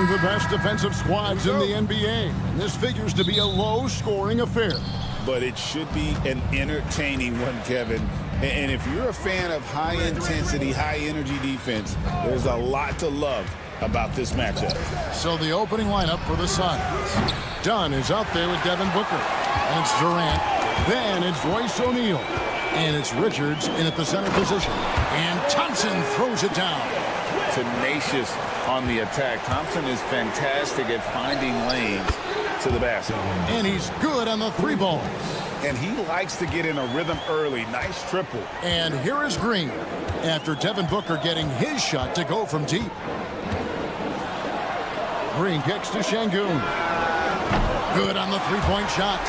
the best defensive squads in the NBA, and this figures to be a low-scoring affair. But it should be an entertaining one, Kevin. And if you're a fan of high-intensity, high-energy defense, there's a lot to love about this matchup. So the opening lineup for the Suns. Dunn is out there with Devin Booker. And it's Durant. Then it's Royce O'Neal. And it's Richards in at the center position. And Thompson throws it down. Tenacious on the attack. Thompson is fantastic at finding lanes to the basket. And he's good on the three ball. And he likes to get in a rhythm early. Nice triple. And here is Green after Devin Booker getting his shot to go from deep. Green kicks to Şengün. Good on the three-point shot.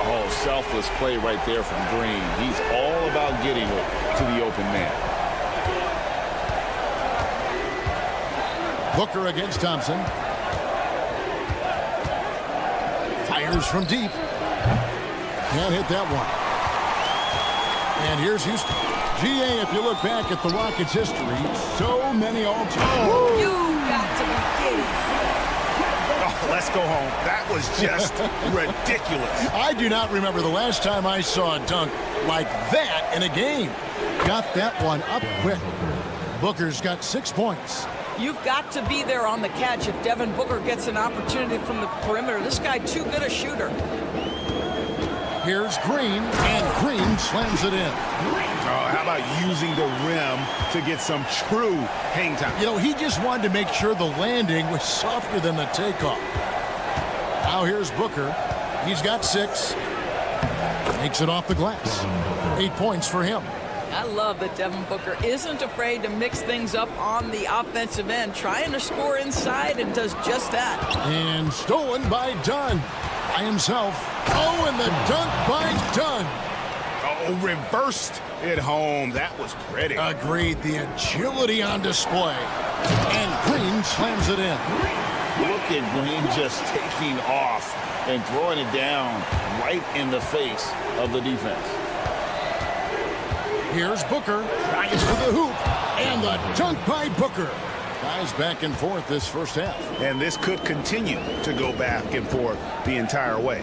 Oh, selfless play right there from Green. He's all about getting it to the open man. Booker against Thompson. Fires from deep. Can't hit that one. And here's Houston. GA, if you look back at the Rockets' history, so many all-time. You got to be kidding. Oh, let's go home. That was just ridiculous. I do not remember the last time I saw a dunk like that in a game. Got that one up quick. Booker's got 6 points. You've got to be there on the catch if Devin Booker gets an opportunity from the perimeter. This guy too good a shooter. Here's Green, and Green slams it in. Oh, how about using the rim to get some true hang time? You know, he just wanted to make sure the landing was softer than the takeoff. Now here's Booker. He's got 6. Makes it off the glass. 8 points for him. I love that Devin Booker isn't afraid to mix things up on the offensive end, trying to score inside, and does just that. And stolen by Dunn. By himself. Oh, and the dunk by Dunn. Oh, reversed it home. That was pretty. Agreed. The agility on display. And Green slams it in. Look at Green just taking off and throwing it down right in the face of the defense. Here's Booker. Tries for the hoop. And the dunk by Booker. Guys back and forth this first half. And this could continue to go back and forth the entire way.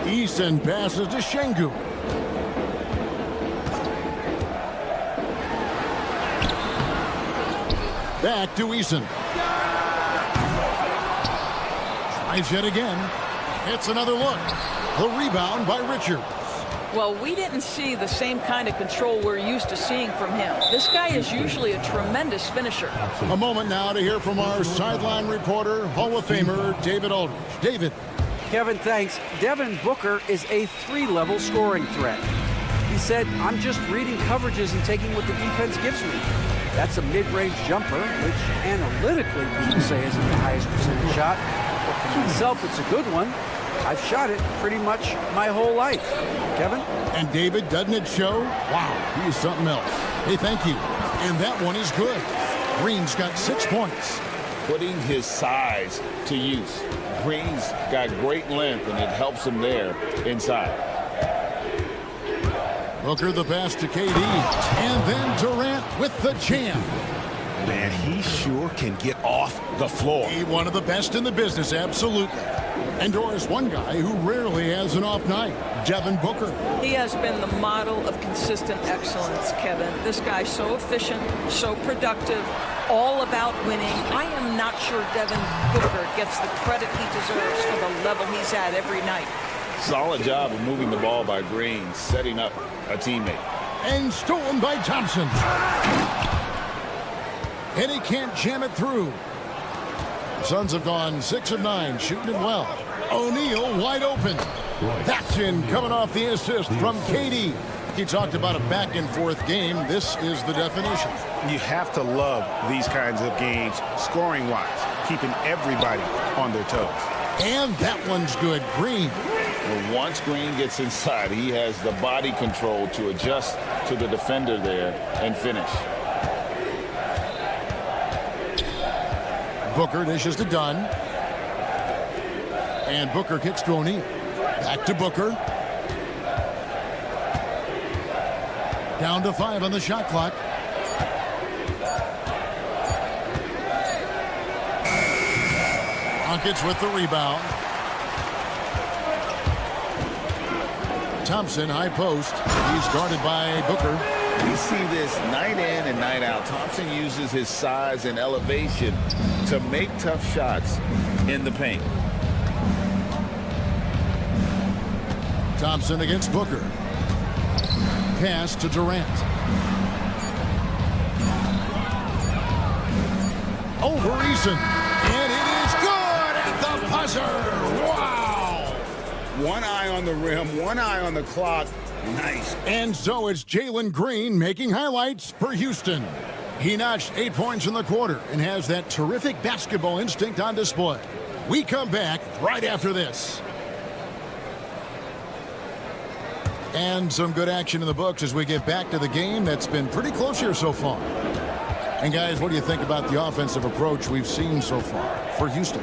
Easton passes to Şengün. Back to Easton. Tries yet again. Hits another look. The rebound by Richards. Well, we didn't see the same kind of control we're used to seeing from him. This guy is usually a tremendous finisher. A moment now to hear from our sideline reporter, Hall of Famer David Aldridge. David. Kevin, thanks. Devin Booker is a 3-level scoring threat. He said, I'm just reading coverages and taking what the defense gives me. That's a mid-range jumper, which analytically people say isn't the highest percentage shot. But for myself, it's a good one. I've shot it pretty much my whole life. Kevin? And David, doesn't it show? Wow, he's something else. Hey, thank you. And that one is good. Green's got 6 points. Putting his size to use. Green's got great length, and it helps him there inside. Booker the pass to KD. And then Durant with the jam. Man, he sure can get off the floor. He one of the best in the business, absolutely. And Doris, one guy who rarely has an off night, Devin Booker. He has been the model of consistent excellence, Kevin. This guy's so efficient, so productive, all about winning. I am not sure Devin Booker gets the credit he deserves for the level he's at every night. Solid job of moving the ball by Green, setting up a teammate. And stolen by Thompson. And he can't jam it through. The Suns have gone 6 of 9, shooting it well. O'Neal wide open. That's in, coming off the assist from KD. He talked about a back-and-forth game. This is the definition. You have to love these kinds of games, scoring-wise, keeping everybody on their toes. And that one's good. Green. Well, once Green gets inside, he has the body control to adjust to the defender there and finish. Booker dishes to Dunn. And Booker kicks to O'Neal. Back to Booker. Down to 5 on the shot clock. Rockets with the rebound. Thompson, high post. He's guarded by Booker. We see this night in and night out. Thompson uses his size and elevation to make tough shots in the paint. Thompson against Booker. Pass to Durant. Over Eason. And it is good at the buzzer. Wow. One eye on the rim, one eye on the clock. Nice. And so it's Jalen Green making highlights for Houston. He notched 8 points in the quarter and has that terrific basketball instinct on display. We come back right after this. And some good action in the books as we get back to the game that's been pretty close here so far. And guys, what do you think about the offensive approach we've seen so far for Houston?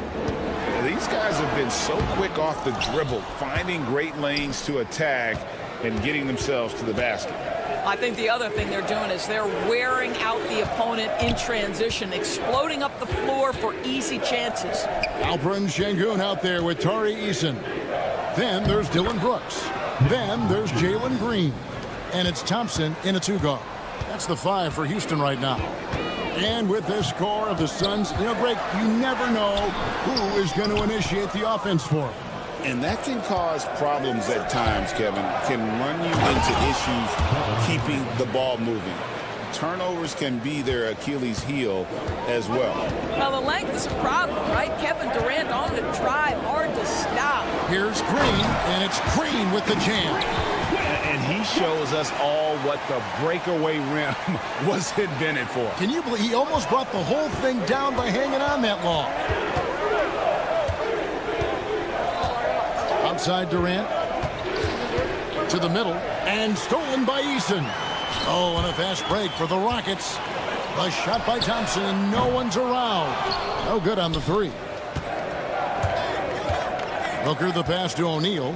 These guys have been so quick off the dribble, finding great lanes to attack and getting themselves to the basket. I think the other thing they're doing is they're wearing out the opponent in transition, exploding up the floor for easy chances. Alperen Şengün out there with Tari Eason. Then there's Dylan Brooks. Then there's Jalen Green. And it's Thompson in a two-guard. That's the 5 for Houston right now. And with this score of the Suns, Greg, you never know who is going to initiate the offense for them. And that can cause problems at times, Kevin. Can run you into issues keeping the ball moving. Turnovers can be their Achilles heel as well. Well, the length is a problem, right? Kevin Durant on the drive, hard to stop. Here's Green, and it's Green with the jam. And he shows us all what the breakaway rim was invented for. Can you believe he almost brought the whole thing down by hanging on that long? Outside Durant. To the middle. And stolen by Eason. Oh, and a fast break for the Rockets. A shot by Thompson, and no one's around. No good on the 3. Booker the pass to O'Neal.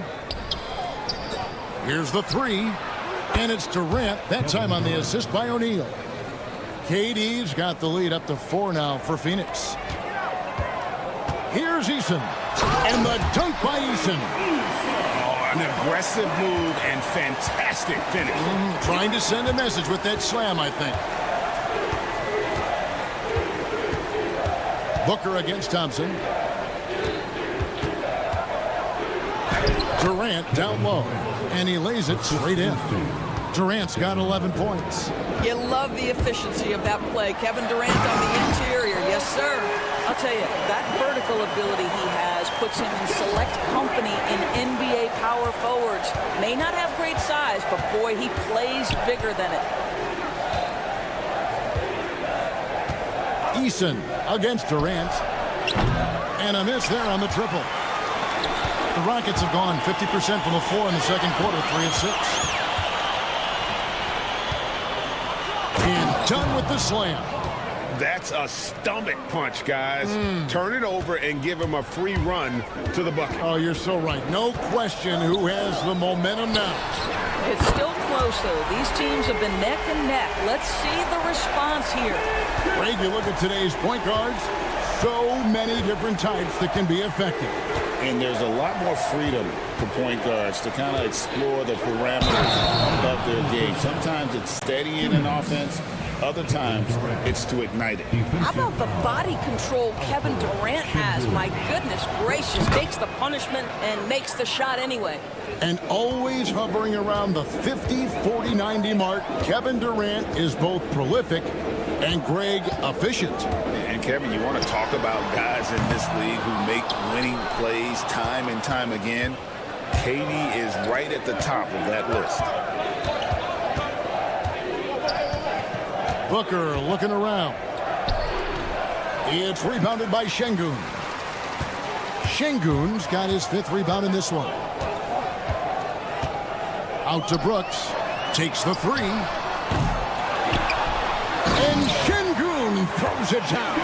Here's the 3. And it's Durant, that time on the assist by O'Neal. KD's got the lead up to 4 now for Phoenix. Here's Eason. And the dunk by Eason. An aggressive move and fantastic finish. Trying to send a message with that slam, I think. Booker against Thompson. Durant down low. And he lays it straight in. Durant's got 11 points. You love the efficiency of that play. Kevin Durant on the interior. Yes, sir. I'll tell you, that vertical ability he has puts him in select company in NBA power forwards. May not have great size, but boy, he plays bigger than it. Eason against Durant. And a miss there on the triple. The Rockets have gone 50% from the floor in the second quarter, 3 of 6. And done with the slam. That's a stomach punch, guys. Turn it over and give him a free run to the bucket. Oh, you're so right. No question who has the momentum now. It's still close, though. These teams have been neck and neck. Let's see the response here. Greg, you look at today's point guards, so many different types that can be effective. And there's a lot more freedom for point guards to kind of explore the parameters of their game. Sometimes it's steady in an offense. Other times, it's to ignite it. How about the body control Kevin Durant has? My goodness gracious, takes the punishment and makes the shot anyway. And always hovering around the 50, 40, 90 mark, Kevin Durant is both prolific and, Greg, efficient. And, Kevin, you want to talk about guys in this league who make winning plays time and time again? KD is right at the top of that list. Booker looking around. It's rebounded by Şengün. Şengün's got his 5th rebound in this one. Out to Brooks. Takes the 3. And Şengün throws it down.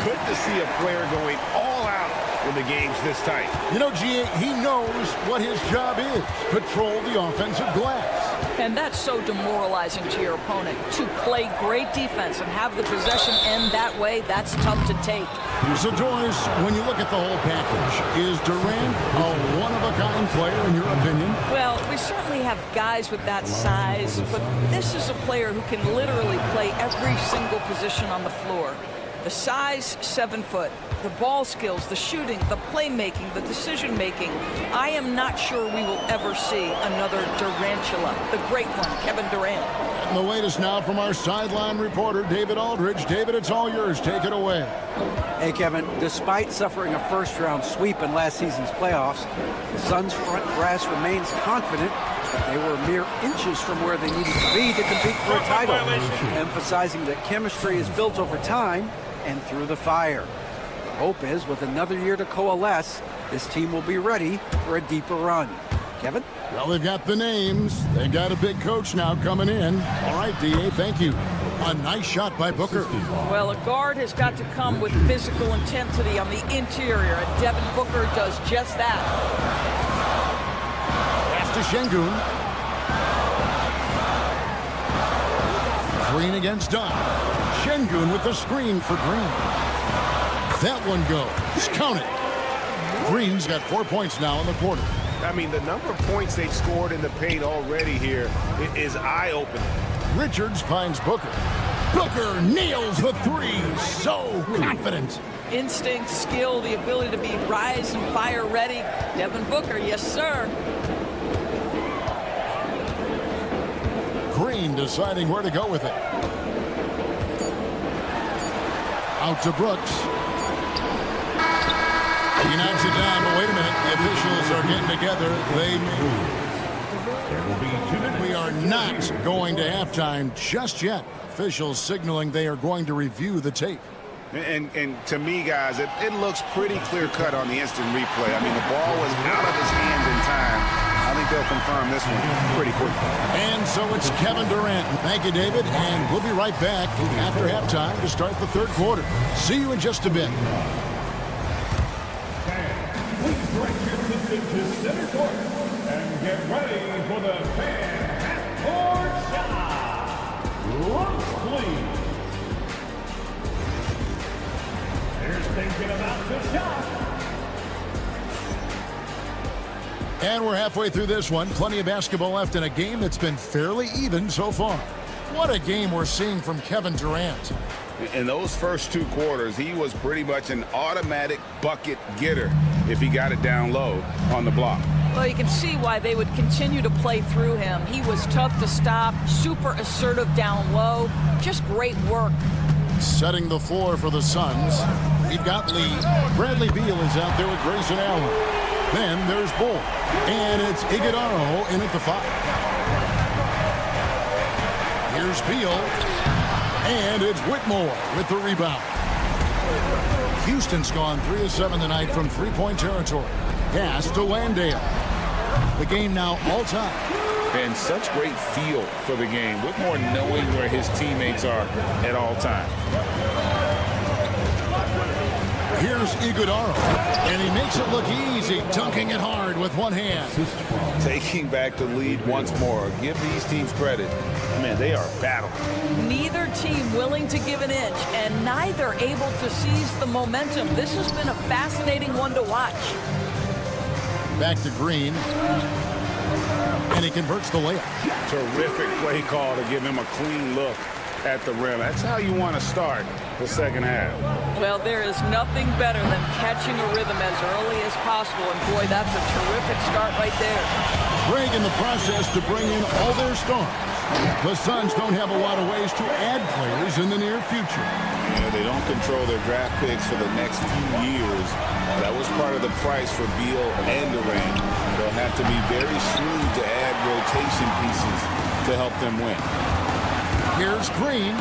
Good to see a player going all out when the game's this tight. You know, G.A., he knows what his job is. Patrol the offensive glass. And that's so demoralizing to your opponent. To play great defense and have the possession end that way, that's tough to take. So, Doris, when you look at the whole package, is Durant a one-of-a-kind player in your opinion? Well, we certainly have guys with that size, but this is a player who can literally play every single position on the floor. The size, 7 foot. The ball skills, the shooting, the playmaking, the decision-making. I am not sure we will ever see another Durantula, the great one, Kevin Durant. And the latest now from our sideline reporter, David Aldridge. David, it's all yours. Take it away. Hey, Kevin, despite suffering a first-round sweep in last season's playoffs, the Suns' front brass remains confident that they were mere inches from where they needed to be to compete for a title, emphasizing that chemistry is built over time and through the fire. The hope is, with another year to coalesce, this team will be ready for a deeper run. Kevin? Well, they've got the names. They've got a big coach now coming in. All right, D.A., thank you. A nice shot by Booker. Well, a guard has got to come with physical intensity on the interior, and Devin Booker does just that. Pass to Şengün. Green against Dunn. Şengün with the screen for Green. That one goes. Count it. Green's got 4 points now in the quarter. I mean, the number of points they've scored in the paint already here is eye-opening. Richards finds Booker. Booker nails the three. So confident. Instinct, skill, the ability to be rise and fire ready. Devin Booker, yes, sir. Green deciding where to go with it. Out to Brooks. He knocks it down, but wait a minute. The officials are getting together. We are not going to halftime just yet. Officials signaling they are going to review the tape. And to me, guys, it looks pretty clear-cut on the instant replay. I mean, the ball was out of his hands in time. I think they'll confirm this one pretty quickly. And so it's Kevin Durant. Thank you, David. And we'll be right back after halftime to start the third quarter. See you in just a bit. Please direct your attention to center court and get ready for the fan half-court shot. Looks please. Here's thinking about the shot. And we're halfway through this one. Plenty of basketball left in a game that's been fairly even so far. What a game we're seeing from Kevin Durant. In those first 2 quarters, he was pretty much an automatic bucket getter if he got it down low on the block. Well, you can see why they would continue to play through him. He was tough to stop, super assertive down low. Just great work. Setting the floor for the Suns. We've got Lee. Bradley Beal is out there with Grayson Allen. Then there's Bull. And it's Iguodala in at the 5. Here's Beal. And it's Whitmore with the rebound. Houston's gone 3 of 7 tonight from three-point territory. Pass to Landale. The game now all time. And such great feel for the game. Whitmore knowing where his teammates are at all times. Here's Iguodala, and he makes it look easy, dunking it hard with one hand. Taking back the lead once more. Give these teams credit. Man, they are battling. Neither team willing to give an inch, and neither able to seize the momentum. This has been a fascinating one to watch. Back to Green, and he converts the layup. Terrific play call to give him a clean look at the rim. That's how you want to start the second half. Well, there is nothing better than catching a rhythm as early as possible, and boy, that's a terrific start right there. Craig in the process to bring in all their stars. The Suns don't have a lot of ways to add players in the near future. Yeah, they don't control their draft picks for the next few years. That was part of the price for Beal and Durant. They'll have to be very shrewd to add rotation pieces to help them win. Here's Green.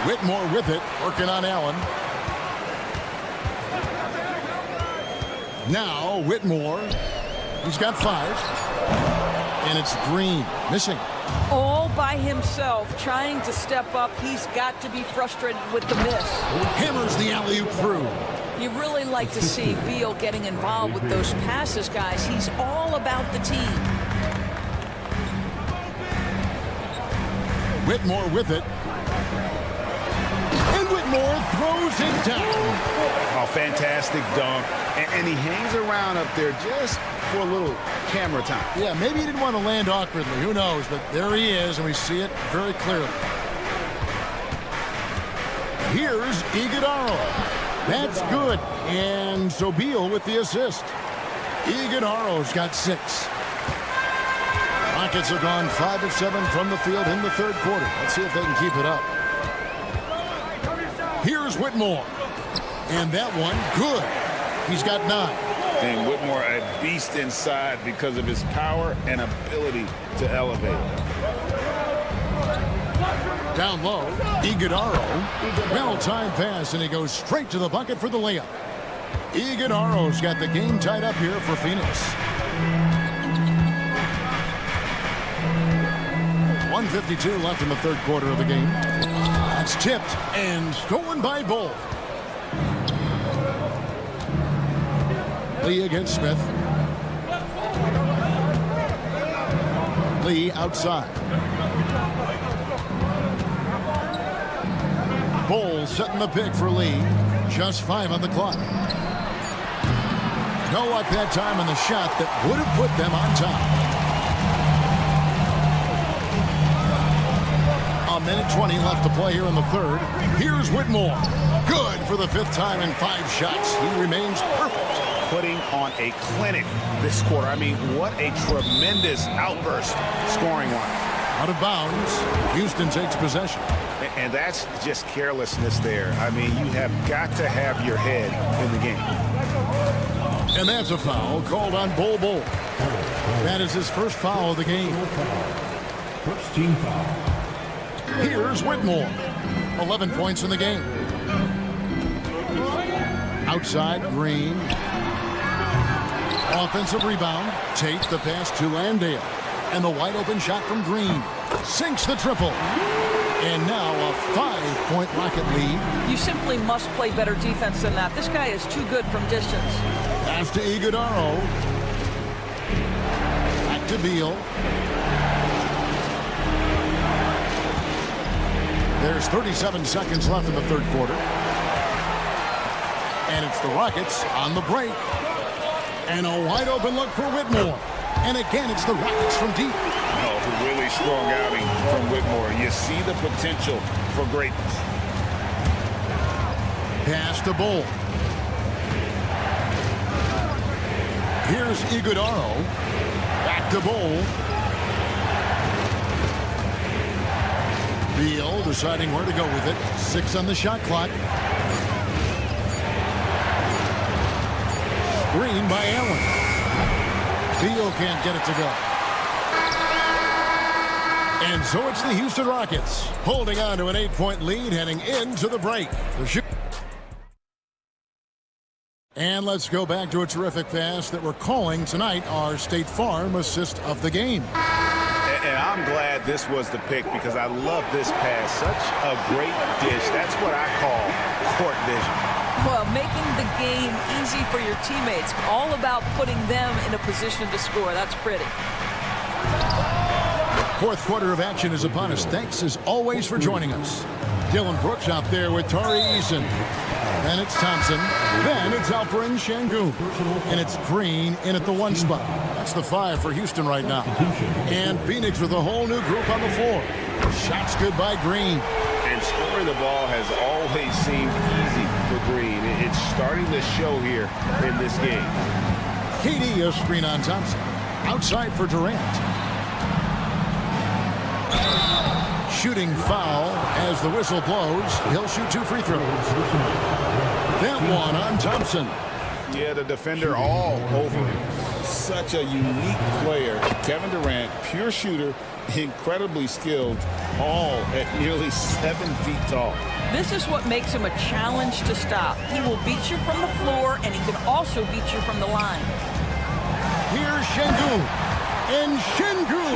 Whitmore with it, working on Allen. Now Whitmore. He's got 5. And it's Green, missing. All by himself, trying to step up. He's got to be frustrated with the miss. Hammers the alley-oop through. You really like to see Beal getting involved with those passes, guys. He's all about the team. Whitmore with it. And Whitmore throws it down. Oh, fantastic dunk. And he hangs around up there just for a little camera time. Yeah, maybe he didn't want to land awkwardly. Who knows? But there he is, and we see it very clearly. Here's Iguodala. That's good. And so Beal with the assist. Iguodala's got 6. Rockets have gone 5 of 7 from the field in the third quarter. Let's see if they can keep it up. Here's Whitmore. And that one, good. He's got 9. And Whitmore a beast inside because of his power and ability to elevate. Down low, Iguodala. Well-timed pass, and he goes straight to the bucket for the layup. Iguodala's got the game tied up here for Phoenix. 1:52 left in the third quarter of the game. That's tipped and stolen by Bull. Lee against Smith. Lee outside. Bull setting the pick for Lee. Just 5 on the clock. No luck that time on the shot that would have put them on top. A minute 20 left to play here in the third. Here's Whitmore. Good for the 5th time in 5 shots. He remains perfect. Putting on a clinic this quarter. I mean, what a tremendous outburst scoring-wise. Out of bounds. Houston takes possession. And that's just carelessness there. I mean, you have got to have your head in the game. And that's a foul called on Bol Bol. That is his first foul of the game. First team foul. Here's Whitmore. 11 points in the game. Outside, Green. Offensive rebound. Tate the pass to Landale. And the wide open shot from Green. Sinks the triple. And now a 5-point Rocket lead. You simply must play better defense than that. This guy is too good from distance. Pass to Iguodala. Back to Beal. There's 37 seconds left in the third quarter. And it's the Rockets on the break. And a wide open look for Whitmore. And again, it's the Rockets from deep. Oh, a really strong outing from Whitmore. You see the potential for greatness. Pass to Bull. Here's Iguodala. Back to Bull. Beal deciding where to go with it. 6 on the shot clock. Screen by Allen. Beal can't get it to go. And so it's the Houston Rockets holding on to an 8-point lead heading into the break. And let's go back to a terrific pass that we're calling tonight our State Farm assist of the game. And I'm glad this was the pick because I love this pass. Such a great dish. That's what I call court vision. Well, making the game easy for your teammates. All about putting them in a position to score. That's pretty. Fourth quarter of action is upon us. Thanks, as always, for joining us. Dylan Brooks out there with Tari Eason. Then it's Thompson. Then it's Alperen Şengün. And it's Green in at the 1 spot. That's the 5 for Houston right now. And Phoenix with a whole new group on the floor. Shots good by Green. And scoring the ball has always seemed easy for Green. It's starting to show here in this game. KD a screen on Thompson. Outside for Durant. Shooting foul as the whistle blows. He'll shoot 2 free throws. That one on Thompson. Yeah, the defender all over him. Such a unique player. Kevin Durant, pure shooter, incredibly skilled, all at nearly 7 feet tall. This is what makes him a challenge to stop. He will beat you from the floor, and he can also beat you from the line. Here's Şengün. And Şengün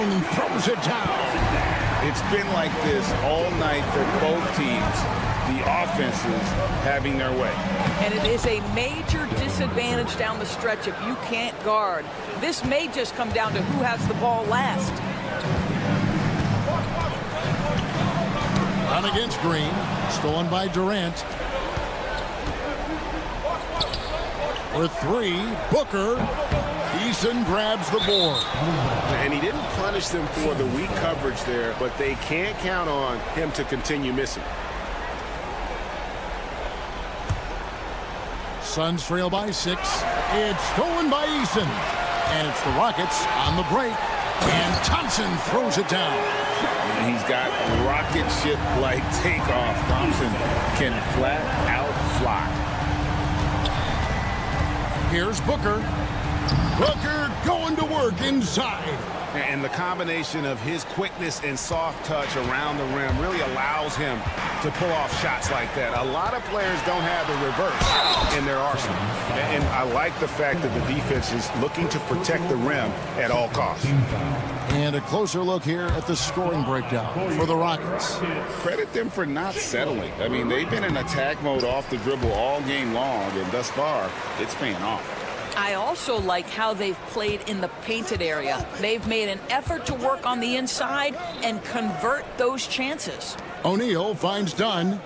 throws it down. It's been like this all night for both teams. The offenses having their way. And it is a major disadvantage down the stretch if you can't guard. This may just come down to who has the ball last. On against Green. Stolen by Durant. For three, Booker. Eason grabs the board. And he didn't punish them for the weak coverage there, but they can't count on him to continue missing. Suns trail by 6. It's stolen by Eason. And it's the Rockets on the break. And Thompson throws it down. And he's got rocket ship-like takeoff. Thompson can flat out fly. Here's Booker. Booker going to work inside. And the combination of his quickness and soft touch around the rim really allows him to pull off shots like that. A lot of players don't have the reverse in their arsenal. And I like the fact that the defense is looking to protect the rim at all costs. And a closer look here at the scoring breakdown for the Rockets. Credit them for not settling. I mean, they've been in attack mode off the dribble all game long, and thus far, it's paying off. I also like how they've played in the painted area. They've made an effort to work on the inside and convert those chances. O'Neal finds Dunn.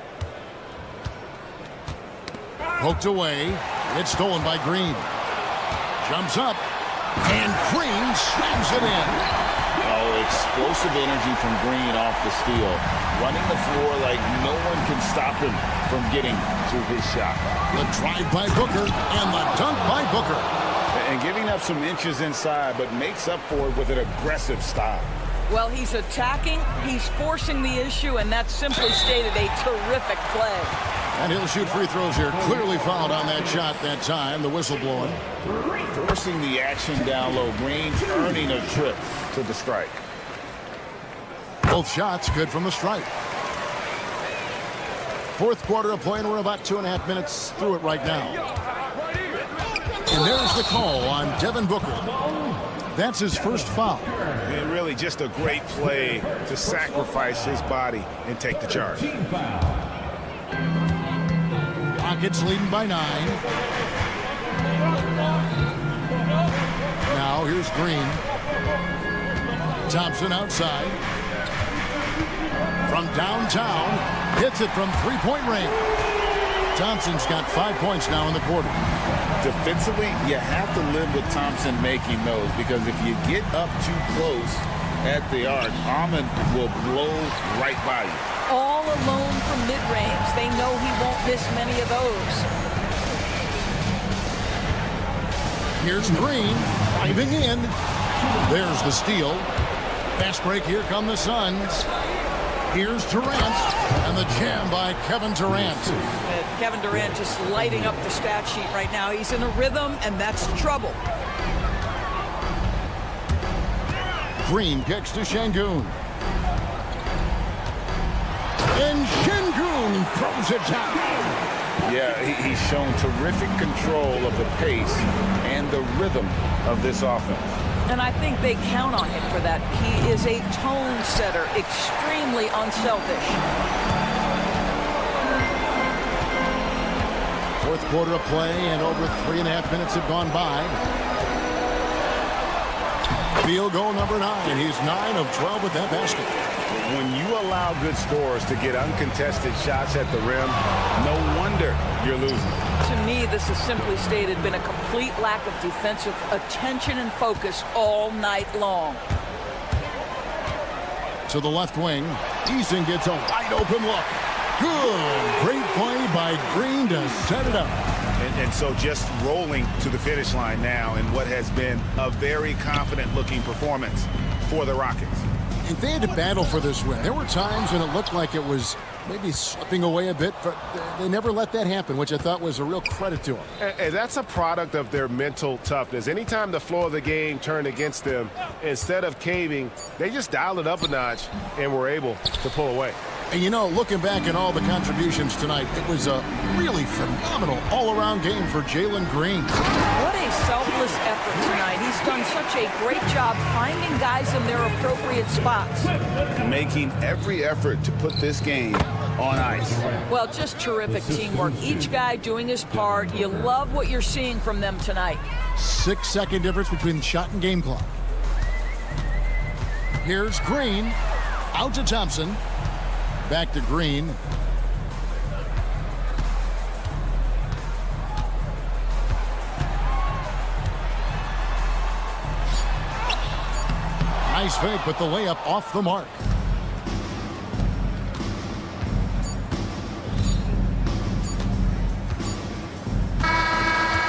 Poked away. It's stolen by Green. Jumps up. And Green slams it in. Oh, explosive energy from Green off the steal. Running the floor like no one can stop him from getting to his shot. The drive by Booker and the dunk by Booker. And giving up some inches inside, but makes up for it with an aggressive style. Well, he's attacking, he's forcing the issue, and that's simply stated a terrific play. And he'll shoot free throws here. Clearly fouled on that shot that time. The whistle blowing. Forcing the action down low. Green earning a trip to the strike. Both shots good from the strike. Fourth quarter of play, and we're about 2.5 minutes through it right now. And there's the call on Devin Booker. That's his first foul. And really just a great play to sacrifice his body and take the charge. Rockets leading by 9. Now here's Green. Thompson outside. From downtown, hits it from three-point range. Thompson's got 5 points now in the quarter. Defensively, you have to live with Thompson making those, because if you get up too close at the arc, Ahmed will blow right by you. All alone from mid-range. They know he won't miss many of those. Here's Green driving in. There's the steal. Fast break. Here come the Suns. Here's Durant, and the jam by Kevin Durant. Kevin Durant just lighting up the stat sheet right now. He's in a rhythm, and that's trouble. Green kicks to Şengün. And Şengün throws it down. Yeah, he's shown terrific control of the pace and the rhythm of this offense. And I think they count on him for that. He is a tone setter, extremely unselfish. Fourth quarter of play, and over 3.5 minutes have gone by. Field goal number 9. He's 9 of 12 with that basket. When you allow good scorers to get uncontested shots at the rim, no wonder you're losing. To me, this has simply stated been a complete lack of defensive attention and focus all night long. To the left wing, Eason gets a wide open look. Good. Great play by Green to set it up. And so just rolling to the finish line now in what has been a very confident-looking performance for the Rockets. And they had to battle for this win. There were times when it looked like it was maybe slipping away a bit, but they never let that happen, which I thought was a real credit to them. And that's a product of their mental toughness. Anytime the flow of the game turned against them, instead of caving, they just dialed it up a notch and were able to pull away. And you know, looking back at all the contributions tonight, it was a really phenomenal all-around game for Jalen Green. What a selfless effort tonight. He's done such a great job finding guys in their appropriate spots. Making every effort to put this game on ice. Well, just terrific teamwork. Each guy doing his part. You love what you're seeing from them tonight. 6-second difference between shot and game clock. Here's Green. Out to Thompson. Back to Green. Nice fake, but the layup off the mark.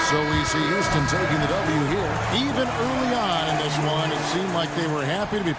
So we see Houston taking the W here. Even early on in this one, it seemed like they were happy to be...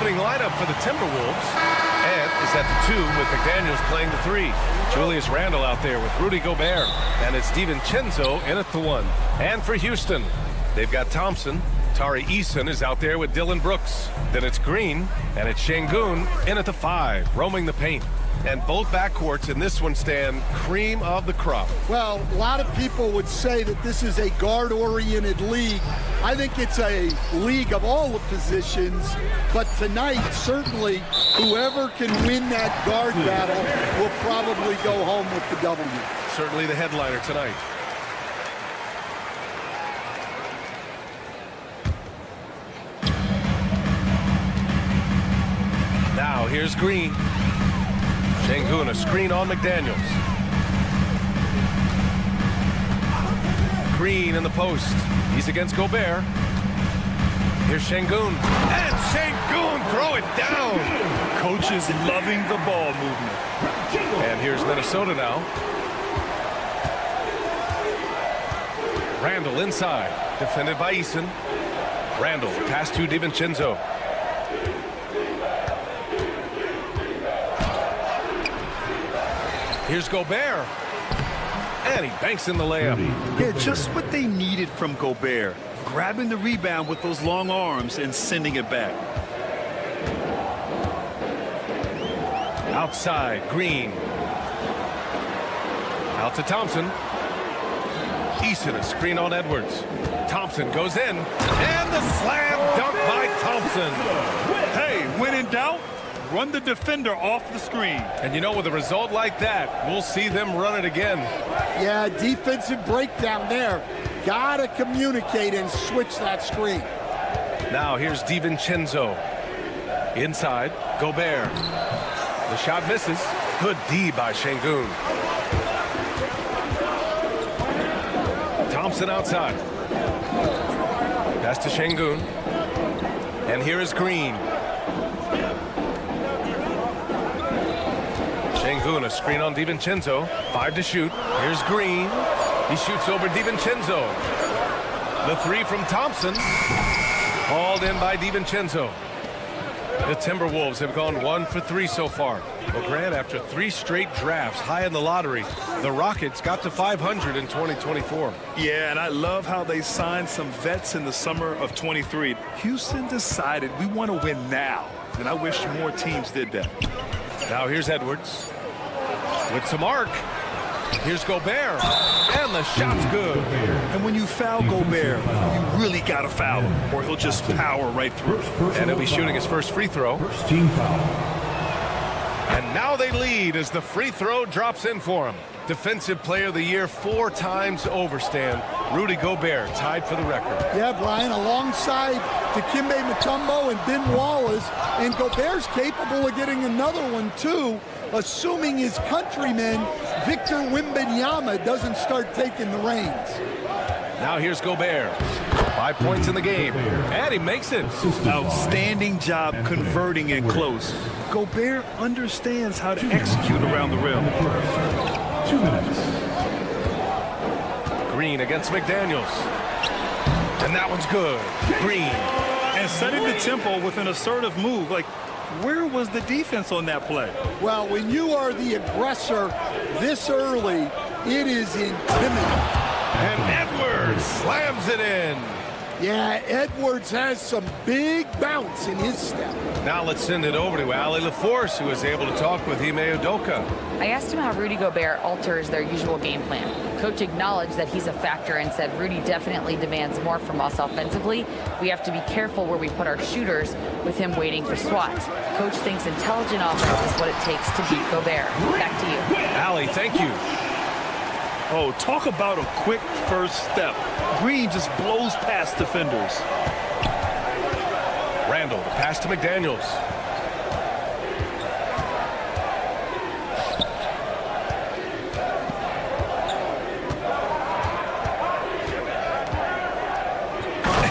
starting lineup for the Timberwolves. Ed is at the 2 with McDaniels playing the 3. Julius Randle out there with Rudy Gobert. And it's DiVincenzo in at the 1. And for Houston, they've got Thompson. Tari Eason is out there with Dylan Brooks. Then it's Green, and it's Şengün in at the 5, roaming the paint. And both backcourts in this one stand cream of the crop. Well, a lot of people would say that this is a guard-oriented league. I think it's a league of all the positions, but tonight, certainly, whoever can win that guard battle will probably go home with the W. Certainly the headliner tonight. Now here's Green. Şengün, a screen on McDaniels. Green in the post. He's against Gobert. Here's Şengün. And Şengün, throw it down. Coach is loving the ball movement. And here's Minnesota now. Randle inside. Defended by Eason. Randle, pass to DiVincenzo. Here's Gobert. And he banks in the layup. Yeah, just what they needed from Gobert. Grabbing the rebound with those long arms and sending it back. Outside, Green. Out to Thompson. Eason, a screen on Edwards. Thompson goes in. And the slam dunk by Thompson. Hey, when in doubt, run the defender off the screen. And you know, with a result like that, we'll see them run it again. Yeah, defensive breakdown there. Gotta communicate and switch that screen. Now here's DiVincenzo. Inside, Gobert. The shot misses. Good D by Şengün. Thompson outside. Pass to Şengün. And here is Green. Şengün, a screen on DiVincenzo. 5 to shoot. Here's Green. He shoots over DiVincenzo. The 3 from Thompson. Hauled in by DiVincenzo. The Timberwolves have gone 1 for 3 so far. Well, Grant, after 3 straight drafts high in the lottery, the Rockets got to 500 in 2024. Yeah, and I love how they signed some vets in the summer of 23. Houston decided we want to win now, and I wish more teams did that. Now here's Edwards with some arc. Here's Gobert, and the shot's good. And when you foul Gobert, you really got to foul him, or he'll just power right through. And he'll be shooting his first free throw. First team foul. And now they lead as the free throw drops in for him. Defensive Player of the Year 4 times over, Stan. Rudy Gobert tied for the record. Yeah, Brian, alongside Dikembe Mutombo and Ben Wallace, and Gobert's capable of getting another one too, assuming his countryman Victor Wembanyama doesn't start taking the reins. Now here's Gobert. 5 points in the game, and he makes it. Outstanding job converting it close. Gobert understands how to execute around the rim. 2 minutes. Green against McDaniels. And that one's good. Green. And setting the tempo with an assertive move. Like, where was the defense on that play? Well, when you are the aggressor this early, it is intimidating. And Edwards slams it in. Yeah, Edwards has some big bounce in his step. Now let's send it over to Allie LaForce, who is able to talk with Ime Udoka. I asked him how Rudy Gobert alters their usual game plan. Coach acknowledged that he's a factor and said Rudy definitely demands more from us offensively. We have to be careful where we put our shooters with him waiting for swats. Coach thinks intelligent offense is what it takes to beat Gobert. Back to you. Allie, thank you. Oh, talk about a quick first step. Green just blows past defenders. Randle, the pass to McDaniels.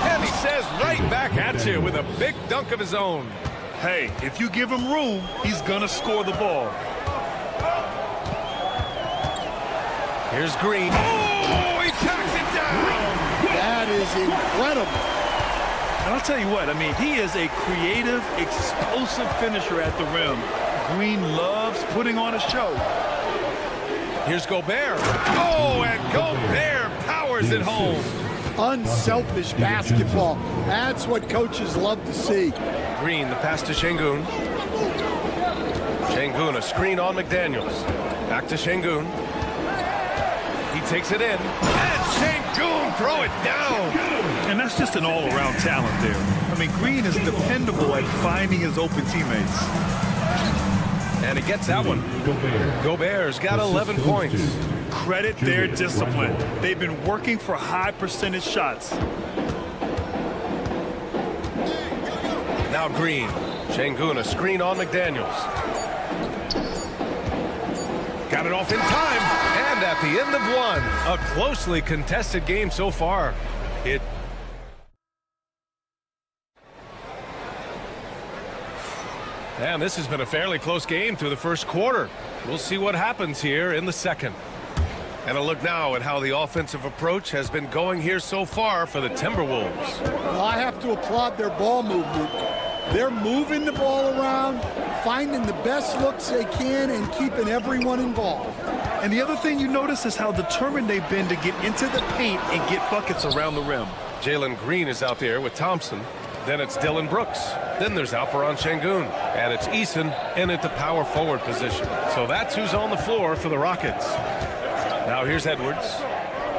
And he says right back at you with a big dunk of his own. Hey, if you give him room, he's gonna score the ball. Here's Green. Oh, he tacks it down. That is incredible. And I'll tell you what, I mean, he is a creative, explosive finisher at the rim. Green loves putting on a show. Here's Gobert. Oh, and Gobert powers it home. Unselfish basketball. That's what coaches love to see. Green, the pass to Şengün. Şengün, a screen on McDaniels. Back to Şengün. He takes it in. And Şengün, throw it down. And that's just an all-around talent there. I mean, Green is dependable at finding his open teammates. And he gets that one. Gobert's got 11 points. Credit their discipline. They've been working for high percentage shots. Now Green. Şengün, a screen on McDaniels. Got it off in time. And at the end of one, a closely contested game so far. And this has been a fairly close game through the first quarter. We'll see what happens here in the second. And a look now at how the offensive approach has been going here so far for the Timberwolves. Well, I have to applaud their ball movement. They're moving the ball around, finding the best looks they can, and keeping everyone involved. And the other thing you notice is how determined they've been to get into the paint and get buckets around the rim. Jalen Green is out there with Thompson. Then it's Dylan Brooks. Then there's Alperen Şengün. And it's Eason in at the power forward position. So that's who's on the floor for the Rockets. Now here's Edwards.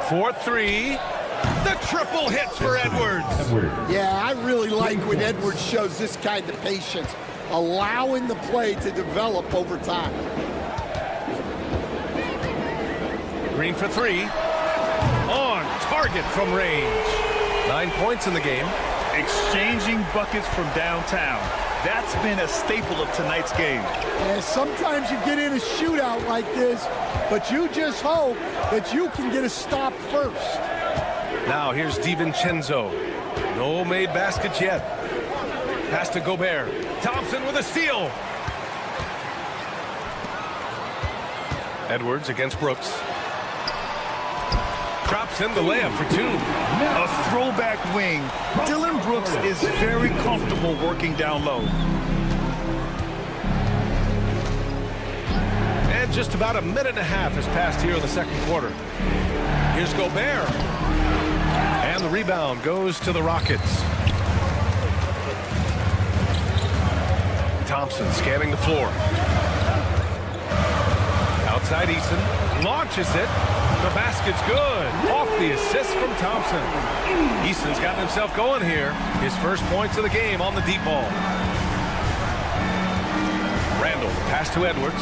4-3. The triple hits for Edwards. Yeah, I really like when Edwards shows this kind of patience, allowing the play to develop over time. Green for 3. On target from range. 9 points in the game. Exchanging buckets from downtown. That's been a staple of tonight's game. And sometimes you get in a shootout like this, but you just hope that you can get a stop first. Now here's DiVincenzo. No made baskets yet. Pass to Gobert. Thompson with a steal. Edwards against Brooks. Drops in the layup for 2. A throwback wing. Dylan Brooks is very comfortable working down low. And just about a minute and a half has passed here in the second quarter. Here's Gobert. And the rebound goes to the Rockets. Thompson scanning the floor. Outside Eason. Launches it. The basket's good. Off the assist from Thompson. Eason's gotten himself going here. His first points of the game on the deep ball. Randall, pass to Edwards.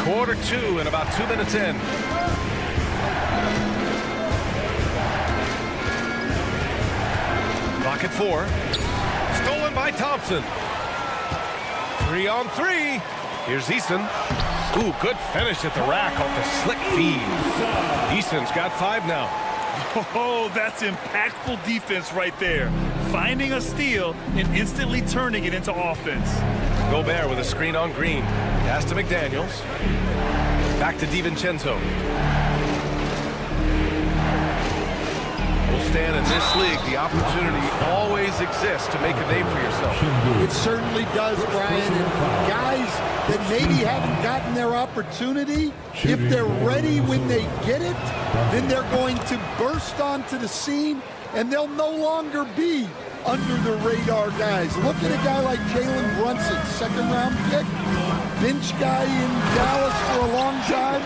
Quarter 2 and about 2 minutes in. Clock at 4. Stolen by Thompson. 3-on-3. Here's Eason. Ooh, good finish at the rack off the slick feed. Eason's got 5 now. Oh, that's impactful defense right there. Finding a steal and instantly turning it into offense. Gobert with a screen on Green. Pass to McDaniels. Back to DiVincenzo. We'll stand in this league. The opportunity always exists to make a name for yourself. It certainly does, Brian. And guys that maybe haven't gotten their opportunity, if they're ready when they get it, then they're going to burst onto the scene, and they'll no longer be under the radar guys. Look at a guy like Jalen Brunson, second-round pick, bench guy in Dallas for a long time,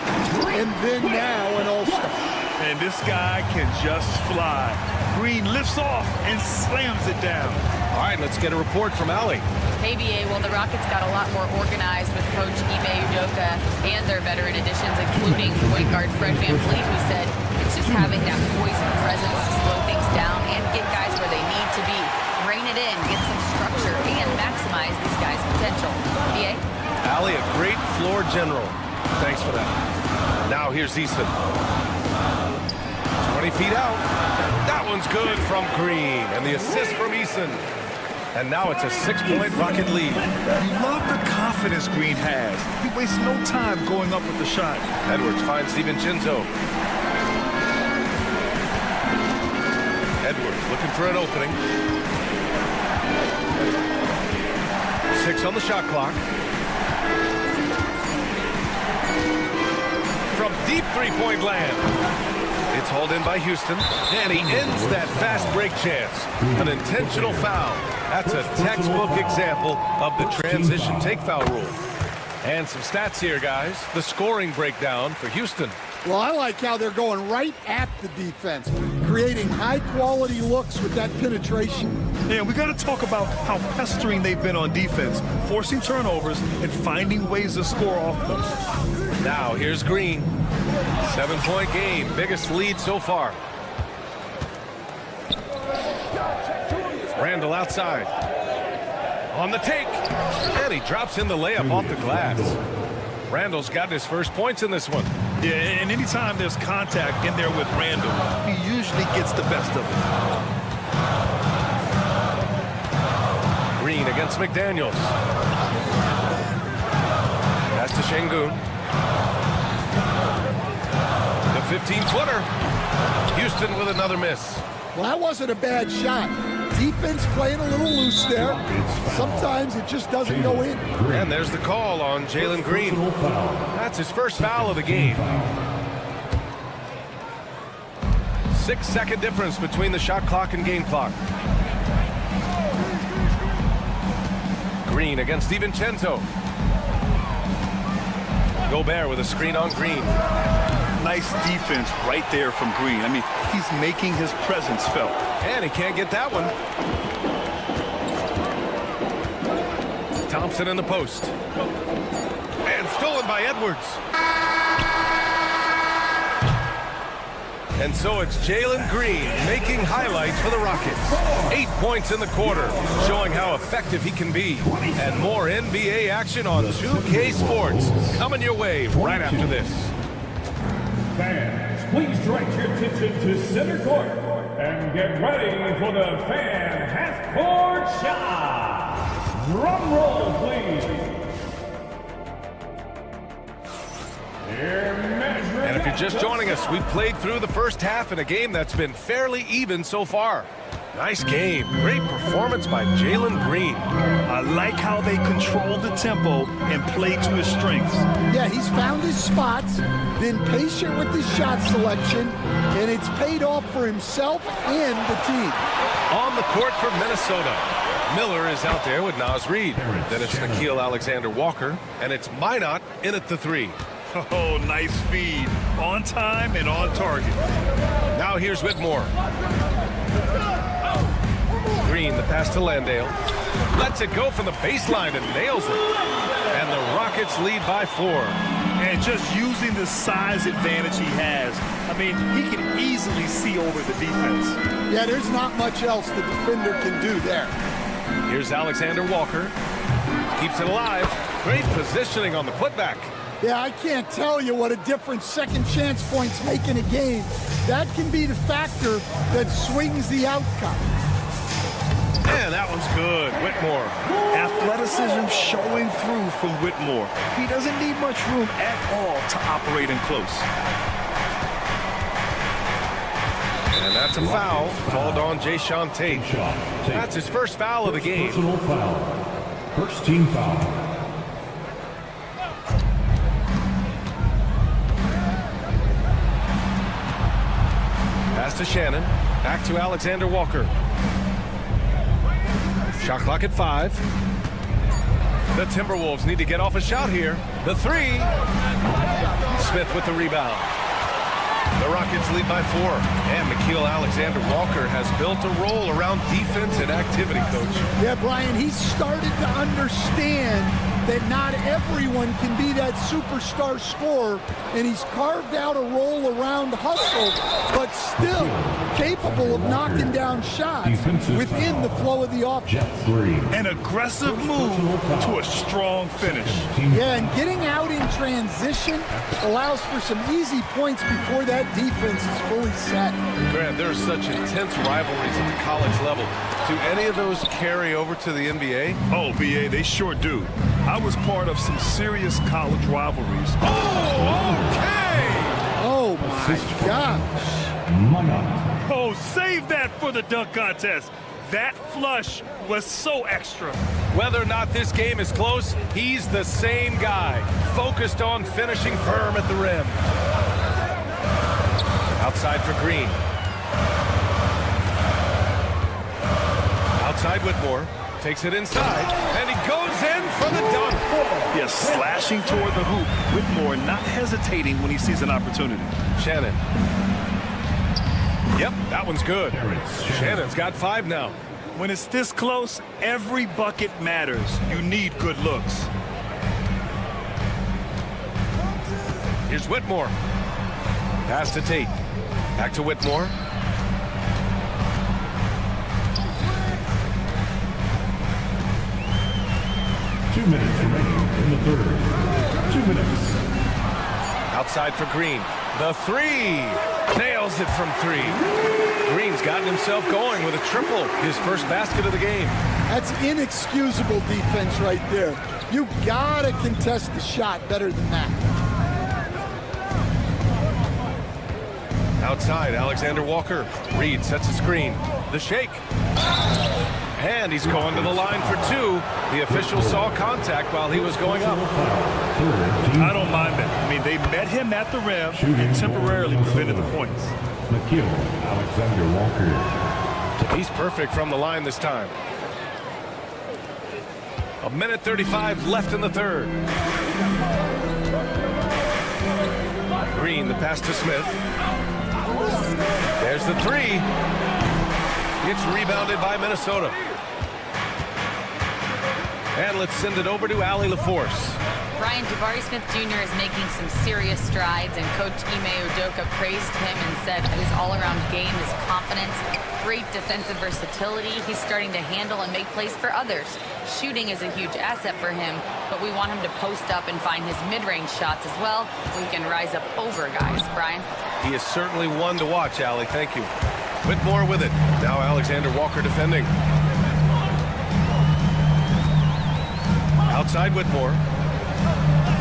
and then now an all-star. And this guy can just fly. Green lifts off and slams it down. All right, let's get a report from Allie. Hey, BA, well, the Rockets got a lot more organized with Coach Ime Udoka and their veteran additions, including point guard Fred VanVleet, who said it's just having that poise and presence to slow things down and get guys where they need to be. Rein it in, get some structure, and maximize these guys' potential. BA? Allie, a great floor general. Thanks for that. Now here's Eason. 20 feet out. That one's good from Green. And the assist from Eason. And now it's a 6-point Rocket lead. You love the confidence Green has. He wastes no time going up with the shot. Edwards finds DiVincenzo. Edwards looking for an opening. 6 on the shot clock. From deep three-point land. It's hauled in by Houston, and he ends that fast break chance. An intentional foul. That's a textbook example of the transition take foul rule. And some stats here, guys. The scoring breakdown for Houston. Well, I like how they're going right at the defense, creating high-quality looks with that penetration. Yeah, we got to talk about how pestering they've been on defense, forcing turnovers and finding ways to score off them. Now, here's Green. 7-point game, biggest lead so far. Randall outside. On the take. And he drops in the layup off the glass. Randall's gotten his first points in this one. Yeah, and anytime there's contact in there with Randall, he usually gets the best of it. Green against McDaniels. Pass to Şengün. The 15-footer. Houston with another miss. Well, that wasn't a bad shot. Defense playing a little loose there. Sometimes it just doesn't go in. And there's the call on Jalen Green. That's his first foul of the game. 6-second difference between the shot clock and game clock. Green against DiVincenzo. Gobert with a screen on Green. Nice defense right there from Green. I mean, he's making his presence felt. And he can't get that one. Thompson in the post. And stolen by Edwards. And so it's Jalen Green making highlights for the Rockets. 8 points in the quarter, showing how effective he can be. And more NBA action on 2K Sports coming your way right after this. Fans, please direct your attention to center court and get ready for the fan half-court shot. Drum roll, please. And if you're just joining us, we've played through the first half in a game that's been fairly even so far. Nice game. Great performance by Jalen Green. I like how they control the tempo and play to his strengths. Yeah, he's found his spots, been patient with his shot selection, and it's paid off for himself and the team. On the court for Minnesota, Miller is out there with Naz Reid. Then it's Nickeil Alexander-Walker, and it's Minot in at the 3. Oh, nice feed. On time and on target. Now here's Whitmore. Green, the pass to Landale. Lets it go from the baseline and nails it. And the Rockets lead by 4. And just using the size advantage he has, I mean, he can easily see over the defense. Yeah, there's not much else the defender can do there. Here's Alexander Walker. Keeps it alive. Great positioning on the putback. Yeah, I can't tell you what a difference second chance points make in a game. That can be the factor that swings the outcome. And that one's good. Whitmore. Athleticism showing through from Whitmore. He doesn't need much room at all to operate in close. And that's a foul called on Jayshawn Tate. That's his first foul of the game. Personal foul. First team foul. Pass to Shannon. Back to Alexander Walker. Shot clock at 5. The Timberwolves need to get off a shot here. The 3. Smith with the rebound. The Rockets lead by 4. And Nickeil Alexander-Walker has built a role around defense and activity, Coach. Yeah, Brian, he's started to understand that not everyone can be that superstar scorer, and he's carved out a role around hustle, but still capable of knocking down shots within the flow of the offense. An aggressive move to a strong finish. Yeah, and getting out in transition allows for some easy points before that defense is fully set. Grant, there are such intense rivalries at the college level. Do any of those carry over to the NBA? Oh, BA, they sure do. I was part of some serious college rivalries. Oh, okay! Oh, my gosh. Oh, save that for the dunk contest. That flush was so extra. Whether or not this game is close, he's the same guy, focused on finishing firm at the rim. Outside for Green. Outside Whitmore. Takes it inside, and he goes in for the dunk. Yes, slashing toward the hoop. Whitmore not hesitating when he sees an opportunity. Shannon. Yep, that one's good. Shannon's got 5 now. When it's this close, every bucket matters. You need good looks. Here's Whitmore. Pass to Tate. Back to Whitmore. Minutes remaining in the third. 2 minutes. Outside for Green. The 3. Nails it from 3. Green's gotten himself going with a triple. His first basket of the game. That's inexcusable defense right there. You gotta contest the shot better than that. Outside, Alexander Walker. Reed sets a screen. The shake. And he's going to the line for 2. The official saw contact while he was going up. I don't mind that. I mean, they met him at the rim and temporarily prevented the points. McKill, Alexander Walker. He's perfect from the line this time. 1:35 left in the third. Green, the pass to Smith. There's the 3. It's rebounded by Minnesota. And let's send it over to Allie LaForce. Brian, Jabari Smith Jr. is making some serious strides, and Coach Ime Udoka praised him and said his all-around game is confidence, great defensive versatility. He's starting to handle and make plays for others. Shooting is a huge asset for him, but we want him to post up and find his mid-range shots as well, so he can rise up over guys. Brian? He is certainly one to watch, Allie. Thank you. Whitmore with it. Now Alexander Walker defending. Outside Whitmore.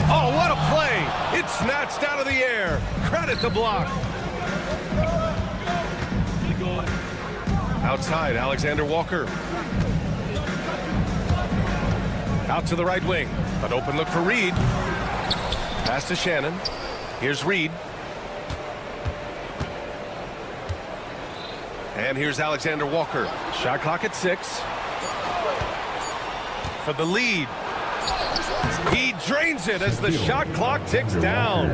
Oh, what a play! It's snatched out of the air. Credit the block. Outside, Alexander Walker. Out to the right wing. An open look for Reed. Pass to Shannon. Here's Reed. And here's Alexander Walker. Shot clock at 6. For the lead. He drains it as the shot clock ticks down.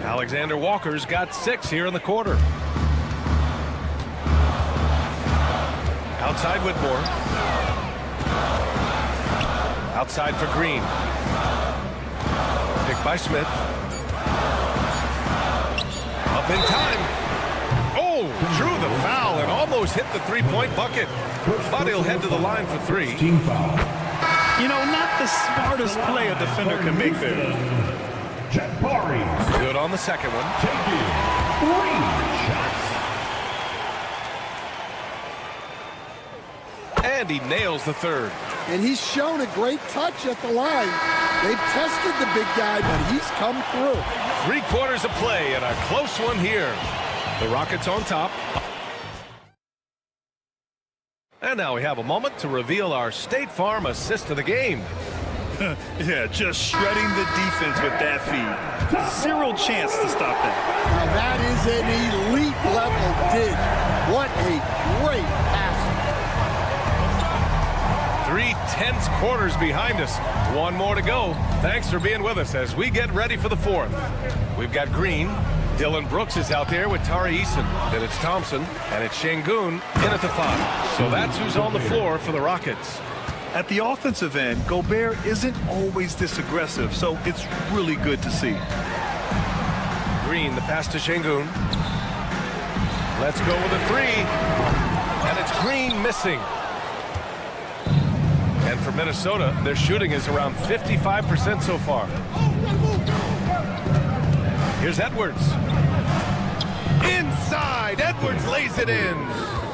Alexander Walker's got 6 here in the quarter. Outside Whitmore. Outside for Green. Picked by Smith. Up in time. Oh, drew the foul and almost hit the three-point bucket. But he'll head to the line for 3. Team foul. You know, not the smartest play a defender can make there. Jabari. Good on the second one. Taking 3 shots. And he nails the third. And he's shown a great touch at the line. They've tested the big guy, but he's come through. 3 quarters of play and a close one here. The Rockets on top. And now we have a moment to reveal our State Farm assist of the game. Yeah, just shredding the defense with that feed. Zero chance to stop that. Now that is an elite level dig. What a great pass. 3 tense quarters behind us. 1 more to go. Thanks for being with us as we get ready for the 4th. We've got Green. Dylan Brooks is out there with Tari Eason. Then it's Thompson, and it's Şengün in at the 5. So that's who's on the floor for the Rockets. At the offensive end, Gobert isn't always this aggressive, so it's really good to see. Green, the pass to Şengün. Let's go with a 3. And it's Green missing. And for Minnesota, their shooting is around 55% so far. Here's Edwards. Inside, Edwards lays it in.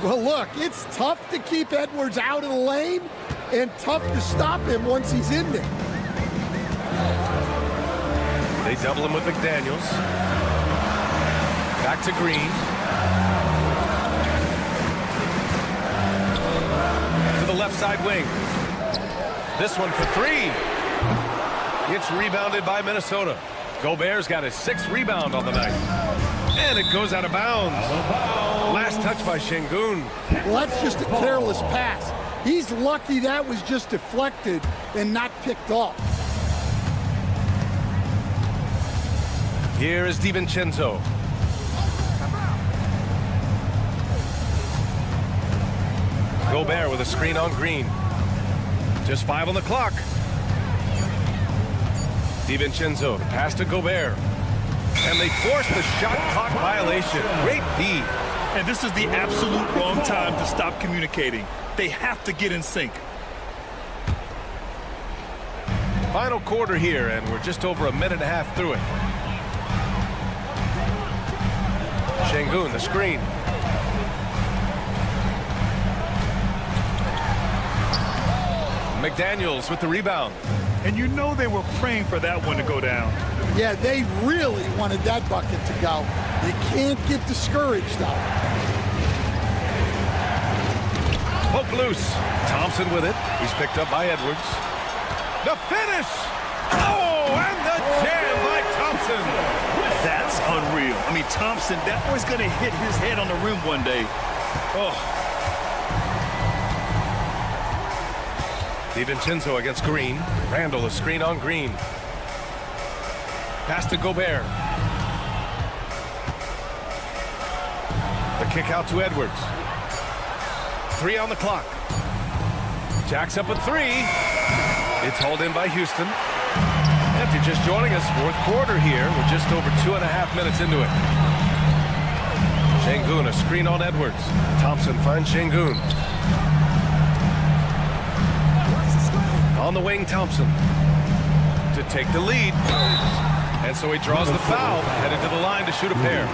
Well, look, it's tough to keep Edwards out of the lane and tough to stop him once he's in there. They double him with McDaniels. Back to Green. the left side wing. This one for three. It's rebounded by Minnesota. Gobert's got his 6th rebound on the night. And it goes out of bounds. Last touch by Şengün. Well, that's just a careless pass. He's lucky that was just deflected and not picked off. Here is DiVincenzo. Gobert with a screen on Green. Just 5 on the clock. DiVincenzo, the pass to Gobert. And they force the shot clock violation. Great D. And this is the absolute wrong time to stop communicating. They have to get in sync. Final quarter here, and we're just over a minute and a half through it. Şengün, the screen. McDaniels with the rebound. And you know they were praying for that one to go down. Yeah, they really wanted that bucket to go. You can't get discouraged, though. Poke loose. Thompson with it. He's picked up by Edwards. The finish! Oh, and the jam by Thompson. That's unreal. I mean, Thompson, that boy's going to hit his head on the rim one day. Oh. DiVincenzo against Green. Randall, a screen on Green. Pass to Gobert. The kick out to Edwards. 3 on the clock. Jacks up a 3. It's hauled in by Houston. And if you're just joining us, 4th quarter here. We're just over 2.5 minutes into it. Şengün, a screen on Edwards. Thompson finds Şengün. On the wing, Thompson to take the lead. And so he draws the foul, headed to the line to shoot a pair.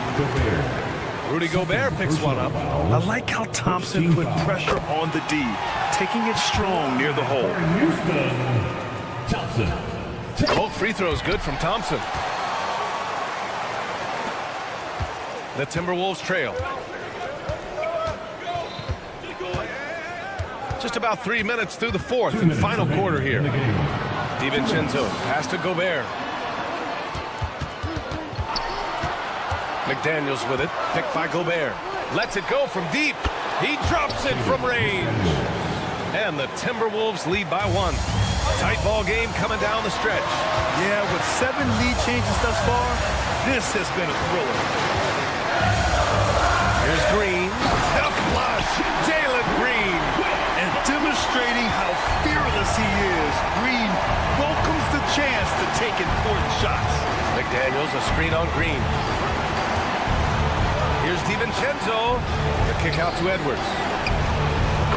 Rudy Gobert picks one up. I like how Thompson put pressure on the D, taking it strong near the hole. Both free throws good from Thompson. The Timberwolves trail. Just about 3 minutes through the 4th and final quarter here. DiVincenzo, pass to Gobert. McDaniels with it, picked by Gobert. Lets it go from deep. He drops it from range. And the Timberwolves lead by 1. Tight ball game coming down the stretch. Yeah, with 7 lead changes thus far, this has been a thriller. Here's Green. The flush. Jalen Green. And demonstrating how fearless he is, Green welcomes the chance to take important shots. McDaniels, a screen on Green. Here's DiVincenzo. The kick out to Edwards.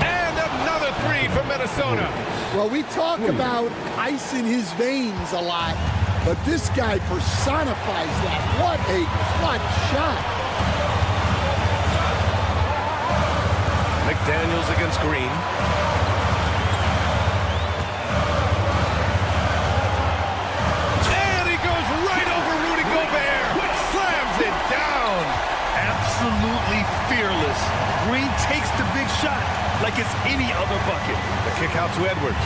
And another 3 for Minnesota. Well, we talk about ice in his veins a lot, but this guy personifies that. What a clutch shot. McDaniels against Green. And he goes right over Rudy Gobert. Slams it down. Absolutely fearless. Green takes the big shot like it's any other bucket. The kick out to Edwards.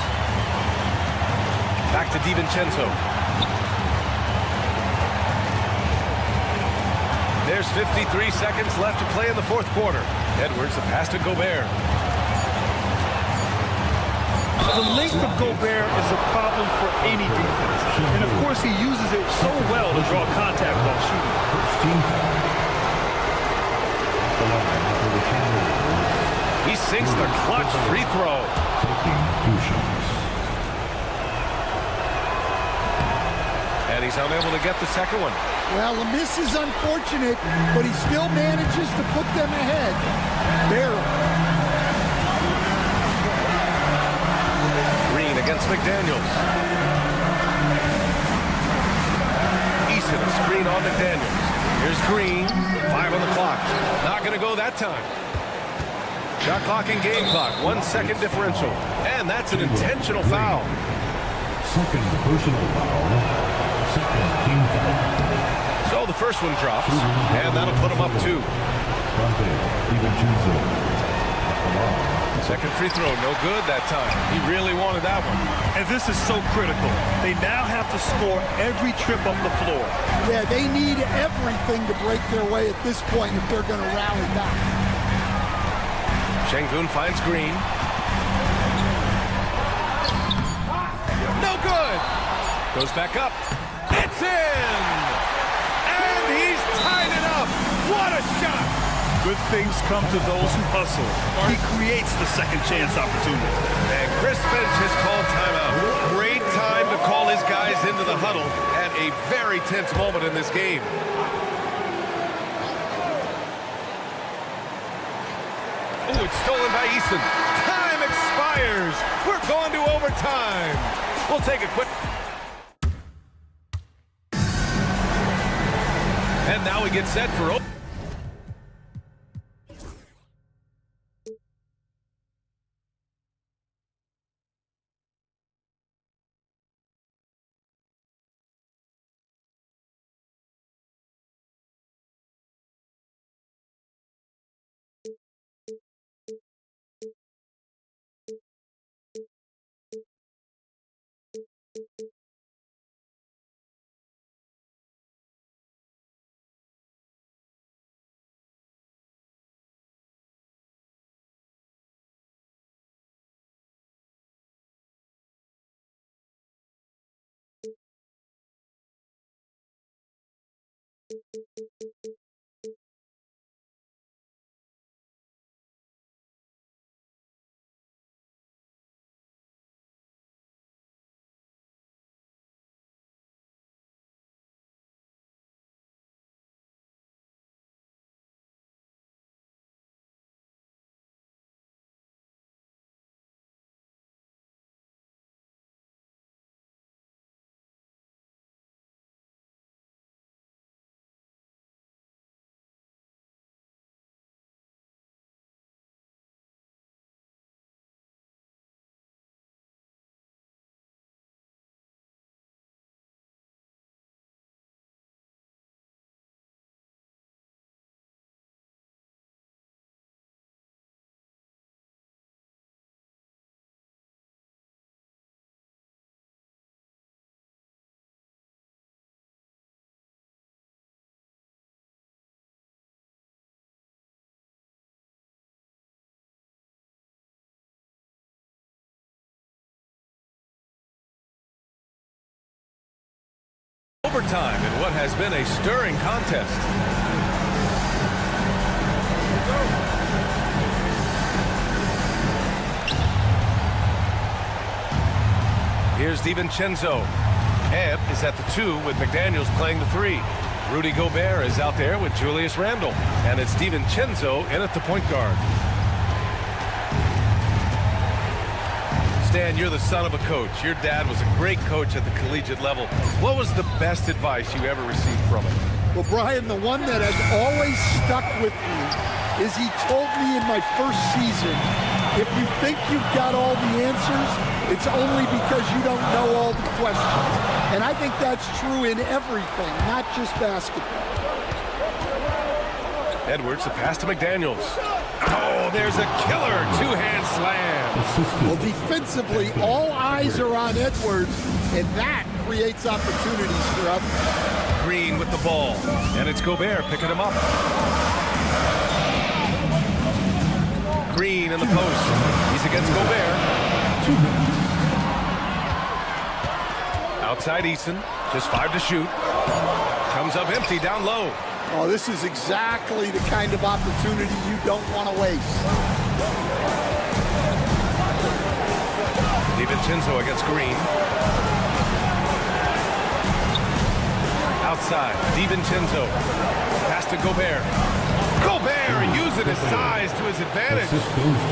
Back to DiVincenzo. There's 53 seconds left to play in the 4th quarter. Edwards, the pass to Gobert. The length of Gobert is a problem for any defense. And of course he uses it so well to draw contact while shooting. He sinks the clutch free throw. And he's unable to get the second one. Well, the miss is unfortunate, but he still manages to put them ahead. Barely. Green against McDaniels. Eason, a screen on McDaniels. Here's Green, 5 on the clock. Not going to go that time. Shot clock and game clock, 1 second differential. And that's an intentional foul. Second personal foul. Second team foul. So the first one drops, and that'll put him up 2. DiVincenzo. Second free throw, no good that time. He really wanted that one. And this is so critical. They now have to score every trip up the floor. Yeah, they need everything to break their way at this point if they're going to rally back. Şengün finds Green. No good. Goes back up. It's in! And he's tied it up. What a shot! Good things come to those who hustle. He creates the second chance opportunity. And Chris Finch has called timeout. Great time to call his guys into the huddle at a very tense moment in this game. Oh, it's stolen by Eason. Time expires. We're going to overtime. We'll take a quick... And now we get set for... Overtime in what has been a stirring contest. Here's DiVincenzo. Ebb is at the 2 with McDaniels playing the 3. Rudy Gobert is out there with Julius Randle. And it's DiVincenzo in at the point guard. Stan, you're the son of a coach. Your dad was a great coach at the collegiate level. What was the best advice you ever received from him? Well, Brian, the one that has always stuck with me is he told me in my first season, if you think you've got all the answers, it's only because you don't know all the questions. And I think that's true in everything, not just basketball. Edwards, the pass to McDaniels. Oh, there's a killer two-hand slam. Well, defensively, all eyes are on Edwards, and that creates opportunities for others. Green with the ball, and it's Gobert picking him up. Green in the post. He's against Gobert. Outside Eason, just 5 to shoot. Comes up empty down low. Oh, this is exactly the kind of opportunity you don't want to waste. DiVincenzo against Green. Outside, DiVincenzo. Pass to Gobert. Gobert using his size to his advantage.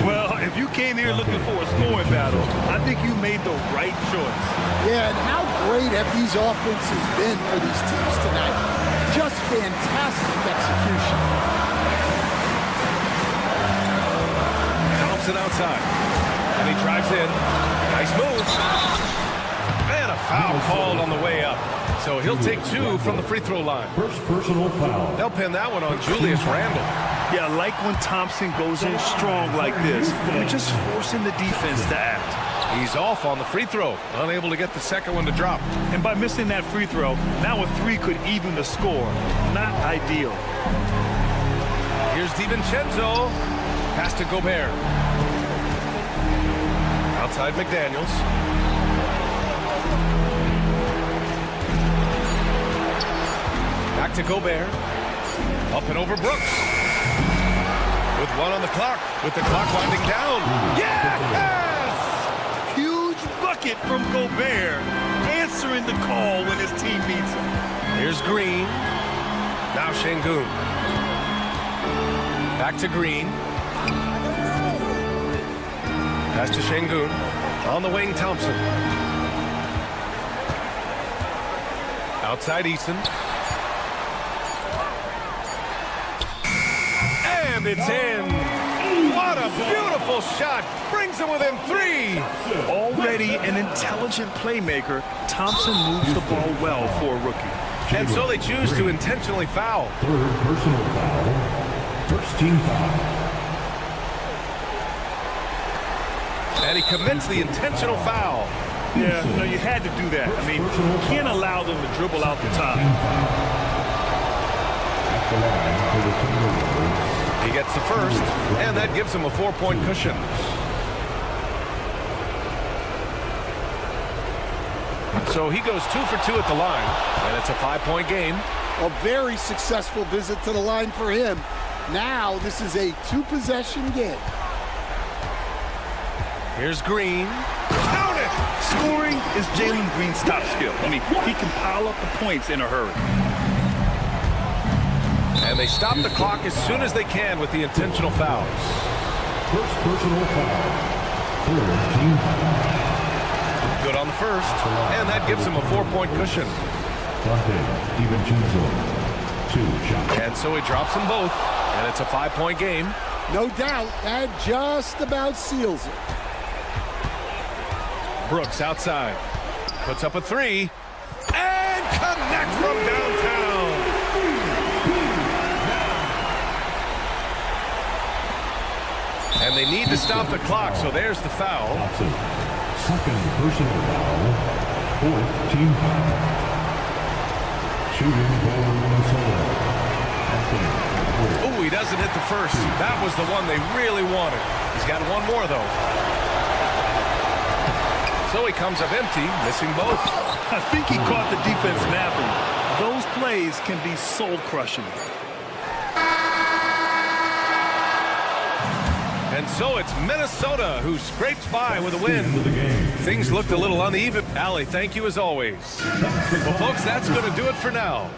Well, if you came here looking for a scoring battle, I think you made the right choice. Yeah, and how great have these offenses been for these teams tonight? Just fantastic execution. Thompson outside. And he drives in. Nice move. And a foul called on the way up. So he'll take 2 from the free throw line. First personal foul. They'll pin that one on Julius Randle. Yeah, I like when Thompson goes in strong like this. We're just forcing the defense to act. He's off on the free throw, unable to get the second one to drop. And by missing that free throw, now a three could even the score. Not ideal. Here's DiVincenzo. Pass to Gobert. Outside McDaniels. Back to Gobert. Up and over Brooks. With one on the clock. With the clock winding down. Yes! Huge bucket from Gobert. Answering the call when his team needs him. Here's Green. Now Şengün. Back to Green. Pass to Şengün. On the wing, Thompson. Outside Eason. And it's in. What a beautiful shot. Brings him within 3. Already an intelligent playmaker, Thompson moves the ball well for a rookie. And so they choose to intentionally foul. Third personal foul. First team foul. And he commits the intentional foul. Yeah, no, you had to do that. I mean, you can't allow them to dribble out the time. At the line for the Timberwolves. He gets the first, and that gives him a 4-point cushion. So he goes 2 for 2 at the line, and it's a 5-point game. A very successful visit to the line for him. Now this is a 2-possession game. Here's Green. Count it! Scoring is Jalen Green's top skill. I mean, he can pile up the points in a hurry. And they stop the clock as soon as they can with the intentional fouls. First personal foul. Third team foul. Good on the first, and that gives him a 4-point cushion. DiVincenzo. 2 shots. And so he drops them both, and it's a 5-point game. No doubt, that just about seals it. Brooks outside. Puts up a 3. And connects from downtown. And they need to stop the clock, so there's the foul. Second personal foul. Fourth team foul. Shooting for Minnesota. Oh, he doesn't hit the first. That was the one they really wanted. He's got one more, though. So he comes up empty, missing both. I think he caught the defense napping. Those plays can be soul-crushing. And so it's Minnesota who scrapes by with a win. Things looked a little uneven. Allie, thank you as always. Well, folks, that's going to do it for now.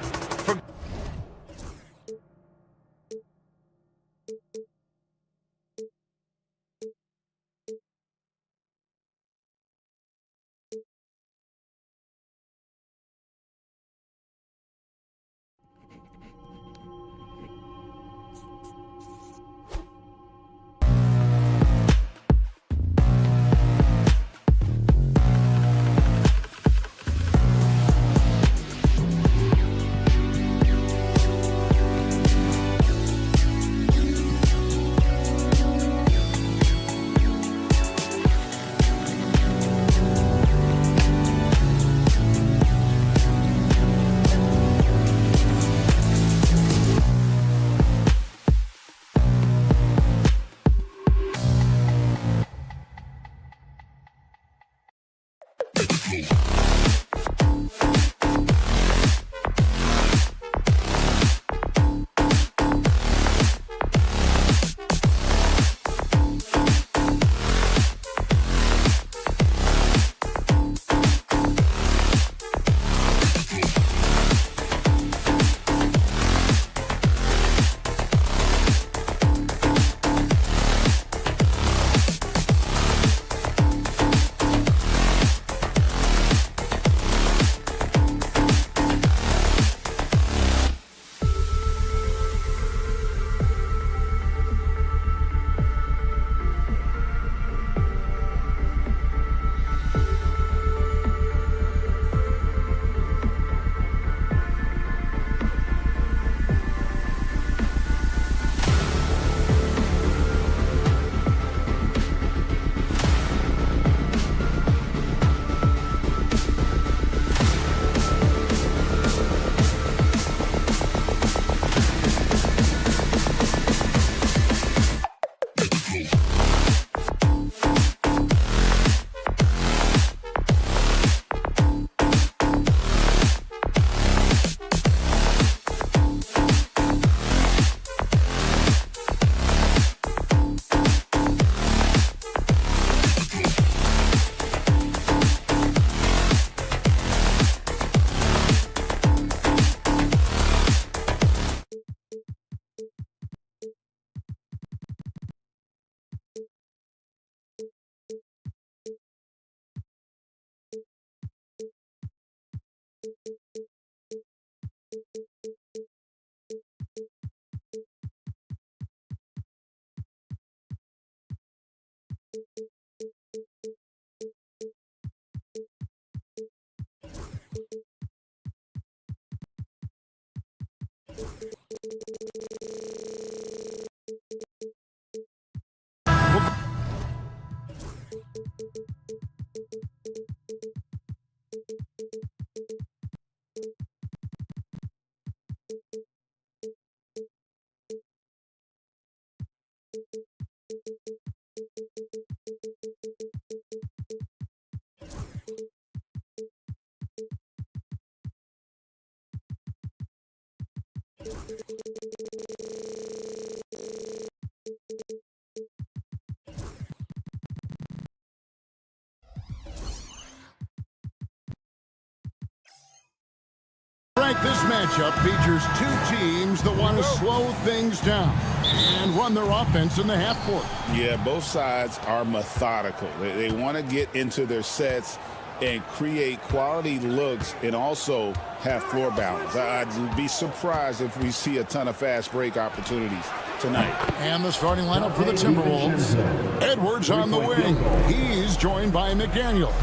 This matchup features two teams that want to slow things down and run their offense in the half court. Yeah, both sides are methodical. They want to get into their sets and create quality looks and also have floor balance. I'd be surprised if we see a ton of fast break opportunities tonight. And the starting lineup for the Timberwolves. Edwards on the wing. He's joined by McDaniels.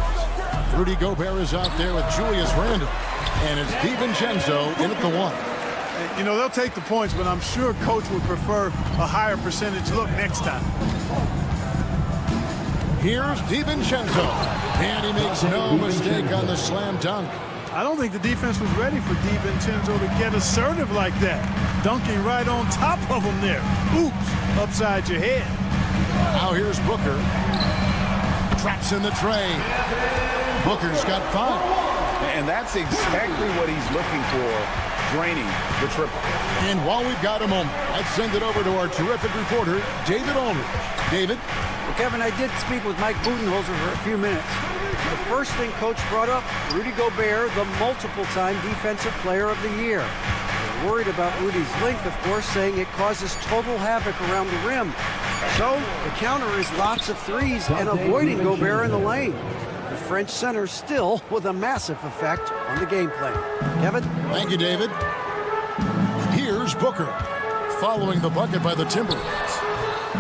Rudy Gobert is out there with Julius Randle. And it's DiVincenzo in at the 1. You know, they'll take the points, but I'm sure coach would prefer a higher percentage look next time. Here's DiVincenzo. And he makes no mistake on the slam dunk. I don't think the defense was ready for DiVincenzo to get assertive like that. Dunking right on top of him there. Oops, upside your head. Now here's Booker. Traps in the tray. Booker's got 5. And that's exactly what he's looking for, draining the triple. And while we've got a moment, let's send it over to our terrific reporter, David Aldridge. David? Well, Kevin, I did speak with Mike Budenholzer for a few minutes. The first thing Coach brought up, Rudy Gobert, the multiple-time Defensive Player of the Year. They're worried about Rudy's length, of course, saying it causes total havoc around the rim. So the counter is lots of threes and avoiding Gobert in the lane. The French center still with a massive effect on the game plan. Kevin? Thank you, David. Here's Booker, following the bucket by the Timberwolves.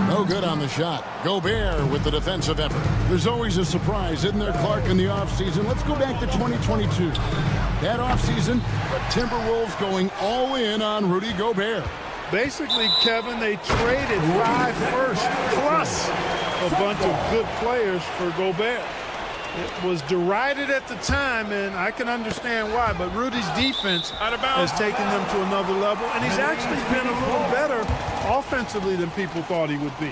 No good on the shot. Gobert with the defensive effort. There's always a surprise, isn't there, Clark, in the offseason? Let's go back to 2022. That offseason, the Timberwolves going all in on Rudy Gobert. Basically, Kevin, they traded 5 firsts plus a bunch of good players for Gobert. It was derided at the time, and I can understand why, but Rudy's defense has taken them to another level, and he's actually been a little better offensively than people thought he would be.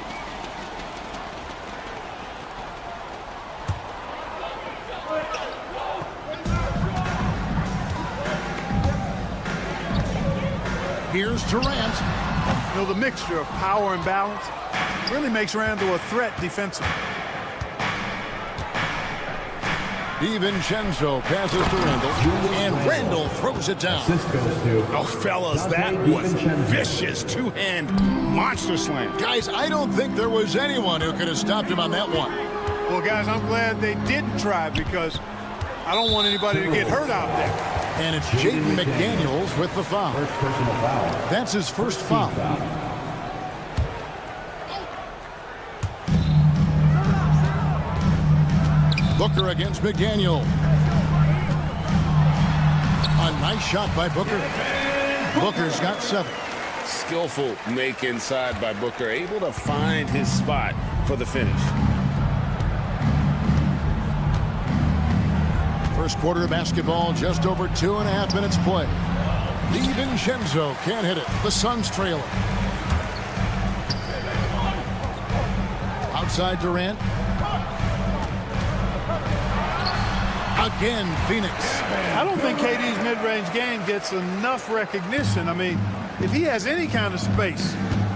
Here's Durant. You know, the mixture of power and balance really makes Randle a threat defensively. DiVincenzo passes to Randle, and Randle throws it down. Oh, fellas, that was vicious. Two-hand monster slam. Guys, I don't think there was anyone who could have stopped him on that one. Well, guys, I'm glad they didn't try because I don't want anybody to get hurt out there. And it's Jaden McDaniels with the foul. That's his first foul. Booker against McDaniel. A nice shot by Booker. Booker's got 7. Skillful make inside by Booker, able to find his spot for the finish. First quarter of basketball, just over 2.5 minutes play. DiVincenzo can't hit it. The Suns trailing. Outside Durant. Again, Phoenix. I don't think KD's mid-range game gets enough recognition. I mean, if he has any kind of space,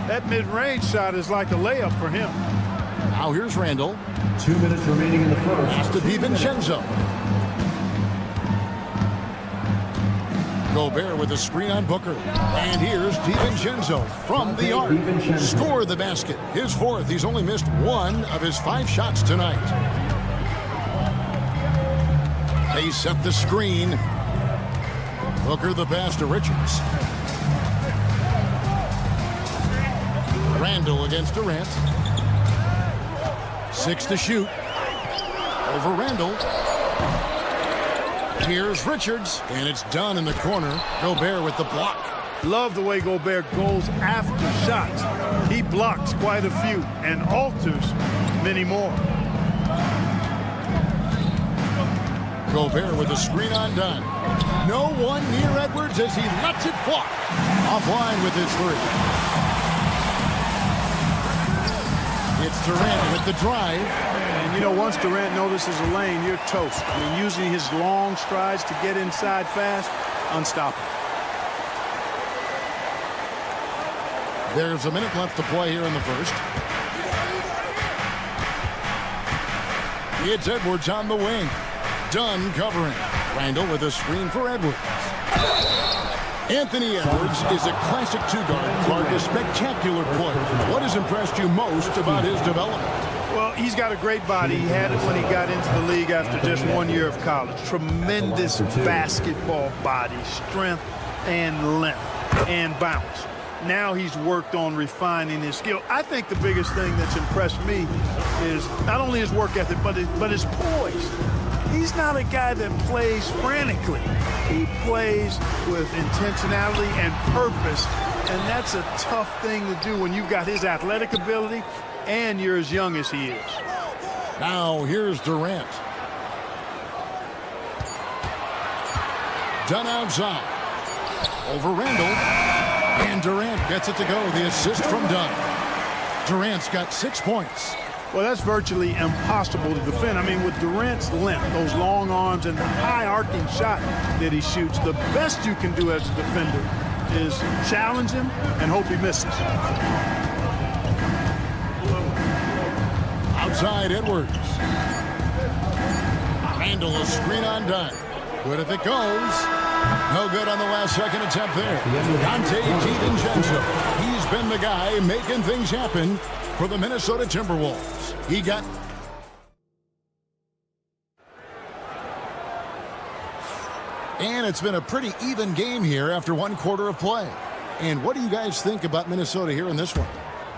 that mid-range shot is like a layup for him. Now here's Randle. 2 minutes remaining in the first. Pass to DiVincenzo. Gobert with a screen on Booker. And here's DiVincenzo from the arc. Score the basket. His 4th. He's only missed 1 of his 5 shots tonight. They set the screen. Booker the pass to Richards. Randle against Durant. 6 to shoot. Over Randle. Here's Richards, and it's done in the corner. Gobert with the block. Love the way Gobert goes after shots. He blocks quite a few and alters many more. Gobert with the screen undone. No one near Edwards as he lets it fly. Offline with his 3. It's Durant with the drive. And, you know, once Durant notices a lane, you're toast. I mean, using his long strides to get inside fast, unstoppable. There's a minute left to play here in the first. It's Edwards on the wing. Dunn covering. Randall with a screen for Edwards. Anthony Edwards is a classic two-guard, Clark, a spectacular player. What has impressed you most about his development? Well, he's got a great body. He had it when he got into the league after just 1 year of college. Tremendous basketball body, strength and length and bounce. Now he's worked on refining his skill. I think the biggest thing that's impressed me is not only his work ethic, but his poise. He's not a guy that plays frantically. He plays with intentionality and purpose, and that's a tough thing to do when you've got his athletic ability and you're as young as he is. Now here's Durant. Done outside. Over Randall. And Durant gets it to go. The assist from Dunn. Durant's got 6 points. Well, that's virtually impossible to defend. I mean, with Durant's length, those long arms, and the high arcing shot that he shoots, the best you can do as a defender is challenge him and hope he misses. Outside Edwards. Randall, a screen on Dunn. Good if it goes. No good on the last second attempt there. Dante DiVincenzo. He's been the guy making things happen for the Minnesota Timberwolves. He got... And it's been a pretty even game here after 1 quarter of play. And what do you guys think about Minnesota here in this one?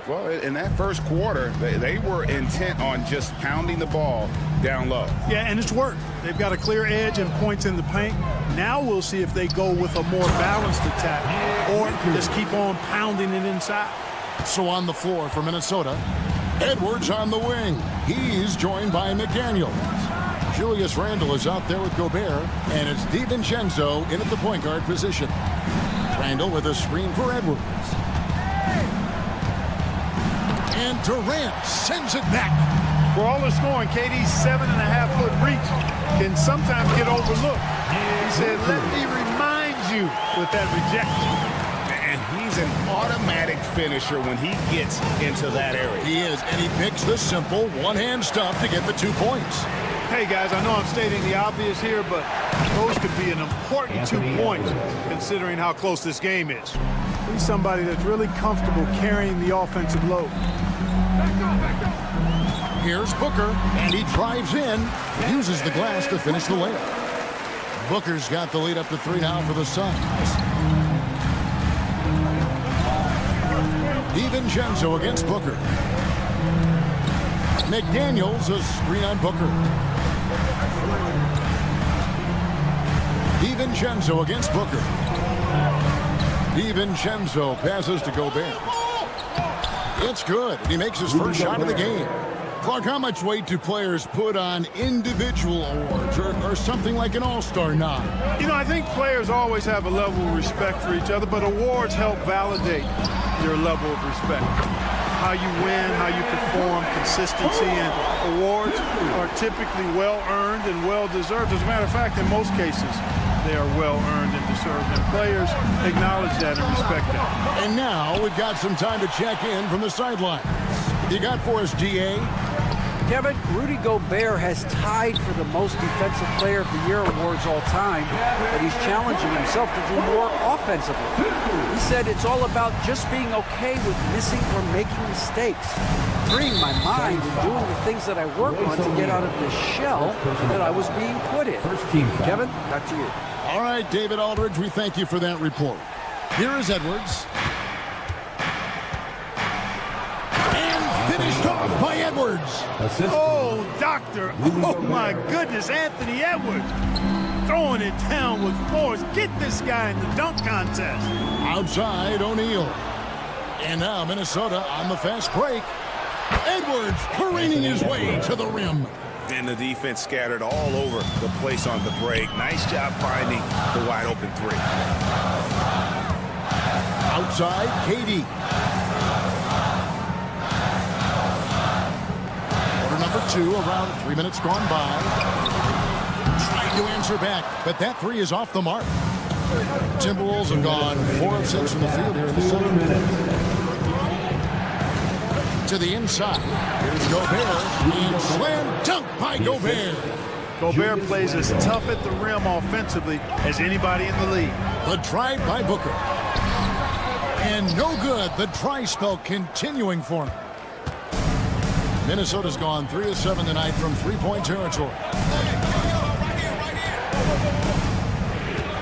Well, in that first quarter, they were intent on just pounding the ball down low. Yeah, and it's worked. They've got a clear edge and points in the paint. Now we'll see if they go with a more balanced attack or just keep on pounding it inside. So on the floor for Minnesota, Edwards on the wing. He's joined by McDaniels. Julius Randle is out there with Gobert, and it's DiVincenzo in at the point guard position. Randle with a screen for Edwards. And Durant sends it back. For all the scoring, KD's 7.5-foot reach can sometimes get overlooked. He said, let me remind you with that rejection. And he's an automatic finisher when he gets into that area. He is, and he picks the simple one-hand stuff to get the 2 points. Hey, guys, I know I'm stating the obvious here, but those could be an important 2 points considering how close this game is. He's somebody that's really comfortable carrying the offensive load. Here's Booker, and he drives in, uses the glass to finish the layup. Booker's got the lead up to 3 now for the Suns. DiVincenzo against Booker. McDaniels, a screen on Booker. DiVincenzo against Booker. DiVincenzo passes to Gobert. It's good. He makes his first shot of the game. Clark, how much weight do players put on individual awards or something like an all-star nod? You know, I think players always have a level of respect for each other, but awards help validate your level of respect. How you win, how you perform, consistency, and awards are typically well-earned and well-deserved. As a matter of fact, in most cases, they are well-earned and deserved, and players acknowledge that and respect that. And now we've got some time to check in from the sidelines. You got for us, DA? Kevin, Rudy Gobert has tied for the most defensive player of the year awards all time, but he's challenging himself to do more offensively. He said it's all about just being okay with missing or making mistakes, freeing my mind and doing the things that I work on to get out of the shell that I was being put in. Kevin, back to you. All right, David Aldridge, we thank you for that report. Here is Edwards. Finished off by Edwards. Oh, doctor. Oh, my goodness. Anthony Edwards throwing it down with force. Get this guy in the dunk contest. Outside, O'Neal. And now Minnesota on the fast break. Edwards careening his way to the rim. And the defense scattered all over the place on the break. Nice job finding the wide open 3. Outside, KD. Number 2, around 3 minutes gone by. Trying to answer back, but that 3 is off the mark. Timberwolves have gone 4 of 6 from the field here in the second. To the inside. Here's Gobert. And slam dunk by Gobert. Gobert plays as tough at the rim offensively as anybody in the league. The drive by Booker. And no good. The dry spell continuing for him. Minnesota's gone 3 of 7 tonight from three-point territory.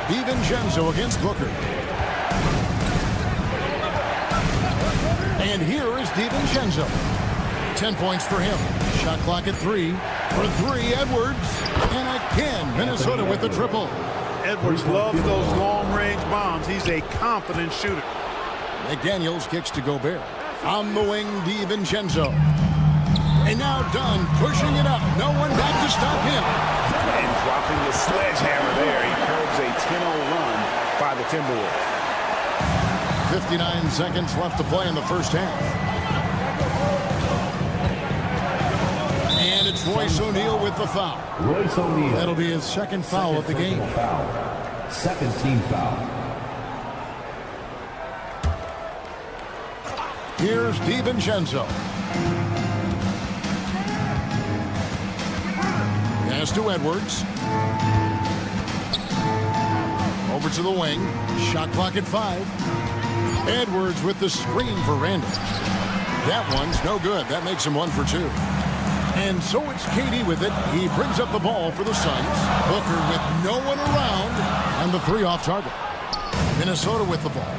DiVincenzo against Booker. And here is DiVincenzo. 10 points for him. Shot clock at 3. For 3, Edwards. And again, Minnesota with the triple. Edwards loves those long-range bombs. He's a confident shooter. McDaniels kicks to Gobert. On the wing, DiVincenzo. And now Dunn pushing it up. No one back to stop him. And dropping the sledgehammer there. He curbs a 10-0 run by the Timberwolves. 59 seconds left to play in the first half. And it's Royce O'Neal with the foul. Royce O'Neal. That'll be his second foul of the game. Second team foul. Here's DiVincenzo. Pass to Edwards. Over to the wing. Shot clock at 5. Edwards with the screen for Randall. That one's no good. That makes him 1 for 2. And so it's KD with it. He brings up the ball for the Suns. Booker with no one around. And the 3 off target. Minnesota with the ball.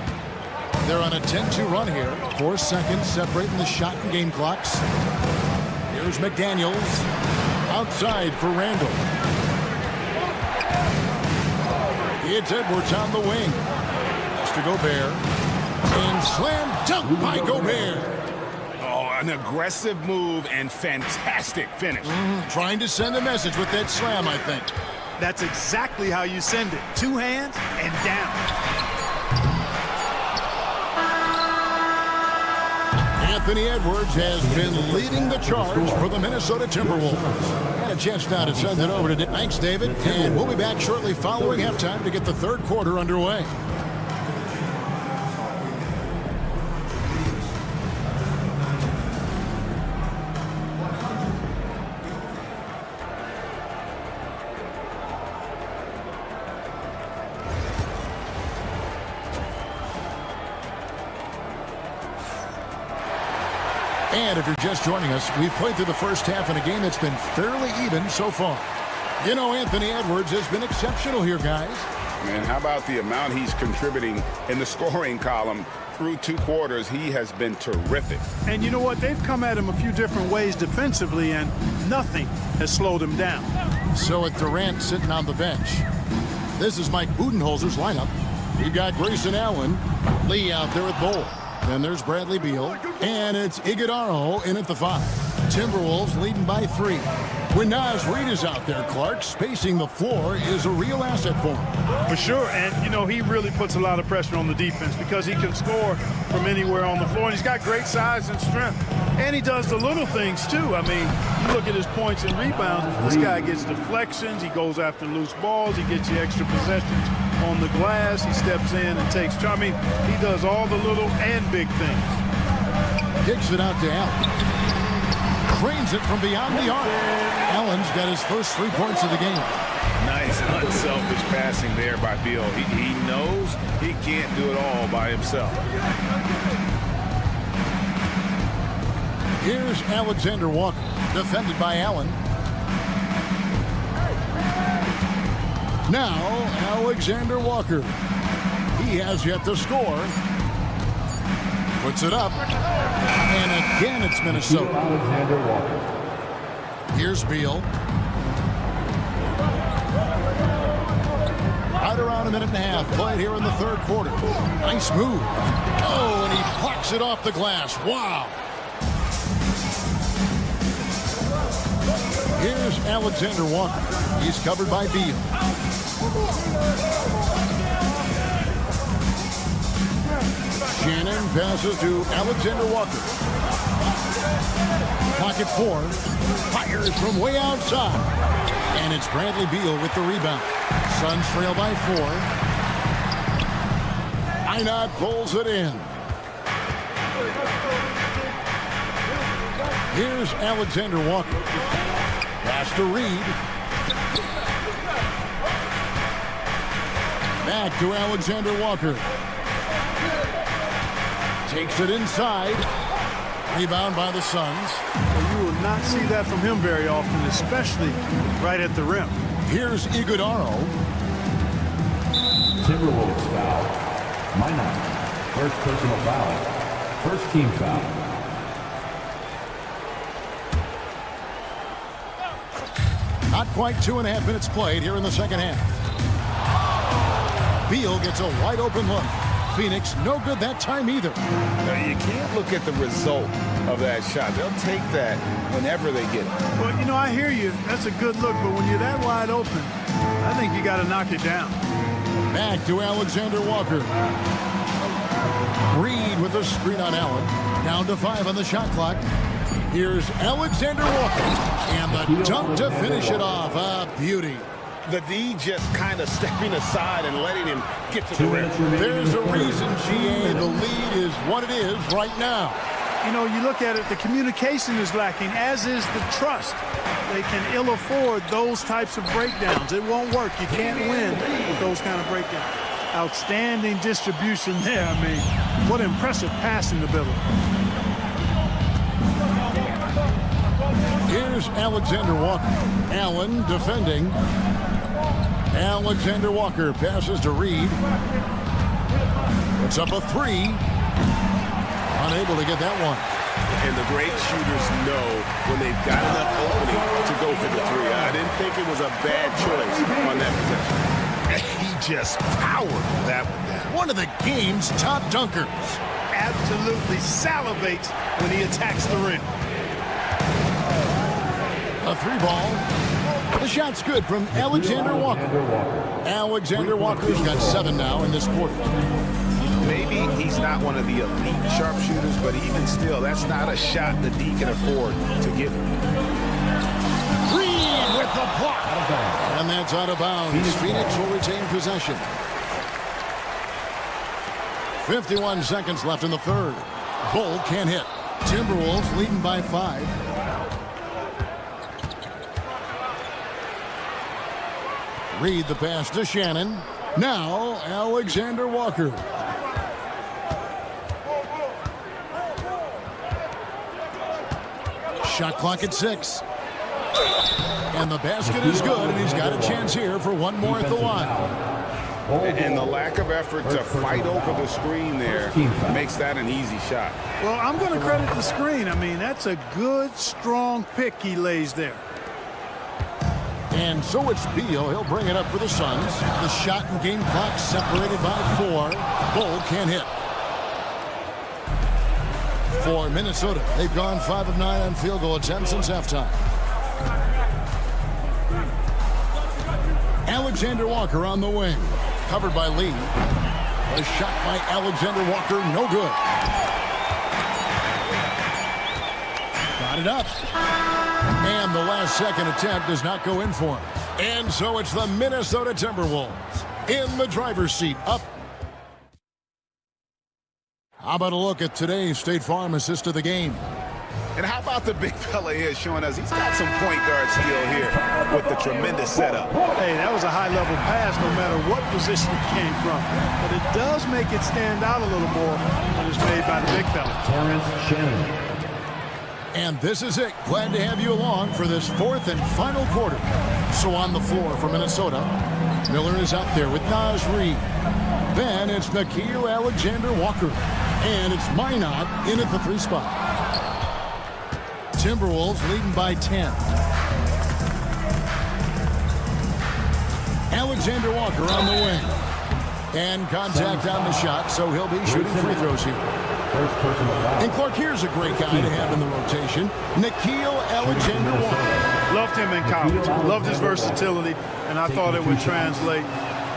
They're on a 10-2 run here. 4 seconds separating the shot and game clocks. Here's McDaniels. Outside for Randall. It's Edwards on the wing. Pass to Gobert. And slam dunk by Gobert. Oh, an aggressive move and fantastic finish. Trying to send a message with that slam, I think. That's exactly how you send it. 2 hands and down. Anthony Edwards has been leading the charge for the Minnesota Timberwolves. Got a chance now to send it over to Dick. Thanks, David. And we'll be back shortly following halftime to get the third quarter underway. And if you're just joining us, we've played through the first half in a game that's been fairly even so far. You know, Anthony Edwards has been exceptional here, guys. Man, how about the amount he's contributing in the scoring column through 2 quarters? He has been terrific. And you know what? They've come at him a few different ways defensively, and nothing has slowed him down. So with Durant sitting on the bench, this is Mike Budenholzer's lineup. We've got Grayson Allen, Lee out there with Bowl. Then there's Bradley Beal, and it's Iguodala in at the 5. Timberwolves leading by 3. When Naz Reid is out there, Clark, spacing the floor is a real asset for him. For sure, and you know, he really puts a lot of pressure on the defense because he can score from anywhere on the floor, and he's got great size and strength. And he does the little things, too. I mean, you look at his points and rebounds, this guy gets deflections, he goes after loose balls, he gets you extra possessions on the glass, he steps in and takes charge. I mean, he does all the little and big things. Kicks it out to Allen. Cranes it from beyond the arc. Allen's got his first 3 points of the game. Nice, unselfish passing there by Beal. He knows he can't do it all by himself. Here's Alexander Walker, defended by Allen. Now, Alexander Walker. He has yet to score. Puts it up. And again, it's Minnesota. Alexander Walker. Here's Beal. Right around a minute and a half played here in the third quarter. Nice move. Oh, and he blocks it off the glass. Wow. Here's Alexander Walker. He's covered by Beal. Shannon passes to Alexander Walker. Pocket 4. Fires from way outside. And it's Bradley Beal with the rebound. Suns trail by 4. Einat pulls it in. Here's Alexander Walker. Pass to Reed. Back to Alexander Walker. Takes it inside. Rebound by the Suns. Well, you will not see that from him very often, especially right at the rim. Here's Iguodaro. Timberwolves foul. Minot. First personal foul. First team foul. Not quite 2.5 minutes played here in the second half. Beal gets a wide open look. Phoenix no good that time either. Now, you can't look at the result of that shot. They'll take that whenever they get it. Well, you know, I hear you. That's a good look, but when you're that wide open, I think you got to knock it down. Back to Alexander Walker. Reed with a screen on Allen. Down to 5 on the shot clock. Here's Alexander Walker. And the dunk to finish it off. A beauty. The D just kind of stepping aside and letting him get to the rim. There's a reason, GA, the lead is what it is right now. You know, you look at it, the communication is lacking, as is the trust. They can ill afford those types of breakdowns. It won't work. You can't win with those kind of breakdowns. Outstanding distribution there. I mean, what impressive passing ability. Here's Alexander Walker. Allen defending. Alexander Walker passes to Reed. It's up a 3. Unable to get that one. And the great shooters know when they've got enough opening to go for the 3. I didn't think it was a bad choice on that possession. He just powered that one down. One of the game's top dunkers. Absolutely salivates when he attacks the rim. A 3 ball. The shot's good from Alexander Walker. Alexander Walker's got 7 now in this quarter. Maybe he's not one of the elite sharpshooters, but even still, that's not a shot the D can afford to give him. Reed with the block. And that's out of bounds. Phoenix will retain possession. 51 seconds left in the third. Bull can't hit. Timberwolves leading by 5. Reed the pass to Shannon. Now Alexander Walker. Shot clock at 6. And the basket is good, and he's got a chance here for one more at the line. And the lack of effort to fight over the screen there makes that an easy shot. Well, I'm going to credit the screen. I mean, that's a good, strong pick he lays there. And so it's Beal. He'll bring it up for the Suns. The shot and game clock separated by 4. Bull can't hit. For Minnesota, they've gone 5 of 9 on field goal attempts since halftime. Alexander Walker on the wing. Covered by Lee. A shot by Alexander Walker, no good. Got it up. And the last second attempt does not go in for him. And so it's the Minnesota Timberwolves in the driver's seat, up. How about a look at today's State Farm assist of the game? And how about the big fella here showing us he's got some point guard skill here with the tremendous setup. Hey, that was a high-level pass no matter what position it came from. But it does make it stand out a little more when it's made by the big fella. Terrence Shannon. And this is it. Glad to have you along for this 4th and final quarter. So on the floor for Minnesota, Miller is out there with Naz Reid. Then it's Nickeil Alexander-Walker. And it's Minot in at the 3 spot. Timberwolves leading by 10. Alexander Walker on the wing. And contact on the shot, so he'll be shooting free throws here. And Clark, here's a great guy to have in the rotation. Nickeil Alexander-Walker. Loved him in college. Loved his versatility, and I thought it would translate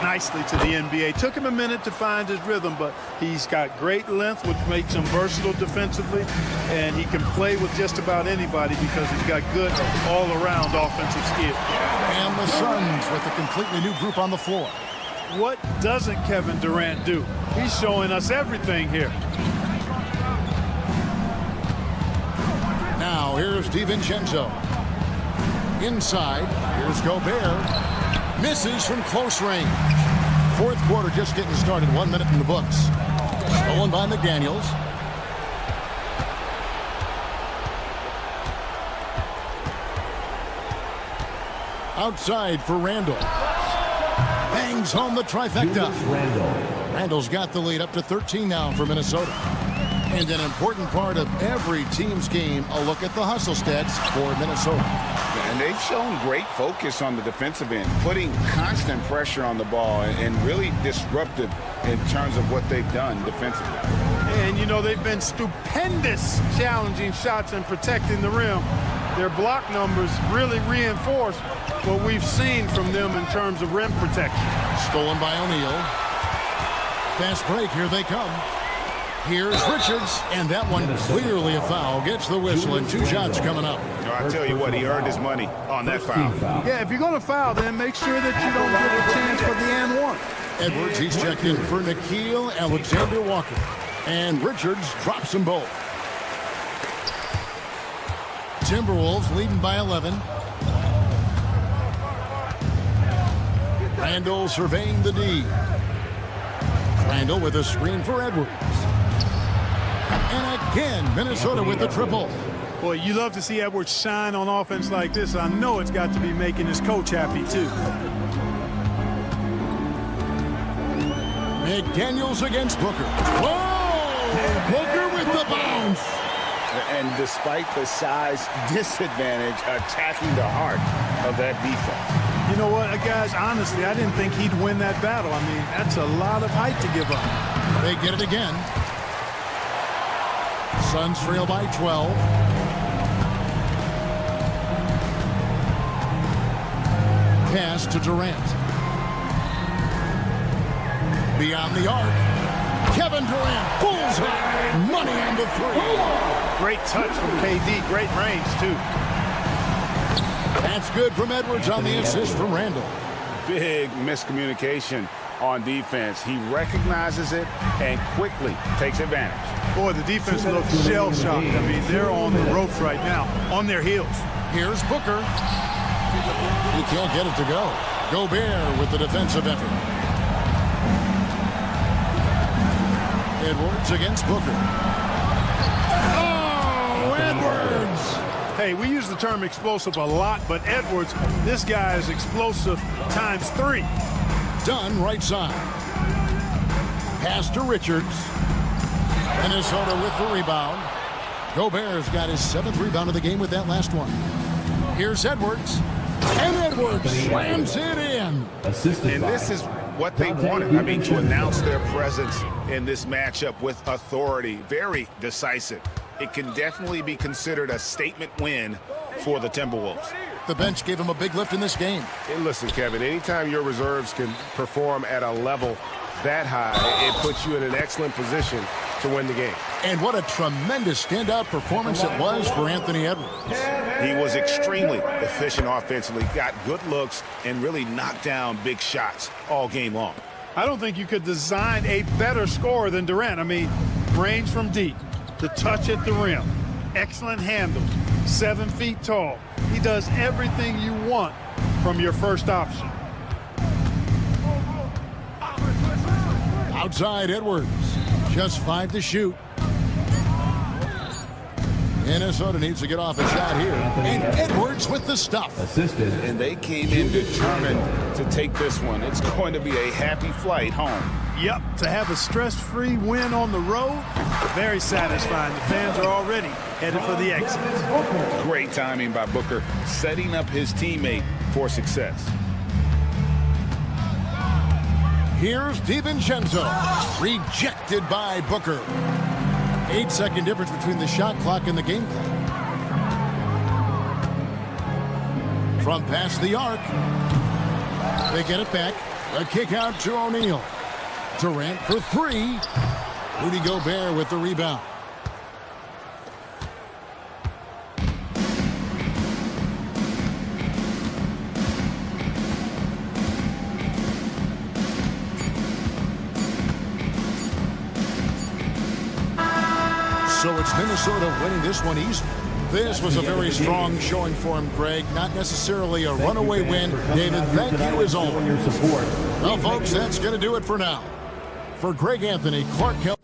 nicely to the NBA. Took him a minute to find his rhythm, but he's got great length, which makes him versatile defensively, and he can play with just about anybody because he's got good all-around offensive skill. And the Suns with a completely new group on the floor. What doesn't Kevin Durant do? He's showing us everything here. Now here's DiVincenzo. Inside, here's Gobert. Misses from close range. Fourth quarter just getting started. 1 minute in the books. Stolen by McDaniels. Outside for Randall. Bangs home the trifecta. Randall's got the lead up to 13 now for Minnesota. And an important part of every team's game, a look at the hustle stats for Minnesota. And they've shown great focus on the defensive end, putting constant pressure on the ball and really disruptive in terms of what they've done defensively. And, you know, they've been stupendous challenging shots and protecting the rim. Their block numbers really reinforce what we've seen from them in terms of rim protection. Stolen by O'Neal. Fast break, here they come. Here's Richards, and that one clearly a foul. Gets the whistle, and 2 shots coming up. I tell you what, he earned his money on that foul. Yeah, if you're going to foul, then make sure that you don't give a chance for the and one. Edwards, he's checked in for Nickeil Alexander-Walker. And Richards drops them both. Timberwolves leading by 11. Randall surveying the D. Randall with a screen for Edwards. And again, Minnesota with the triple. Boy, you love to see Edwards shine on offense like this. I know it's got to be making his coach happy, too. McDaniels against Booker. Whoa! Booker with the bounce. And despite the size disadvantage, attacking the heart of that defense. You know what, guys, honestly, I didn't think he'd win that battle. I mean, that's a lot of height to give up. They get it again. Suns trail by 12. Pass to Durant. Beyond the arc. Kevin Durant, bullseye. Money on the 3. Great touch from KD. Great range, too. That's good from Edwards on the assist from Randall. Big miscommunication on defense. He recognizes it and quickly takes advantage. Boy, the defense looks shell-shocked. I mean, they're on the ropes right now, on their heels. Here's Booker. He can't get it to go. Gobert with the defensive effort. Edwards against Booker. Oh, Edwards! Hey, we use the term explosive a lot, but Edwards, this guy is explosive times 3. Dunn right side. Pass to Richards. Minnesota with the rebound. Gobert's got his 7th rebound of the game with that last one. Here's Edwards. And Edwards slams it in. And this is what they wanted. I mean, to announce their presence in this matchup with authority. Very decisive. It can definitely be considered a statement win for the Timberwolves. The bench gave him a big lift in this game. And listen, Kevin, anytime your reserves can perform at a level that high, it puts you in an excellent position to win the game. And what a tremendous standout performance it was for Anthony Edwards. He was extremely efficient offensively, got good looks, and really knocked down big shots all game long. I don't think you could design a better scorer than Durant. I mean, range from deep, the touch at the rim, excellent handles, 7 feet tall. He does everything you want from your first option. Outside Edwards, just 5 to shoot. Minnesota needs to get off a shot here. And Edwards with the stuff. Assisted. And they came in determined to take this one. It's going to be a happy flight home. Yep, to have a stress-free win on the road, very satisfying. The fans are already headed for the exit. Great timing by Booker, setting up his teammate for success. Here's DiVincenzo, rejected by Booker. 8-second difference between the shot clock and the game clock. From past the arc, they get it back. A kick out to O'Neal. Durant for 3. Rudy Gobert with the rebound. So it's Minnesota winning this one easily. This was a very strong showing for him, Greg. Not necessarily a runaway win. David, thank you as always. Well, folks, that's going to do it for now. For Greg Anthony, Clark Kelly.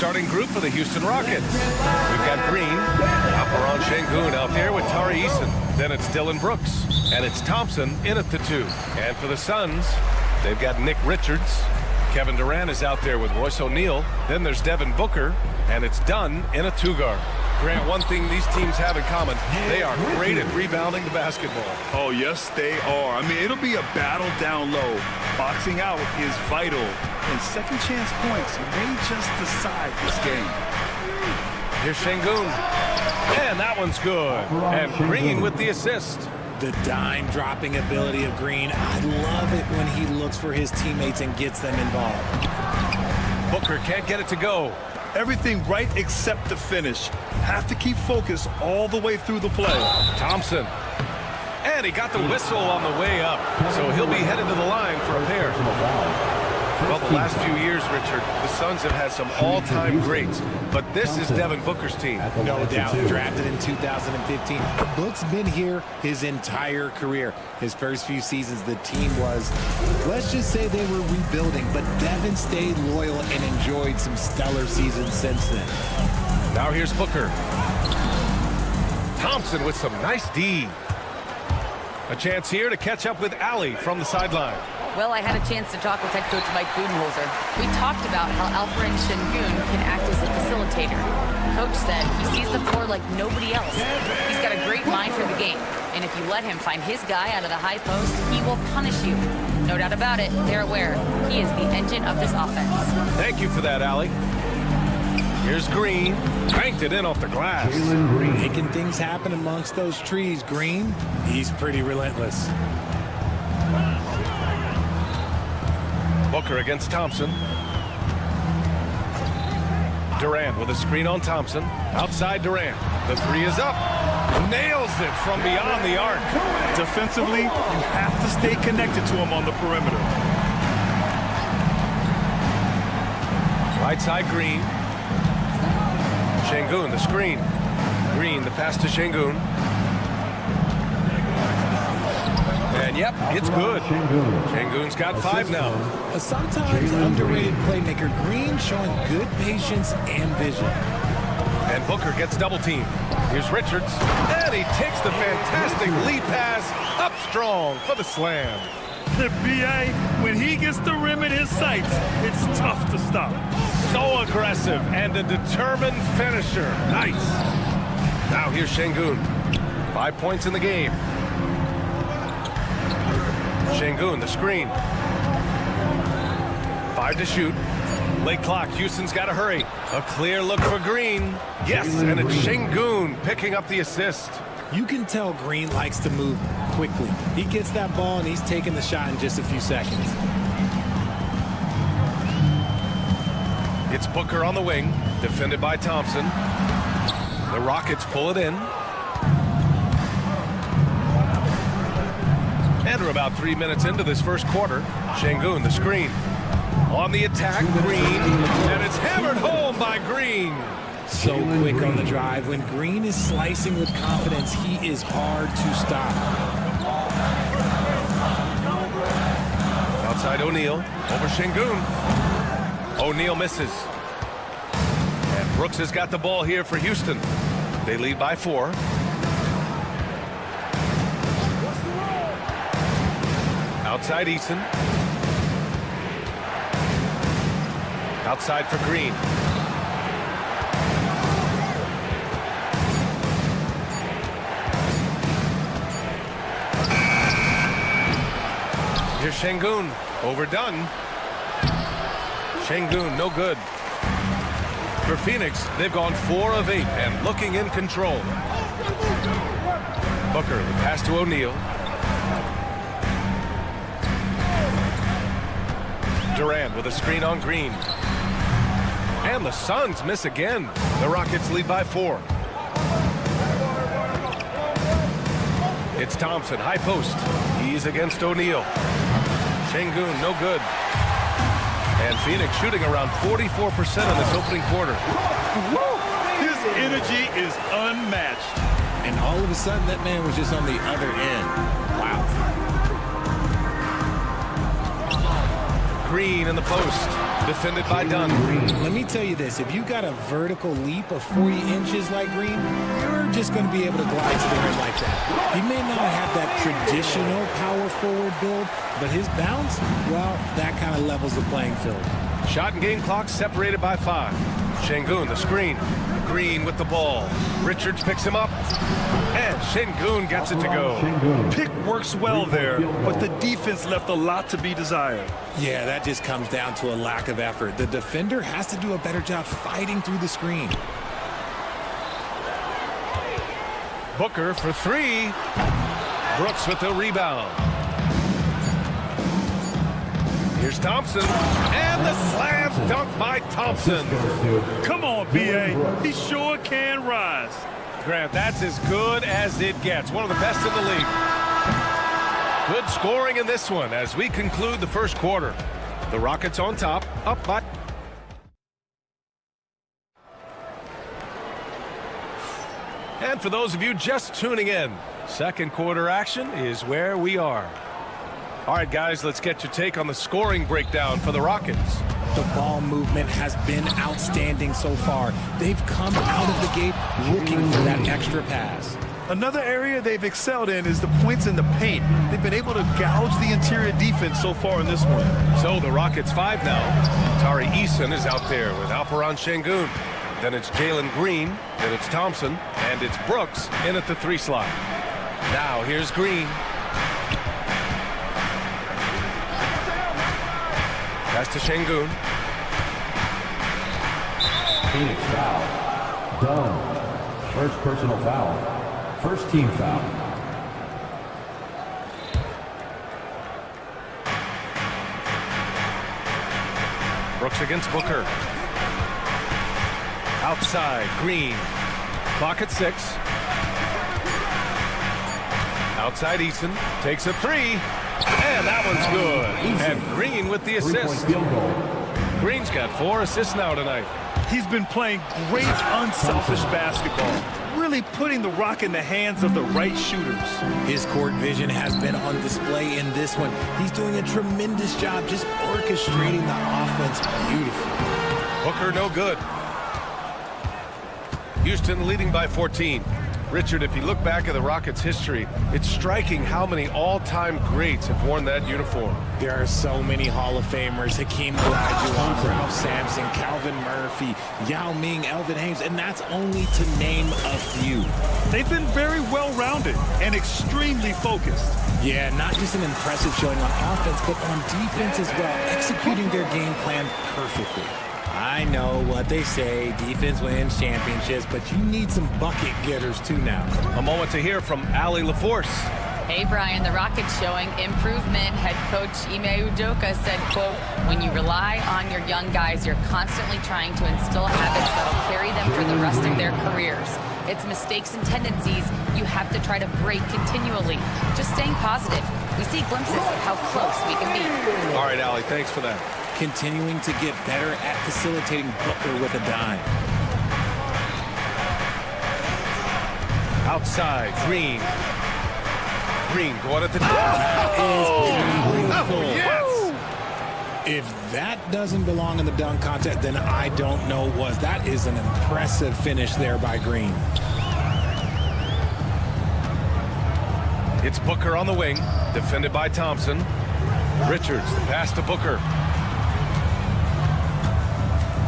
starting group for the Houston Rockets. We've got Green, Alperon Şengün out there with Tari Eason. Then it's Dylan Brooks, and it's Thompson in at the 2. And for the Suns, they've got Nick Richards. Kevin Durant is out there with Royce O'Neal. Then there's Devin Booker, and it's Dunn in a 2-guard. Grant, one thing these teams have in common, they are great at rebounding the basketball. Oh, yes, they are. I mean, it'll be a battle down low. Boxing out is vital. And second chance points may just decide this game. Here's Şengün. And that one's good. And Green with the assist. The dime-dropping ability of Green. I love it when he looks for his teammates and gets them involved. Booker can't get it to go. Everything right except the finish. Have to keep focus all the way through the play. Thompson. And he got the whistle on the way up. So he'll be headed to the line for a pair. Well, the last few years, Richard, the Suns have had some all-time greats. But this is Devin Booker's team. No doubt. Drafted in 2015. Book's been here his entire career. His first few seasons, the team was, let's just say they were rebuilding. But Devin stayed loyal and enjoyed some stellar seasons since then. Now here's Booker. Thompson with some nice D. A chance here to catch up with Allie from the sideline. Well, I had a chance to talk with head coach Mike Budenholzer. We talked about how Alperon Şengün can act as a facilitator. Coach said he sees the floor like nobody else. He's got a great mind for the game. And if you let him find his guy out of the high post, he will punish you. No doubt about it, they're aware. He is the engine of this offense. Thank you for that, Allie. Here's Green. Banked it in off the glass. Making things happen amongst those trees, Green. He's pretty relentless. Booker against Thompson. Durant with a screen on Thompson. Outside Durant. The 3 is up. Nails it from beyond the arc. Defensively, you have to stay connected to him on the perimeter. Right side Green. Şengün, the screen. Green, the pass to Şengün. And yep, it's good. Şengün's got 5 now. A sometimes underrated playmaker, Green showing good patience and vision. And Booker gets double teamed. Here's Richards. And he takes the fantastic lead pass up strong for the slam. The BA, when he gets the rim in his sights, it's tough to stop. So aggressive and a determined finisher. Nice. Now here's Şengün. 5 points in the game. Şengün, the screen. 5 to shoot. Late clock. Houston's got to hurry. A clear look for Green. Yes, and it's Şengün picking up the assist. You can tell Green likes to move quickly. He gets that ball and he's taking the shot in just a few seconds. It's Booker on the wing, defended by Thompson. The Rockets pull it in. And we're about 3 minutes into this first quarter. Şengün, the screen. On the attack, Green. And it's hammered home by Green. So quick on the drive. When Green is slicing with confidence, he is hard to stop. Outside O'Neal, over Şengün. O'Neal misses. And Brooks has got the ball here for Houston. They lead by 4. Outside Eason. Outside for Green. Here's Şengün. Overdone. Şengün, no good. For Phoenix, they've gone 4 of 8 and looking in control. Booker, the pass to O'Neal. Durant with a screen on Green. And the Suns miss again. The Rockets lead by 4. It's Thompson, high post. He's against O'Neal. Şengün, no good. And Phoenix shooting around 44% in this opening quarter. His energy is unmatched. And all of a sudden, that man was just on the other end. Wow. Green in the post. defended by Dunn. Let me tell you this, if you got a vertical leap of 40 inches like Green, you're just going to be able to glide to the rim like that. He may not have that traditional power forward build, but his bounce, well, that kind of levels the playing field. Shot and game clock separated by 5. Şengün, the screen. Green with the ball. Richards picks him up, and Şengün gets it to go. Pick works well there, but the defense left a lot to be desired. Yeah, that just comes down to a lack of effort. The defender has to do a better job fighting through the screen. Booker for 3. Brooks with the rebound. Here's Thompson, and the slam dunk by Thompson. Come on, B.A. He sure can rise. Grant, that's as good as it gets. One of the best in the league. Good scoring in this one as we conclude the first quarter. The Rockets on top, up by... And for those of you just tuning in, second quarter action is where we are. All right, guys, let's get your take on the scoring breakdown for the Rockets. The ball movement has been outstanding so far. They've come out of the gate looking for that extra pass. Another area they've excelled in is the points in the paint. They've been able to gouge the interior defense so far in this one. So the Rockets 5 now. Tari Eason is out there with Alperen Şengün. Then it's Jalen Green, then it's Thompson, and it's Brooks in at the 3 slot. Now here's Green. Pass to Şengün. Phoenix foul. Dunn. First personal foul. First team foul. Brooks against Booker. Outside, Green. Clock at 6. Outside, Eason takes a 3. And that one's good. And Green with the assist. Green's got 4 assists now tonight. He's been playing great, unselfish basketball. Really putting the rock in the hands of the right shooters. His court vision has been on display in this one. He's doing a tremendous job just orchestrating the offense beautifully. Booker no good. Houston leading by 14. Richard, if you look back at the Rockets' history, it's striking how many all-time greats have worn that uniform. There are so many Hall of Famers. Hakeem Olajuwon, Ralph Sampson, Calvin Murphy, Yao Ming, Elvin Hayes, and that's only to name a few. They've been very well-rounded and extremely focused. Yeah, not just an impressive showing on offense, but on defense as well, executing their game plan perfectly. I know what they say, defense wins championships, but you need some bucket getters too now. A moment to hear from Allie LaForce. Hey, Brian, the Rockets showing improvement. Head coach Ime Udoka said, quote, when you rely on your young guys, you're constantly trying to instill habits that'll carry them for the rest of their careers. It's mistakes and tendencies you have to try to break continually. Just staying positive. We see glimpses of how close we can be. All right, Allie, thanks for that. Continuing to get better at facilitating Booker with a dime. Outside, Green. Green going at the top. That is beautiful. Yes! If that doesn't belong in the dunk contest, then I don't know what. That is an impressive finish there by Green. It's Booker on the wing, defended by Thompson. Richards, the pass to Booker.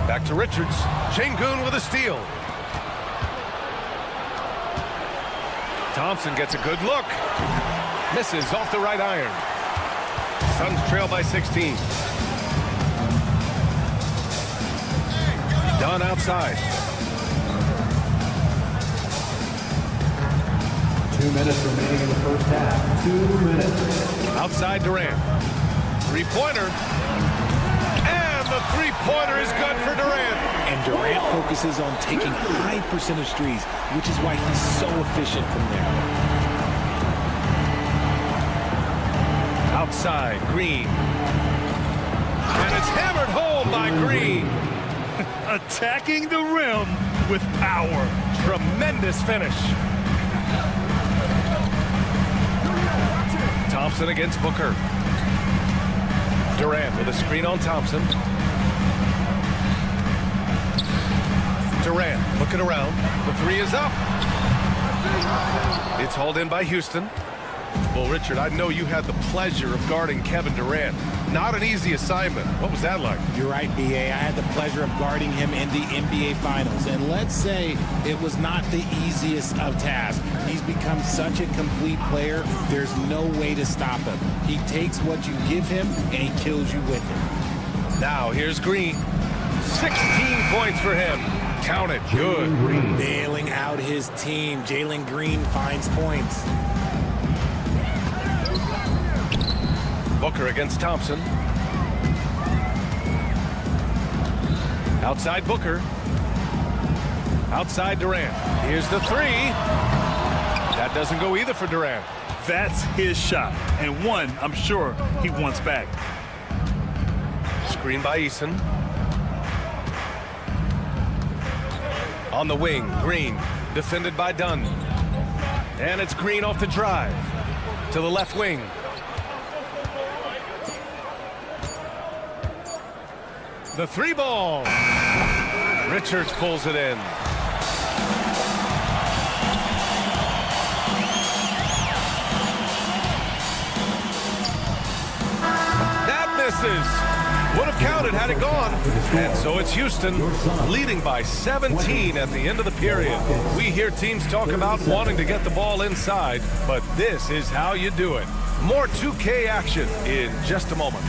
Back to Richards. Şengün with a steal. Thompson gets a good look. Misses off the right iron. Suns trail by 16. Dunn outside. 2 minutes remaining in the first half. 2 minutes. Outside Durant. Three-pointer. And the three-pointer is good for Durant. And Durant focuses on taking high percentage threes, which is why he's so efficient from there. Outside, Green. And it's hammered home by Green. Attacking the rim with power. Tremendous finish. Thompson against Booker. Durant with a screen on Thompson. Durant, looking around. The three is up. It's hauled in by Houston. Well, Richard, I know you had the pleasure of guarding Kevin Durant. Not an easy assignment. What was that like? You're right, B.A. I had the pleasure of guarding him in the NBA Finals. And let's say it was not the easiest of tasks. He's become such a complete player, there's no way to stop him. He takes what you give him, and he kills you with it. Now, here's Green. 16 points for him. Count it. Good. Bailing out his team. Jalen Green finds points. Booker against Thompson. Outside Booker. Outside Durant. Here's the three. That doesn't go either for Durant. That's his shot, and one I'm sure he wants back. Screen by Eason. On the wing, Green, defended by Dunn. And it's Green off the drive. To the left wing. The three ball. Richards pulls it in. That misses. Would have counted had it gone. And so it's Houston leading by 17 at the end of the period. We hear teams talk about wanting to get the ball inside, but this is how you do it. More 2K action in just a moment.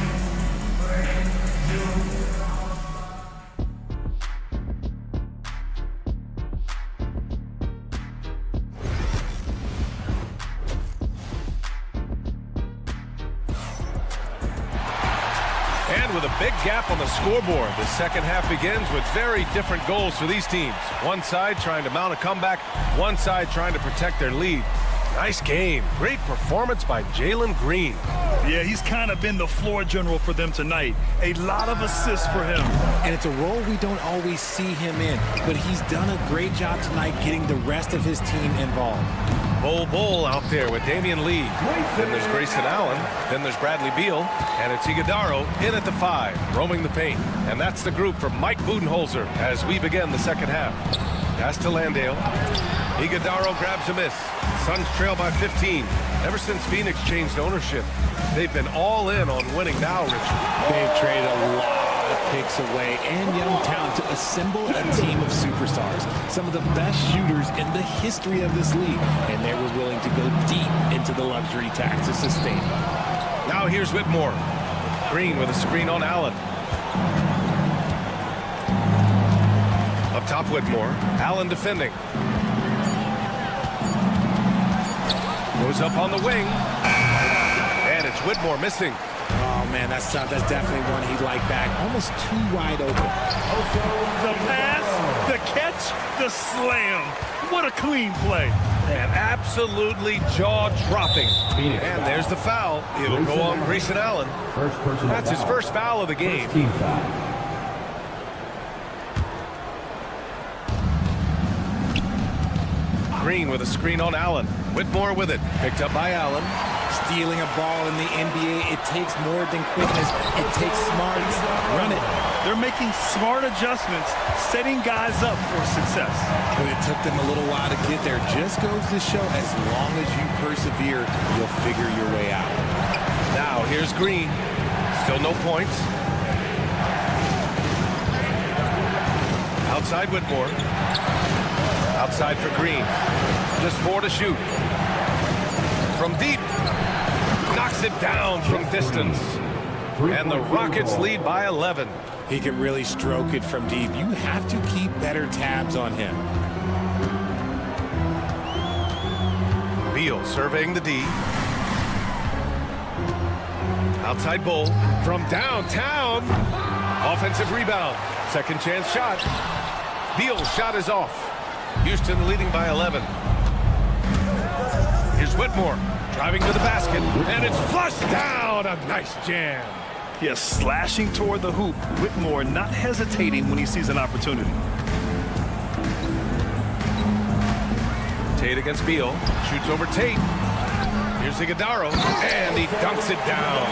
And with a big gap on the scoreboard, the second half begins with very different goals for these teams. One side trying to mount a comeback, one side trying to protect their lead. Nice game. Great performance by Jalen Green. Yeah, he's kind of been the floor general for them tonight. A lot of assists for him. And it's a role we don't always see him in, but he's done a great job tonight getting the rest of his team involved. Bull out there with Damian Lee. Then there's Grayson Allen. Then there's Bradley Beal. And it's Iguodaro in at the 5, roaming the paint. And that's the group for Mike Budenholzer as we begin the second half. Pass to Landale. Iguodaro grabs a miss. Suns trail by 15. Ever since Phoenix changed ownership, they've been all in on winning now, Richard. They've traded a lot of picks away and young talent to assemble a team of superstars. Some of the best shooters in the history of this league. And they were willing to go deep into the luxury tax to sustain it. Now here's Whitmore. Green with a screen on Allen. Up top Whitmore. Allen defending. Goes up on the wing. And it's Whitmore missing. Oh, man, that's tough. That's definitely one he'd like back. Almost too wide open. The pass, the catch, the slam. What a clean play. And absolutely jaw-dropping. And there's the foul. It'll go on Grayson Allen. That's his first foul of the game. Green with a screen on Allen. Whitmore with it. Picked up by Allen. Stealing a ball in the NBA, it takes more than quickness. It takes smarts. Run it. They're making smart adjustments, setting guys up for success. But it took them a little while to get there. Just goes to show, as long as you persevere, you'll figure your way out. Now here's Green. Still no points. Outside Whitmore. Outside for Green. Just 4 to shoot. From deep. Knocks it down from distance. And the Rockets lead by 11. He can really stroke it from deep. You have to keep better tabs on him. Beal surveying the D. Outside Bull. From downtown. Offensive rebound. Second chance shot. Beal's shot is off. Houston leading by 11. Here's Whitmore driving to the basket, and it's flushed down. A nice jam. Yes, slashing toward the hoop. Whitmore not hesitating when he sees an opportunity. Tate against Beal. Shoots over Tate. Here's Iguodaro, and he dunks it down.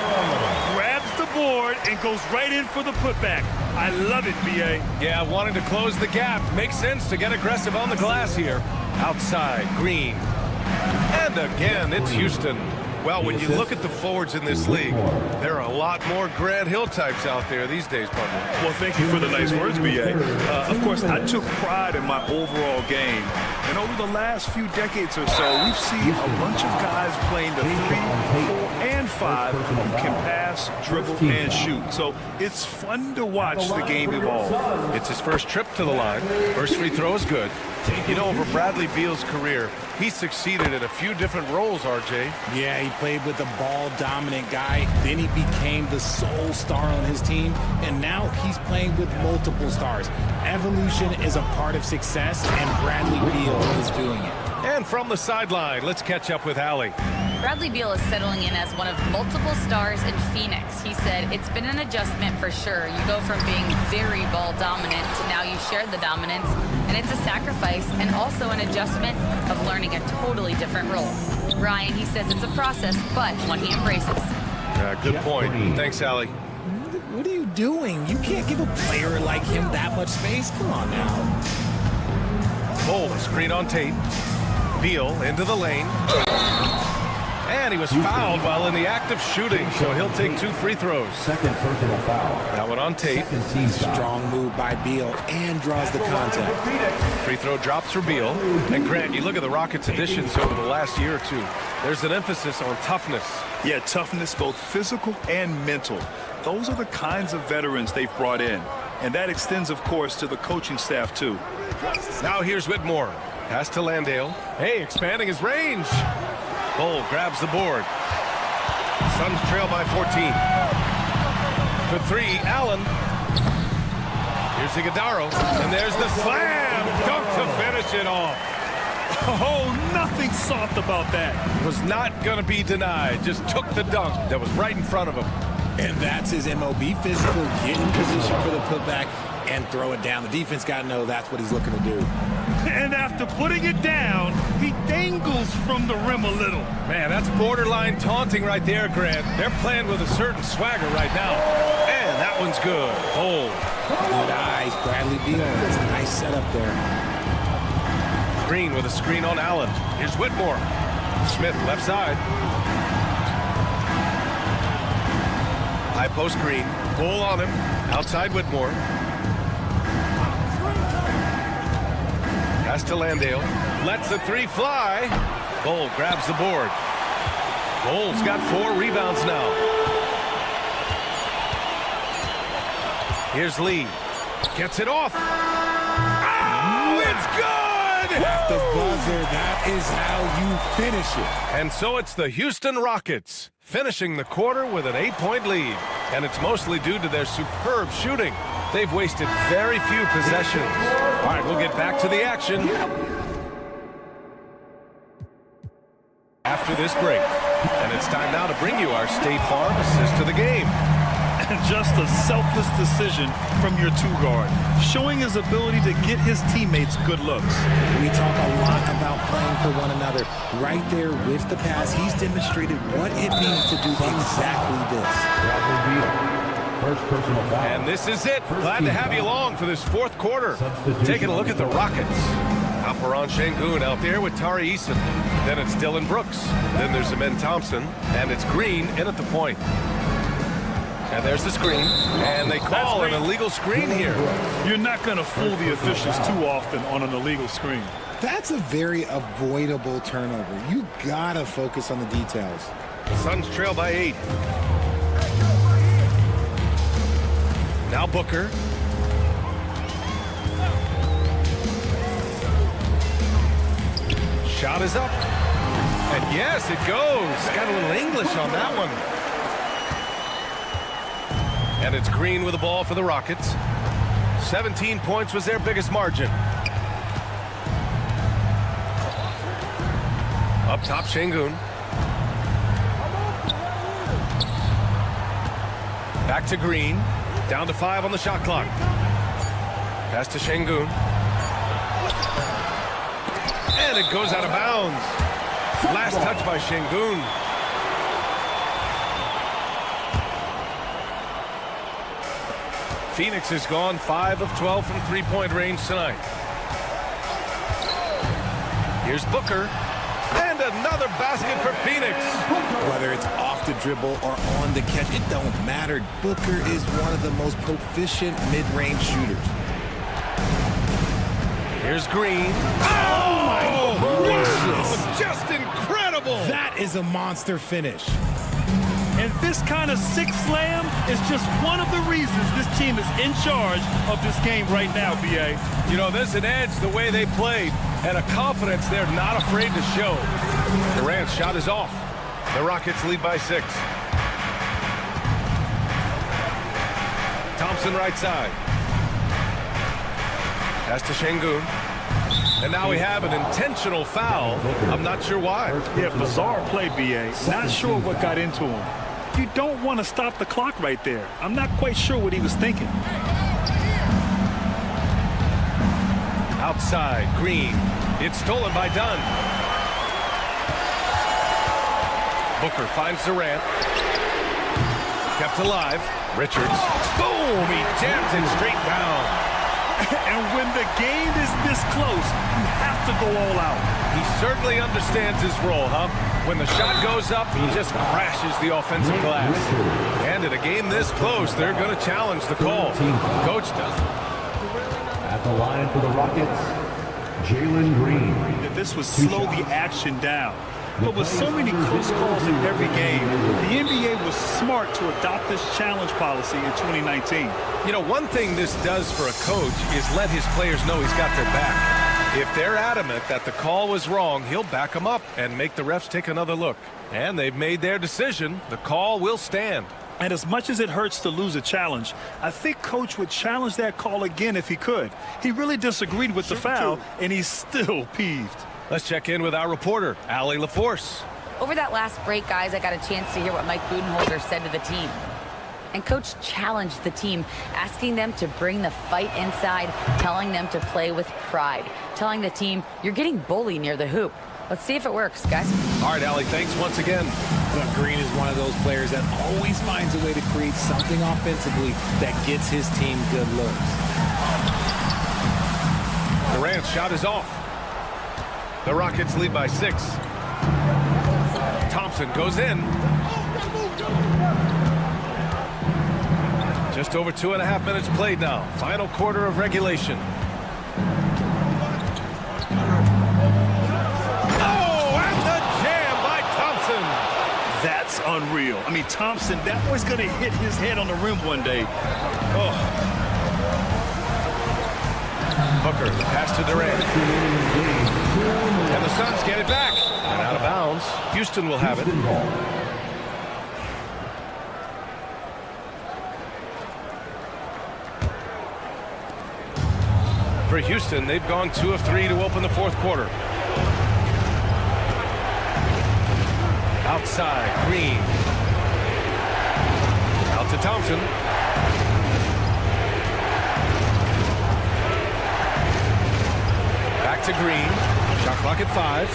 Grabs the board and goes right in for the putback. I love it, B.A. Yeah, wanting to close the gap. Makes sense to get aggressive on the glass here. Outside, Green. And again, it's Houston. Well, when you look at the forwards in this league, there are a lot more Grant Hill types out there these days, partner. Well, thank you for the nice words, B.A. Of course, I took pride in my overall game. And over the last few decades or so, we've seen a bunch of guys playing the 3, 4, and 5 who can pass, dribble, and shoot. So it's fun to watch the game evolve. It's his first trip to the line. First free throw is good. You know, over Bradley Beal's career, he succeeded in a few different roles, RJ. Yeah, he played with the ball-dominant guy. Then he became the sole star on his team. And now he's playing with multiple stars. Evolution is a part of success, and Bradley Beal is doing it. And from the sideline, let's catch up with Allie. Bradley Beal is settling in as one of multiple stars in Phoenix. He said, it's been an adjustment for sure. You go from being very ball dominant to now you share the dominance, and it's a sacrifice and also an adjustment of learning a totally different role. Ryan, he says it's a process, but one he embraces. Good point. Thanks, Allie. What are you doing? You can't give a player like him that much space. Come on now. Bull, screen on tape. Beal into the lane. And he was fouled while in the act of shooting, so he'll take 2 free throws. Second personal foul. That one on tape. Strong move by Beal and draws the contact. Free throw drops for Beal. And Grant, you look at the Rockets' additions over the last year or two. There's an emphasis on toughness. Yeah, toughness, both physical and mental. Those are the kinds of veterans they've brought in. And that extends, of course, to the coaching staff, too. Now here's Whitmore. Pass to Landale. Hey, expanding his range. Bull grabs the board. Suns trail by 14. For 3, Allen. Here's Iguodala. And there's the slam. Dunk to finish it off. Oh, nothing soft about that. Was not going to be denied. Just took the dunk that was right in front of him. And that's his MOB, physical, get in position for the putback and throw it down. The defense got to know that's what he's looking to do. And after putting it down, he dangles from the rim a little. Man, that's borderline taunting right there, Grant. They're playing with a certain swagger right now. And that one's good. Oh. Good eyes, Bradley Beal. That's a nice setup there. Green with a screen on Allen. Here's Whitmore. Smith left side. High post Green. Bull on him. Outside Whitmore. Pass to Landale. Lets the 3 fly. Bull grabs the board. Bull's got 4 rebounds now. Here's Lee. Gets it off. Oh, it's good! The buzzer, that is how you finish it. And so it's the Houston Rockets finishing the quarter with an 8-point lead. And it's mostly due to their superb shooting. They've wasted very few possessions. All right, we'll get back to the action after this break. And it's time now to bring you our State Farm assist to the game. And just a selfless decision from your 2-guard, showing his ability to get his teammates good looks. We talk a lot about playing for one another. Right there with the pass, he's demonstrated what it means to do exactly this. First personal foul. And this is it. Glad to have you along for this 4th quarter. Taking a look at the Rockets. Alperon Şengün out there with Tari Eason. Then it's Dylan Brooks. Then there's Amen Thompson. And it's Green in at the point. And there's the screen. And they call an illegal screen here. You're not going to fool the officials too often on an illegal screen. That's a very avoidable turnover. You gotta focus on the details. The Suns trail by 8. Now Booker. Shot is up. And yes, it goes. Got a little English on that one. And it's Green with the ball for the Rockets. 17 points was their biggest margin. Up top, Şengün. Back to Green. Down to 5 on the shot clock. Pass to Şengün. And it goes out of bounds. Last touch by Şengün. Phoenix has gone 5 of 12 from three-point range tonight. Here's Booker. And another basket for Phoenix. Whether it's off the dribble or on the catch, it don't matter. Booker is one of the most proficient mid-range shooters. Here's Green. Oh my goodness. Just incredible. That is a monster finish. And this kind of six slam is just one of the reasons this team is in charge of this game right now, B.A. You know, there's an edge the way they played and a confidence they're not afraid to show. Durant's shot is off. The Rockets lead by 6. Thompson right side. Pass to Şengün. And now we have an intentional foul. I'm not sure why. Yeah, bizarre play, B.A. Not sure what got into him. You don't want to stop the clock right there. I'm not quite sure what he was thinking. Outside, Green. It's stolen by Dunn. Booker finds Durant. Kept alive. Richards. Boom! He jams it straight down. And when the game is this close, you have to go all out. He certainly understands his role, huh? When the shot goes up, he just crashes the offensive glass. And in a game this close, they're going to challenge the call. Coach does. At the line for the Rockets, Jalen Green. This would slow the action down. But with so many close calls in every game, the NBA was smart to adopt this challenge policy in 2019. You know, one thing this does for a coach is let his players know he's got their back. If they're adamant that the call was wrong, he'll back them up and make the refs take another look. And they've made their decision. The call will stand. And as much as it hurts to lose a challenge, I think Coach would challenge that call again if he could. He really disagreed with the foul, and he's still peeved. Let's check in with our reporter, Allie LaForce. Over that last break, guys, I got a chance to hear what Mike Budenholzer said to the team. And Coach challenged the team, asking them to bring the fight inside, telling them to play with pride, telling the team, you're getting bullied near the hoop. Let's see if it works, guys. All right, Allie, thanks once again. But Green is one of those players that always finds a way to create something offensively that gets his team good looks. Durant's shot is off. The Rockets lead by 6. Thompson goes in. Just over 2.5 minutes played now. Final quarter of regulation. Oh, and the jam by Thompson. That's unreal. I mean, Thompson, that boy's going to hit his head on the rim one day. Oh. Booker, the pass to Durant. And the Suns get it back. And out of bounds. Houston will have it. For Houston, they've gone 2 of 3 to open the fourth quarter. Outside, Green. Out to Thompson. Back to Green. Shot clock at 5.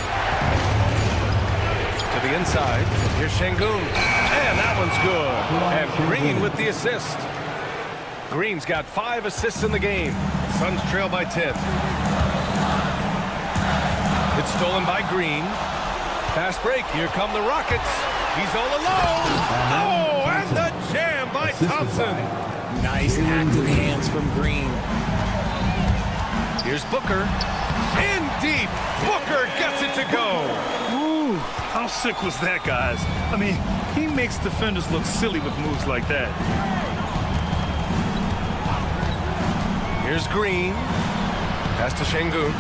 To the inside. Here's Şengün. And that one's good. And Green with the assist. Green's got 5 assists in the game. Suns trail by 10. It's stolen by Green. Fast break. Here come the Rockets. He's all alone. Oh, and the jam by Thompson. Nice active hands from Green. Here's Booker. In deep. Booker gets it to go. Ooh, how sick was that, guys? I mean, he makes defenders look silly with moves like that. Here's Green. Pass to Şengün.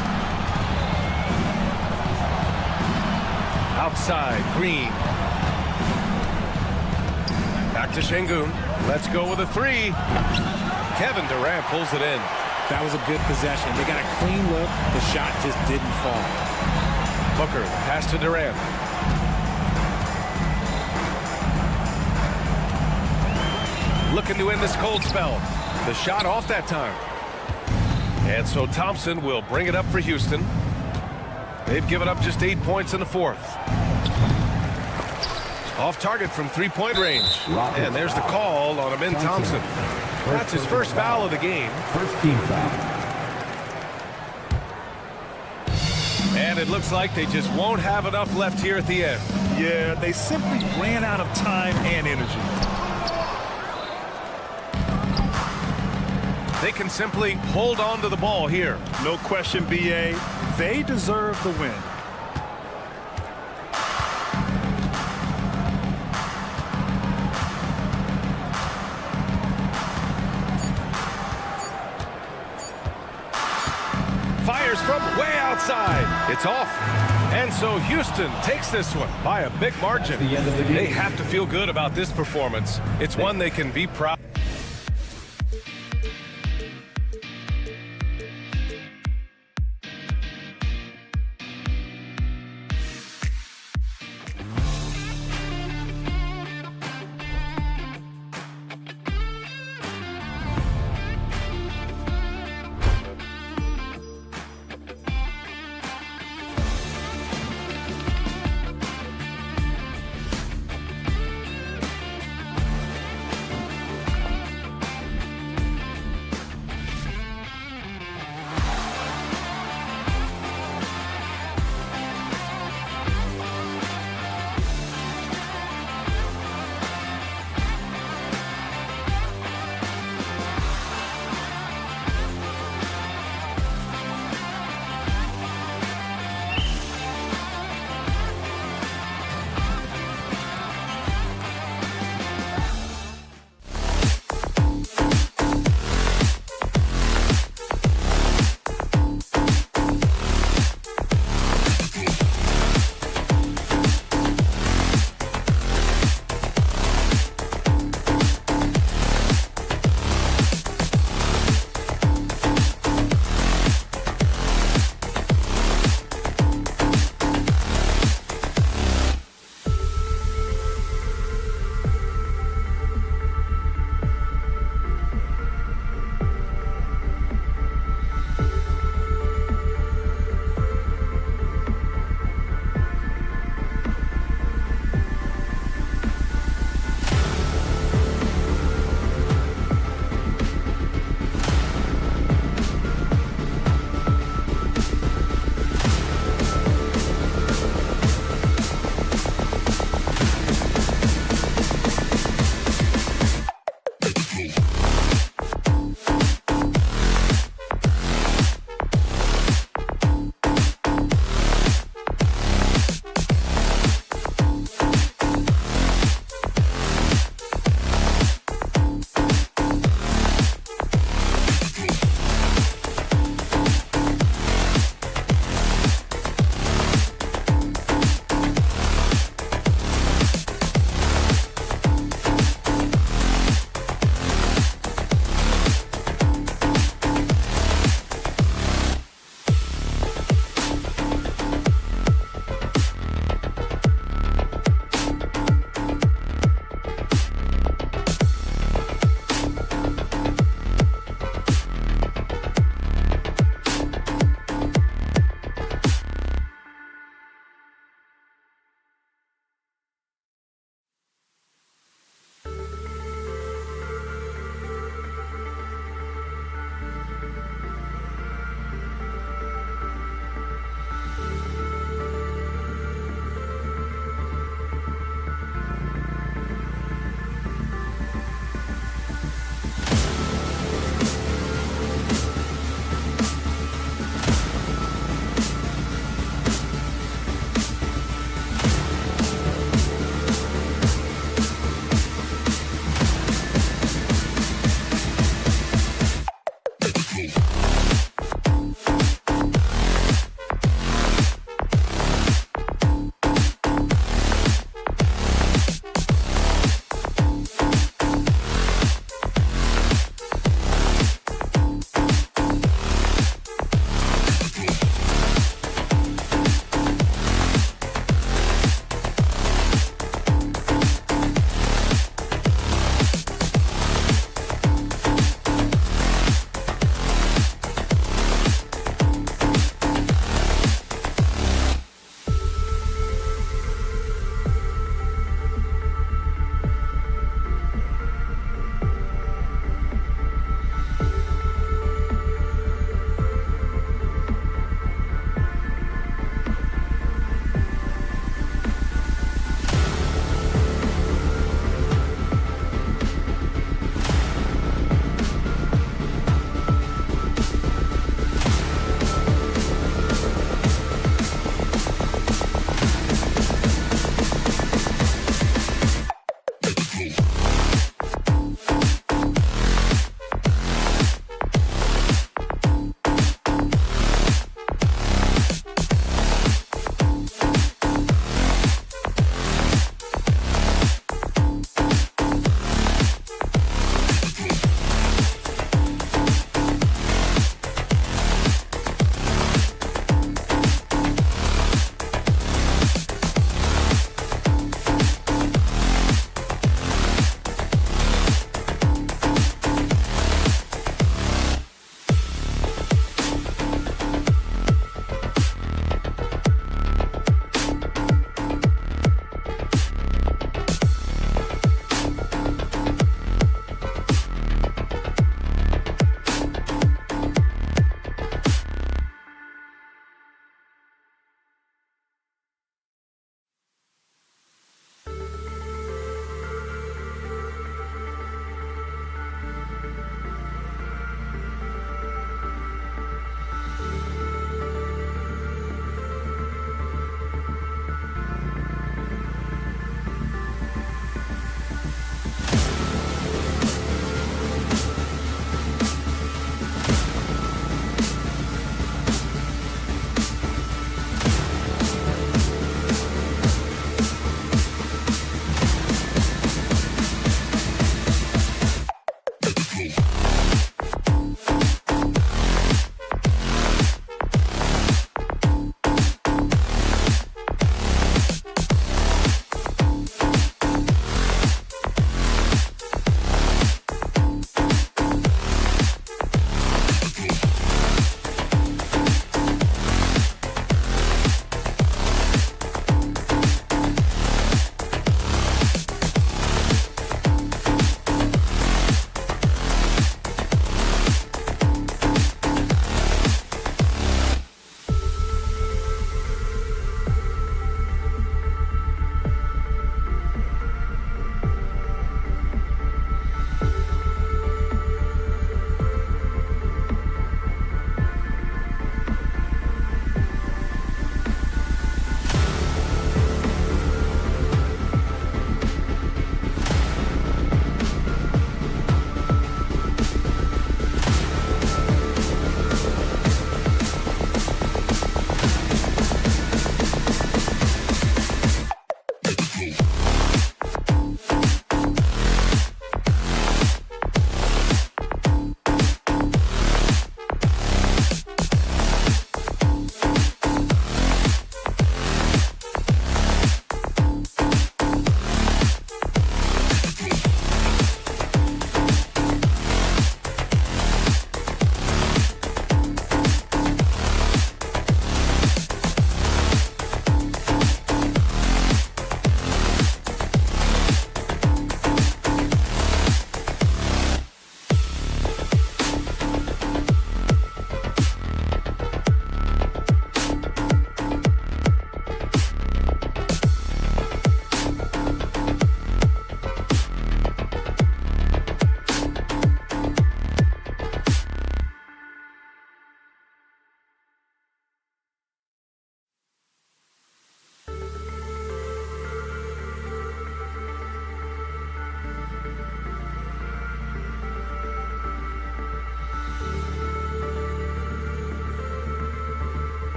Outside, Green. Back to Şengün. Let's go with a 3. Kevin Durant pulls it in. That was a good possession. They got a clean look. The shot just didn't fall. Booker, pass to Durant. Looking to end this cold spell. The shot off that time. And so Thompson will bring it up for Houston. They've given up just 8 points in the fourth. Off target from 3-point range. And there's the call on Amin Thompson. That's his first foul of the game. First team foul. And it looks like they just won't have enough left here at the end. Yeah, they simply ran out of time and energy. They can simply hold on to the ball here. No question, BA. They deserve the win. Fires from way outside. It's off. And so Houston takes this one by a big margin. They have to feel good about this performance. It's one they can be proud.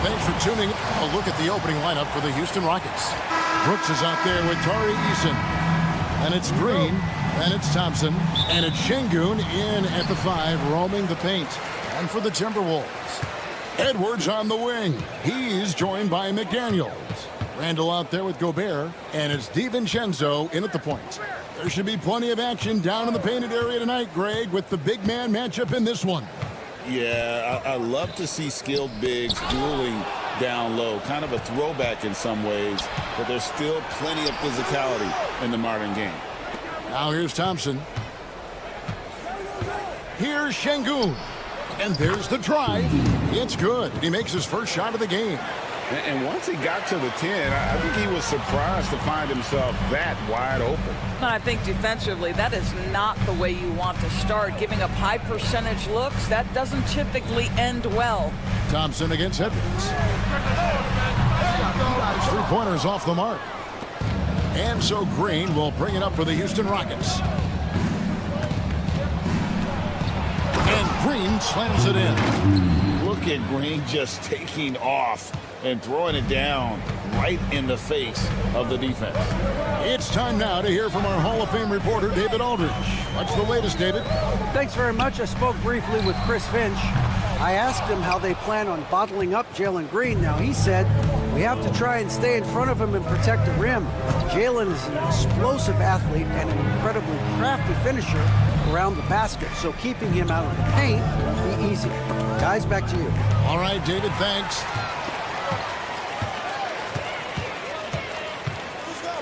thanks for tuning in. A look at the opening lineup for the Houston Rockets. Brooks is out there with Tari Eason. And it's Green. And it's Thompson. And it's Şengün in at the 5, roaming the paint. And for the Timberwolves, Edwards on the wing. He's joined by McDaniels. Randall out there with Gobert. And it's DiVincenzo in at the point. There should be plenty of action down in the painted area tonight, Greg, with the big man matchup in this one. Yeah, I love to see skilled bigs dueling down low. Kind of a throwback in some ways, but there's still plenty of physicality in the modern game. Now here's Thompson. Here's Şengün. And there's the drive. It's good. He makes his first shot of the game. And once he got to the 10, I think he was surprised to find himself that wide open. I think defensively, that is not the way you want to start. Giving up high percentage looks, that doesn't typically end well. Thompson against Edwards. 3-pointers off the mark. And so Green will bring it up for the Houston Rockets. And Green slams it in. Look at Green just taking off and throwing it down right in the face of the defense. It's time now to hear from our Hall of Fame reporter, David Aldridge. What's the latest, David? Thanks very much. I spoke briefly with Chris Finch. I asked him how they plan on bottling up Jalen Green. Now, he said, we have to try and stay in front of him and protect the rim. Jalen is an explosive athlete and an incredibly crafty finisher around the basket, so keeping him out of the paint will be easy. Guys, back to you. All right, David, thanks.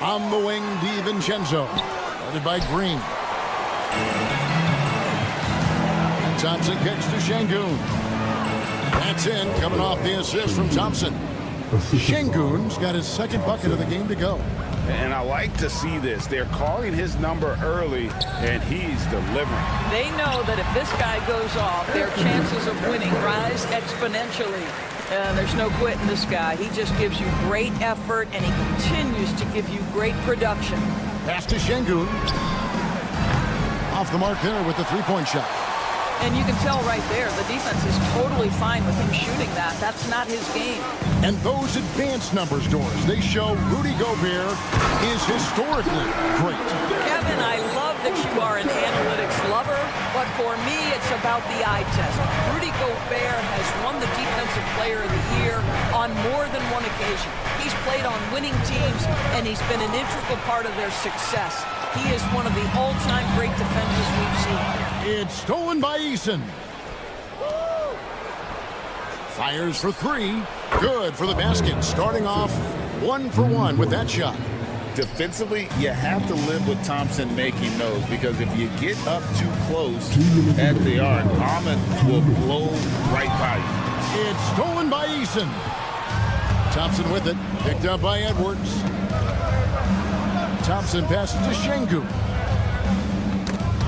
On the wing, DiVincenzo, guarded by Green. And Thompson kicks to Şengün. That's in, coming off the assist from Thompson. Şengün's got his second bucket of the game to go. And I like to see this. They're calling his number early, and he's delivering. They know that if this guy goes off, their chances of winning rise exponentially. There's no quitting this guy. He just gives you great effort, and he continues to give you great production. Pass to Şengün. Off the mark there with the three-point shot. And you can tell right there, the defense is totally fine with him shooting that. That's not his game. And those advanced numbers, Doris, they show Rudy Gobert is historically great. Kevin, I love that you are an analytics lover, but for me, it's about the eye test. Rudy Gobert has won the Defensive Player of the Year on more than one occasion. He's played on winning teams, and he's been an integral part of their success. He is one of the all-time great defenders we've seen. It's stolen by Eason. Fires for 3. Good for the basket. Starting off 1 for 1 with that shot. Defensively, you have to live with Thompson making those, because if you get up too close at the arc, Ahmed will blow right by you. It's stolen by Eason. Thompson with it. Picked up by Edwards. Thompson passes to Şengün.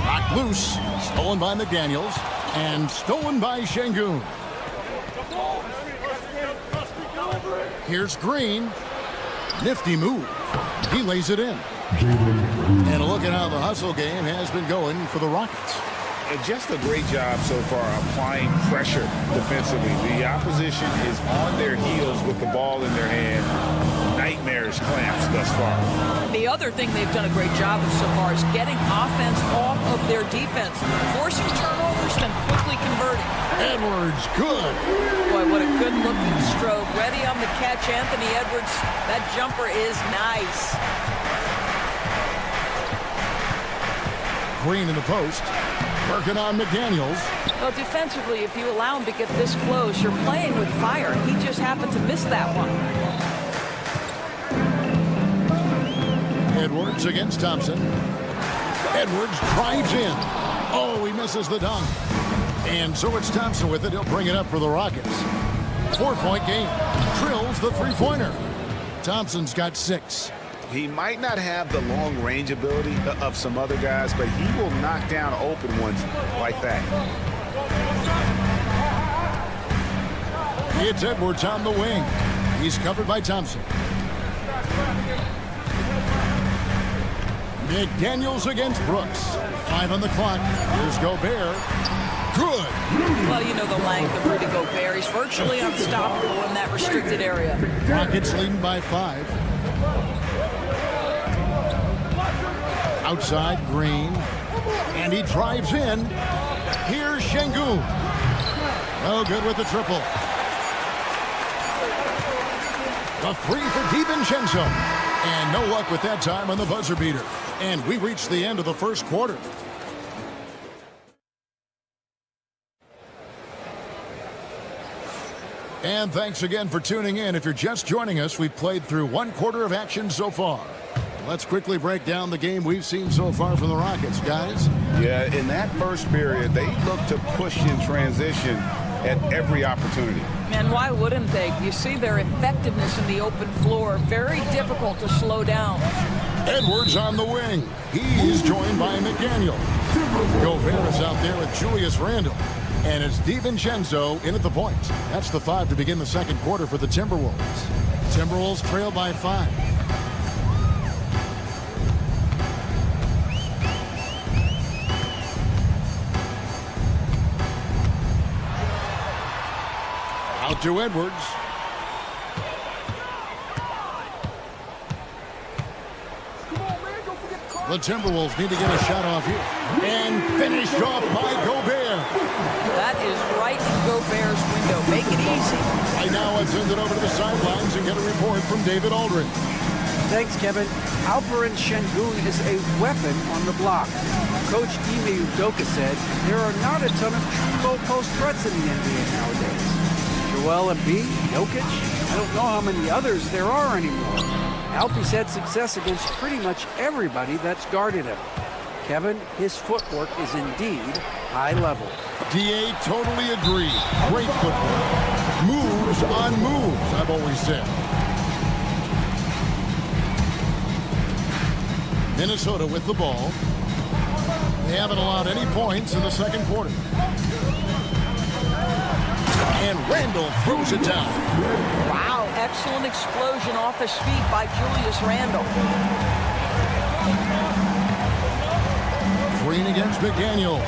Knocked loose. Stolen by McDaniels. And stolen by Şengün. Here's Green. Nifty move. He lays it in. And look at how the hustle game has been going for the Rockets. And just a great job so far applying pressure defensively. The opposition is on their heels with the ball in their hand. Nightmarish clamps thus far. The other thing they've done a great job of so far is getting offense off of their defense, forcing turnovers, then quickly converting. Edwards, good. Boy, what a good-looking stroke. Ready on the catch, Anthony Edwards. That jumper is nice. Green in the post. Working on McDaniels. Well, defensively, if you allow him to get this close, you're playing with fire. He just happened to miss that one. Edwards against Thompson. Edwards drives in. Oh, he misses the dunk. And so it's Thompson with it. He'll bring it up for the Rockets. 4-point game. Drills the three-pointer. Thompson's got 6. He might not have the long-range ability of some other guys, but he will knock down open ones like that. It's Edwards on the wing. He's covered by Thompson. McDaniels against Brooks. 5 on the clock. Here's Gobert. Good. Well, you know the length of Rudy Gobert. He's virtually unstoppable in that restricted area. Rockets leading by 5. Outside, Green. And he drives in. Here's Şengün. No good with the triple. The 3 for DiVincenzo. And no luck with that time on the buzzer beater. And we reached the end of the first quarter. And thanks again for tuning in. If you're just joining us, we've played through 1 quarter of action so far. Let's quickly break down the game we've seen so far from the Rockets, guys. Yeah, in that first period, they looked to push in transition at every opportunity. And why wouldn't they? You see their effectiveness in the open floor. Very difficult to slow down. Edwards on the wing. He's joined by McDaniel. Gobert is out there with Julius Randle. And it's DiVincenzo in at the point. That's the 5 to begin the second quarter for the Timberwolves. Timberwolves trail by 5. Out to Edwards. The Timberwolves need to get a shot off here. And finished off by Gobert. That is right in Gobert's window. Make it easy. Right now, let's send it over to the sidelines and get a report from David Aldridge. Thanks, Kevin. Alperen Şengün is a weapon on the block. Coach Ime Udoka said there are not a ton of true low-post threats in the NBA nowadays. Joel Embiid, Jokic, I don't know how many others there are anymore. Alpie's had success against pretty much everybody that's guarded him. Kevin, his footwork is indeed high level. DA totally agree. Great footwork. Moves on moves, I've always said. Minnesota with the ball. They haven't allowed any points in the second quarter. And Randle throws it down. Wow, excellent explosion off his feet by Julius Randle. Green against McDaniel.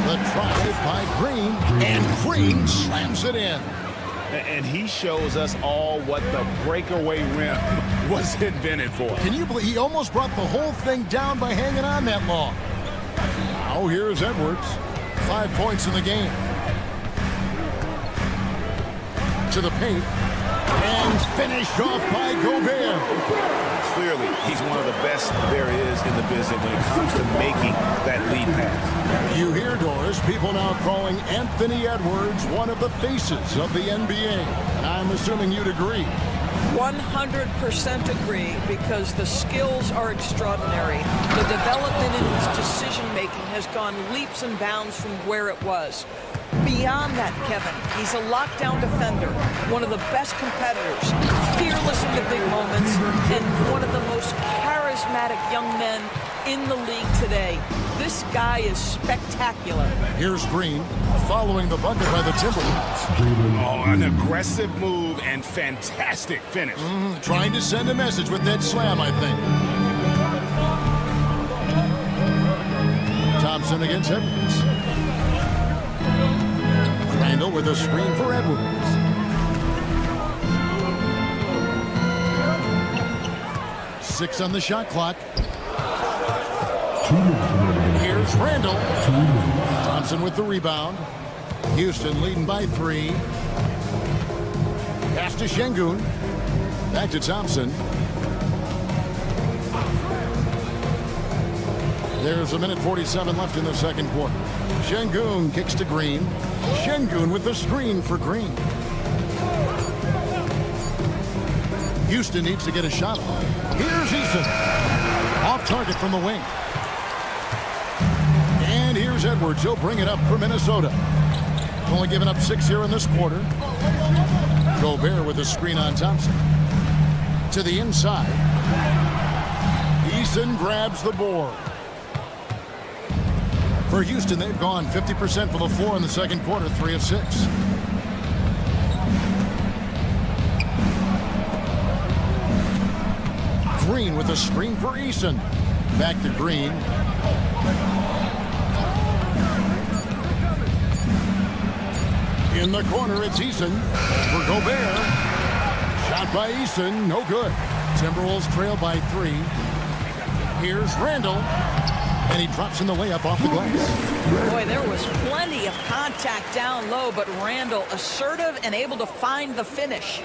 The drive by Green. And Green slams it in. And he shows us all what the breakaway rim was invented for. Can you believe he almost brought the whole thing down by hanging on that long? Now here's Edwards. 5 points in the game. To the paint. And finished off by Gobert. Clearly, he's one of the best there is in the business when it comes to making that lead pass. You hear, Doris, people now calling Anthony Edwards one of the faces of the NBA. And I'm assuming you'd agree. 100% agree, because the skills are extraordinary. The development in his decision-making has gone leaps and bounds from where it was. Beyond that, Kevin, he's a lockdown defender, one of the best competitors, fearless in the big moments, and one of the most charismatic young men in the league today. This guy is spectacular. Here's Green following the bucket by the Timberwolves. Oh, an aggressive move and fantastic finish. Trying to send a message with that slam, I think. Thompson against Edwards. Randle with a screen for Edwards. Six on the shot clock. Here's Randle. Thompson with the rebound. Houston leading by 3. Pass to Şengün. Back to Thompson. There's a minute 47 left in the second quarter. Şengün kicks to Green. Şengün with the screen for Green. Houston needs to get a shot off. Here's Eason. Off target from the wing. And here's Edwards. He'll bring it up for Minnesota. Only giving up 6 here in this quarter. Gobert with a screen on Thompson. To the inside. Eason grabs the board. For Houston, they've gone 50% for the floor in the second quarter, 3 of 6. Green with a screen for Eason. Back to Green. In the corner, it's Eason for Gobert. Shot by Eason, no good. Timberwolves trail by 3. Here's Randall, and he drops in the layup off the glass. Boy, there was plenty of contact down low, but Randall assertive and able to find the finish.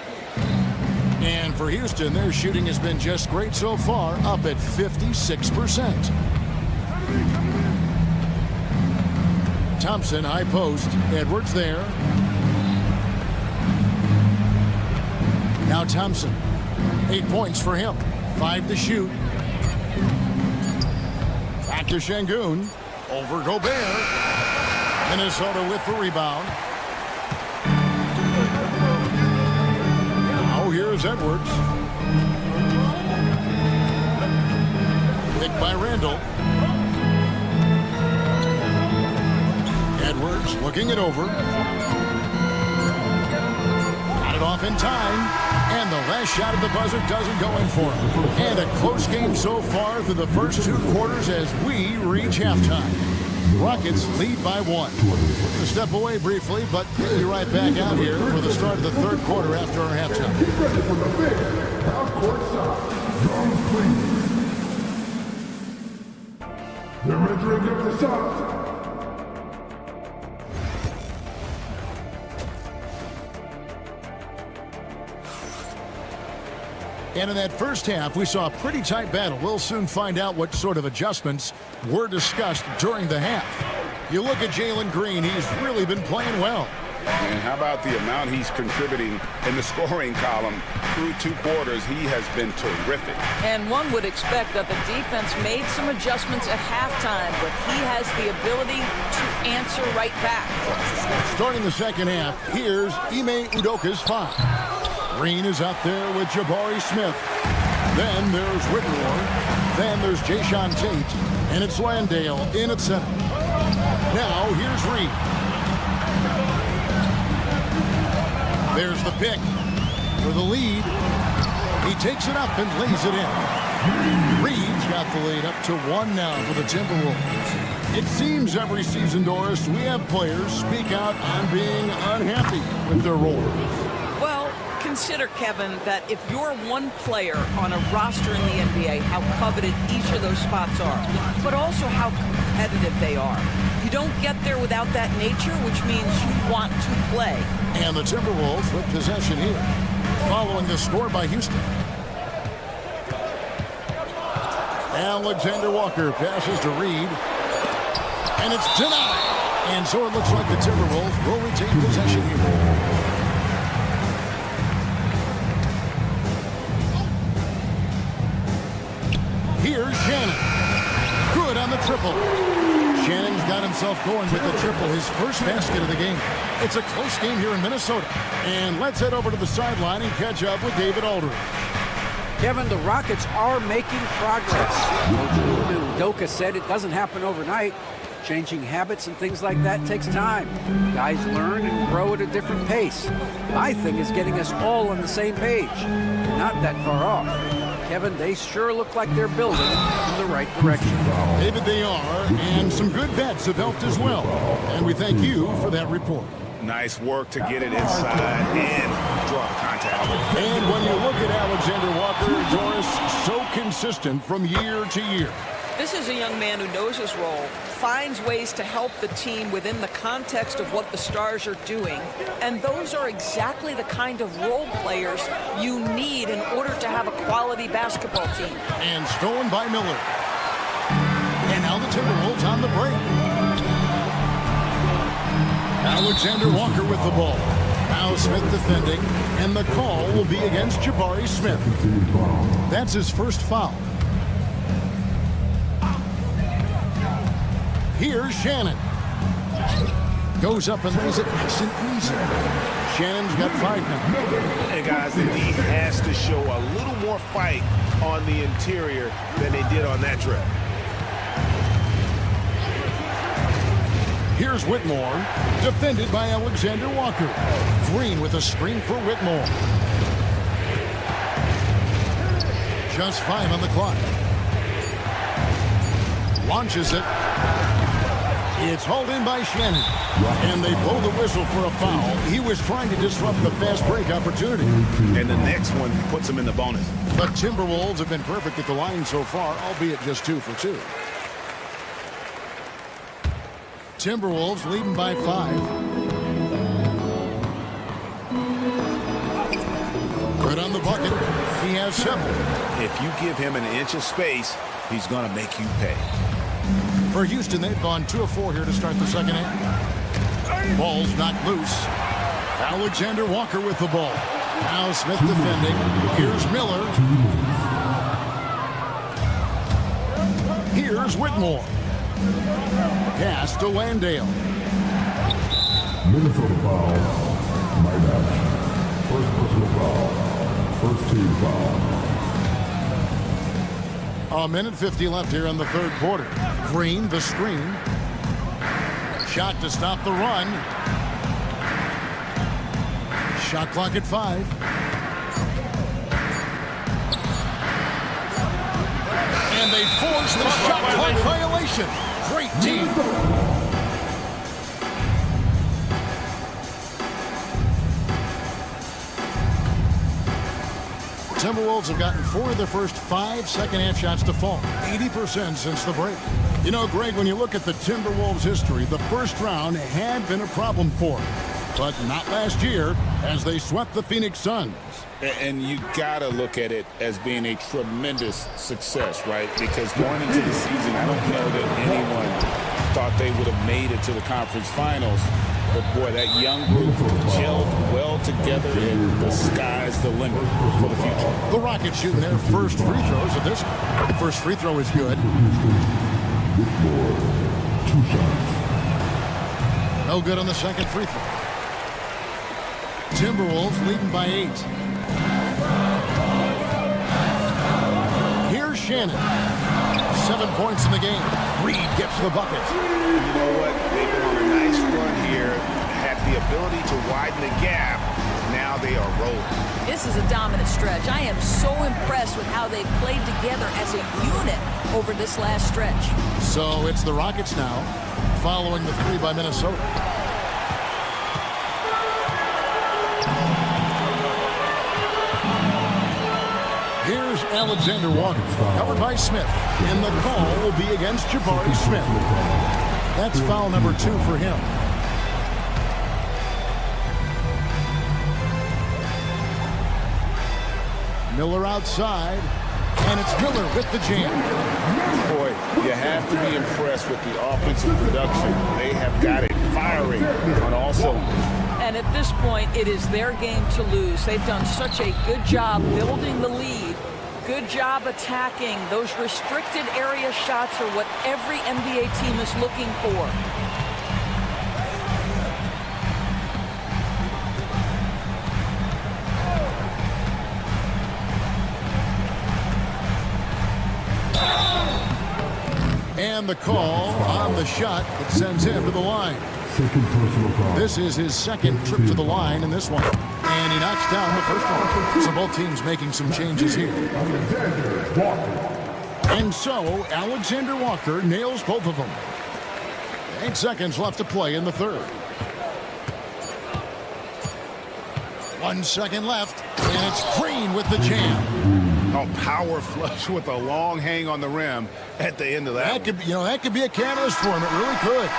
And for Houston, their shooting has been just great so far, up at 56%. Thompson, high post. Edwards there. Now Thompson. 8 points for him. 5 to shoot. Back to Şengün. Over Gobert. Minnesota with the rebound. Now here's Edwards. Picked by Randall. Edwards looking it over. Got it off in time. And the last shot at the buzzer doesn't go in for him. And a close game so far through the first 2 quarters as we reach halftime. Rockets lead by 1. A step away briefly, but we'll be right back out here for the start of the 3rd quarter after our halftime. The Madrid of the South. And in that first half, we saw a pretty tight battle. We'll soon find out what sort of adjustments were discussed during the half. You look at Jalen Green, he's really been playing well. And how about the amount he's contributing in the scoring column through 2 quarters? He has been terrific. And one would expect that the defense made some adjustments at halftime, but he has the ability to answer right back. Starting the second half, here's Ime Udoka's foul. Green is out there with Jabari Smith. Then there's Whitmore. Then there's Jayshawn Tate. And it's Landale in at center. Now here's Reed. There's the pick for the lead. He takes it up and lays it in. Reed's got the lead up to 1 now for the Timberwolves. It seems every season, Doris, we have players speak out on being unhappy with their role. Well, consider, Kevin, that if you're one player on a roster in the NBA, how coveted each of those spots are, but also how competitive they are. You don't get there without that nature, which means you want to play. And the Timberwolves with possession here, following the score by Houston. Alexander Walker passes to Reed, and it's denied. And so it looks like the Timberwolves will retain possession here. Here's Shannon. Good on the triple. Shannon's got himself going with the triple, his first basket of the game. It's a close game here in Minnesota. And let's head over to the sideline and catch up with David Aldridge. Kevin, the Rockets are making progress. Coach Udoka said it doesn't happen overnight. Changing habits and things like that takes time. Guys learn and grow at a different pace. My thing is getting us all on the same page. We're not that far off. Kevin, they sure look like they're building in the right direction. David, they are, and some good vets have helped as well. And we thank you for that report. Nice work to get it inside and draw the contact. And when you look at Alexander Walker, Doris, so consistent from year to year. This is a young man who knows his role, finds ways to help the team within the context of what the Stars are doing, and those are exactly the kind of role players you need in order to have a quality basketball team. And stolen by Miller. And now the Timberwolves on the break. Alexander Walker with the ball. Now Smith defending, and the call will be against Jabari Smith. That's his first foul. Here's Shannon. Goes up and lays it nice and easy. Shannon's got 5 now. And guys, the D has to show a little more fight on the interior than they did on that trip. Here's Whitmore, defended by Alexander Walker. Green with a screen for Whitmore. Just 5 on the clock. Launches it. It's hauled in by Shannon. And they blow the whistle for a foul. He was trying to disrupt the fast break opportunity. And the next one puts him in the bonus. The Timberwolves have been perfect at the line so far, albeit just 2 for 2. Timberwolves leading by 5. Good on the bucket. He has 7. If you give him an inch of space, he's going to make you pay. For Houston, they've gone 2 of 4 here to start the second half. Ball's knocked loose. Alexander Walker with the ball. Now Smith defending. Here's Miller. Here's Whitmore. Pass to Landale. Minnesota foul. My match. First personal foul. First team foul. A minute 50 left here in the third quarter. Green, the screen. Shot to stop the run. Shot clock at 5. And they force the shot clock violation. Great team. Timberwolves have gotten 4 of their first 5 second-half shots to fall. 80% since the break. You know, Greg, when you look at the Timberwolves' history, the first round had been a problem for them. But not last year, as they swept the Phoenix Suns. And you got to look at it as being a tremendous success, right? Because going into the season, I don't know that anyone thought they would have made it to the conference finals. But, boy, that young group gelled well together, and the sky's the limit for the future. The Rockets shooting their first free throws of this. The first free throw is good. No good on the second free throw. Timberwolves leading by 8. Here's Shannon. 7 points in the game. Reed gets the bucket. You know what? They've been on a nice run here. Had the ability to widen the gap. Now they are rolling. This is a dominant stretch. I am so impressed with how they've played together as a unit over this last stretch. So it's the Rockets now, following the 3 by Minnesota. Here's Alexander Walker, covered by Smith, and the call will be against Jabari Smith. That's foul number 2 for him. Miller outside, and it's Miller with the jam. Boy, you have to be impressed with the offensive production. They have got it firing on all cylinders. And at this point, it is their game to lose. They've done such a good job building the lead. Good job attacking. Those restricted area shots are what every NBA team is looking for. And the call on the shot that sends him to the line. This is his second trip to the line in this one. And he knocks down the first one. So both teams making some changes here. And so Alexander Walker nails both of them. 8 seconds left to play in the third. 1 second left. And it's Green with the jam. Oh, power flush with a long hang on the rim at the end of that. That could be a catalyst for him. It really could.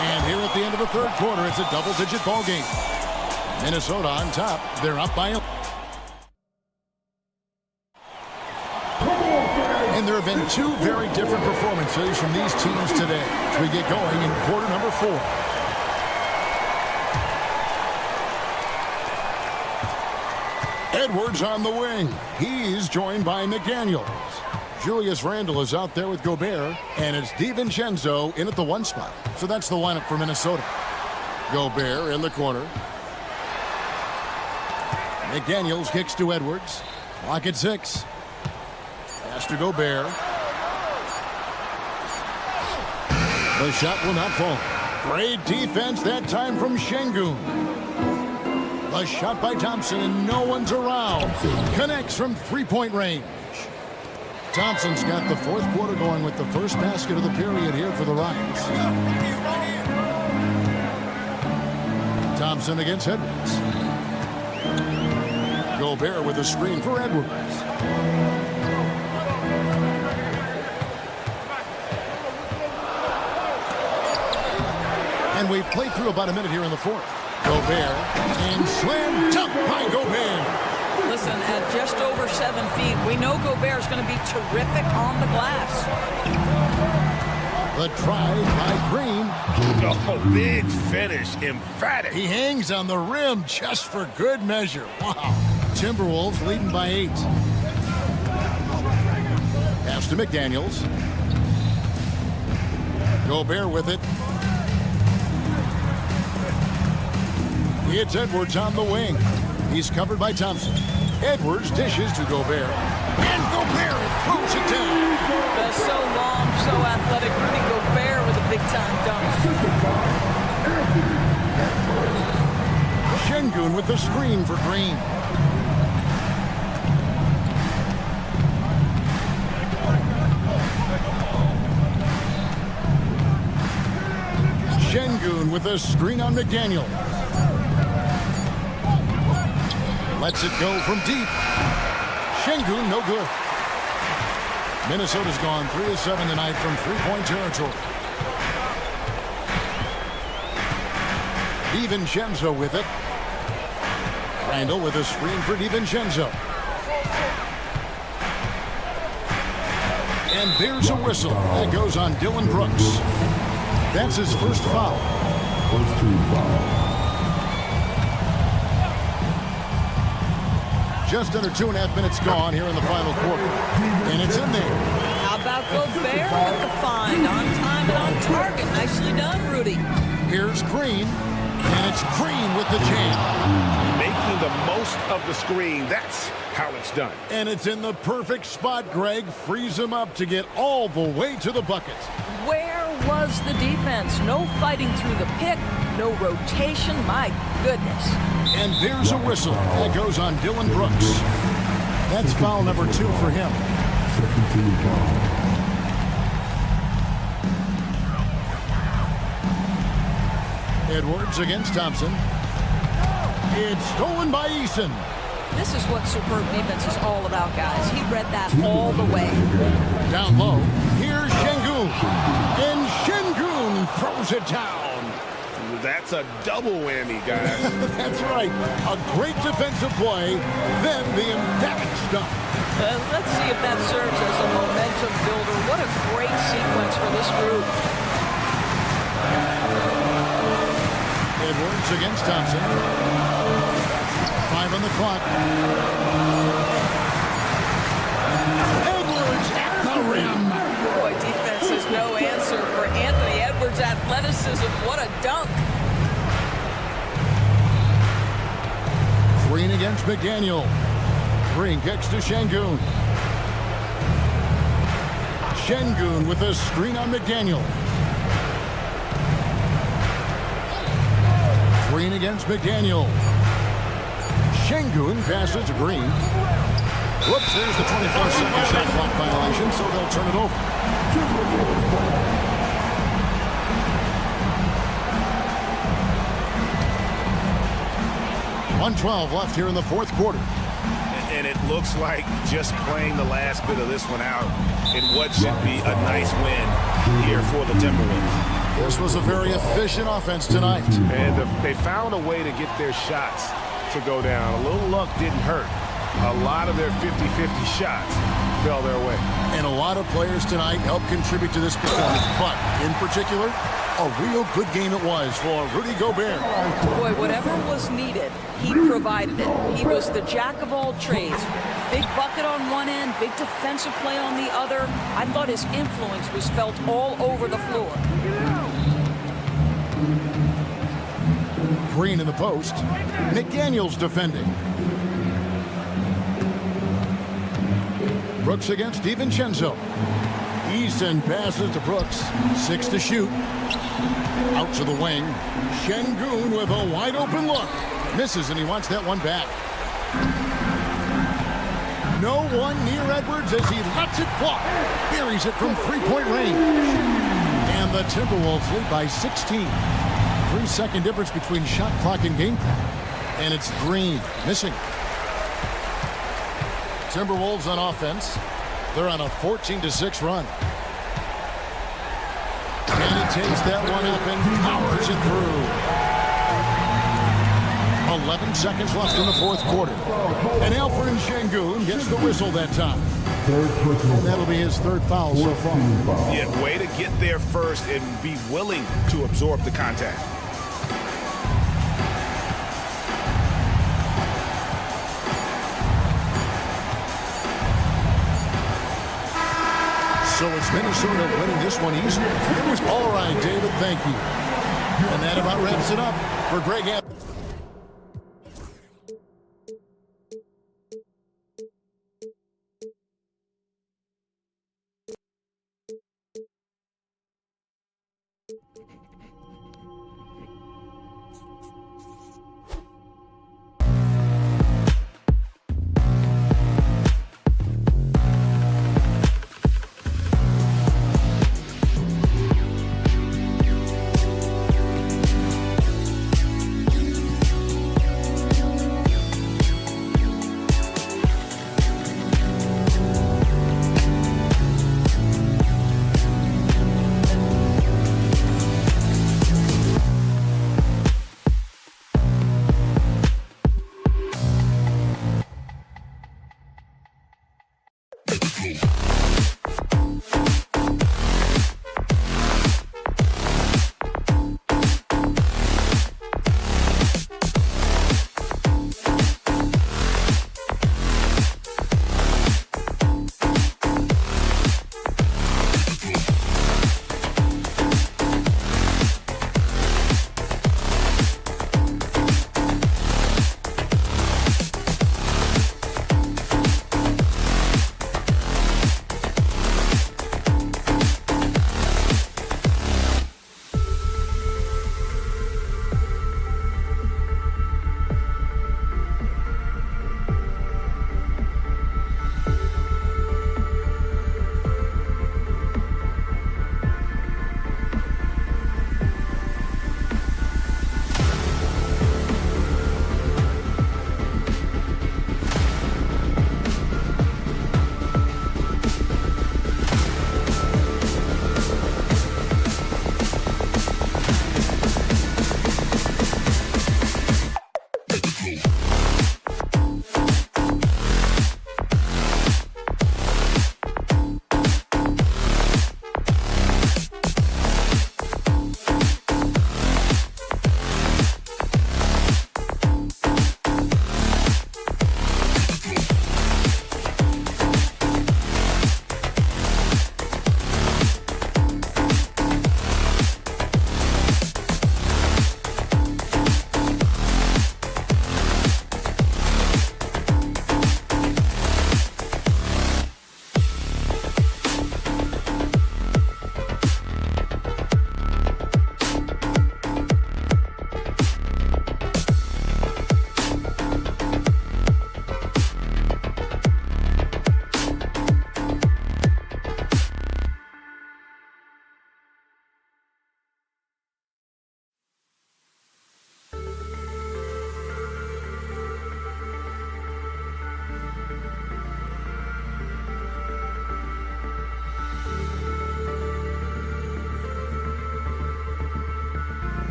And here at the end of the third quarter, it's a double-digit ball game. Minnesota on top. They're up by 11. And there have been 2 very different performances from these teams today as we get going in quarter number 4. Edwards on the wing. He's joined by McDaniels. Julius Randle is out there with Gobert, and it's DiVincenzo in at the 1 spot. So that's the lineup for Minnesota. Gobert in the corner. McDaniels kicks to Edwards. Clock at 6. Pass to Gobert. The shot will not fall. Great defense that time from Şengün. The shot by Thompson, and no one's around. Connects from 3-point range. Thompson's got the fourth quarter going with the first basket of the period here for the Rockets. Thompson against Edwards. Gobert with a screen for Edwards. And we've played through about a minute here in the fourth. Gobert and slam dunk by Gobert. Listen, at just over 7 feet, we know Gobert is going to be terrific on the glass. The drive by Green. Oh, big finish, emphatic. He hangs on the rim just for good measure. Wow. Timberwolves leading by 8. Pass to McDaniels. Gobert with it. It's Edwards on the wing. He's covered by Thompson. Edwards dishes to Gobert. And Gobert throws it down. That's so long, so athletic. Rudy Gobert with a big-time dunk. Şengün with the screen for Green. Şengün with a screen on McDaniel. Lets it go from deep. Şengün, no good. Minnesota's gone 3 of 7 tonight from three-point territory. DiVincenzo with it. Randall with a screen for DiVincenzo. And there's a whistle that goes on Dylan Brooks. That's his first foul. First team foul. Just under 2.5 minutes gone here in the final quarter. And it's in there. How about Gobert with the find? On time and on target. Nicely done, Rudy. Here's Green. And it's Green with the jam. Making the most of the screen. That's how it's done. And it's in the perfect spot, Greg. Frees him up to get all the way to the bucket. Where was the defense? No fighting through the pick. No rotation. My goodness. And there's a whistle that goes on Dylan Brooks. That's foul number 2 for him. Second team foul. Edwards against Thompson. It's stolen by Eason. This is what superb defense is all about, guys. He read that all the way. Down low. Here's Şengün. And Şengün throws it down. That's a double whammy, guys. That's right. A great defensive play, then the emphatic stuff. Let's see if that serves as a momentum builder. What a great sequence for this group. Edwards against Thompson. 5 on the clock. Edwards at the rim. Boy, defense is no answer for Anthony Edwards' athleticism. What a dunk. Green against McDaniel. Green kicks to Şengün. Şengün with a screen on McDaniel. Green against McDaniel. Şengün passes to Green. Whoops, there's the 24-second shot clock violation, so they'll turn it over. 1:12 left here in the fourth quarter. And it looks like just playing the last bit of this one out in what should be a nice win here for the Timberwolves. This was a very efficient offense tonight. And they found a way to get their shots to go down. A little luck didn't hurt. A lot of their 50-50 shots fell their way. And a lot of players tonight helped contribute to this performance, but in particular, a real good game it was for Rudy Gobert. Boy, whatever was needed, he provided it. He was the jack of all trades. Big bucket on one end, big defensive play on the other. I thought his influence was felt all over the floor. Green in the post. McDaniels defending. Brooks against DiVincenzo. Eason passes to Brooks. 6 to shoot. Out to the wing. Şengün with a wide open look. Misses, and he wants that one back. No one near Edwards as he lets it fly. Buries it from three-point range. And the Timberwolves lead by 16. 3-second difference between shot clock and game clock. And it's Green missing. Timberwolves on offense. They're on a 14-6 run. And he takes that one up and powers it through. 11 seconds left in the fourth quarter. And Alfred Şengün gets the whistle that time. And that'll be his third foul so far. Yeah, way to get there first and be willing to absorb the contact. So it's Minnesota winning this one easily. It was all right, David. Thank you. And that about wraps it up for Greg Anthony.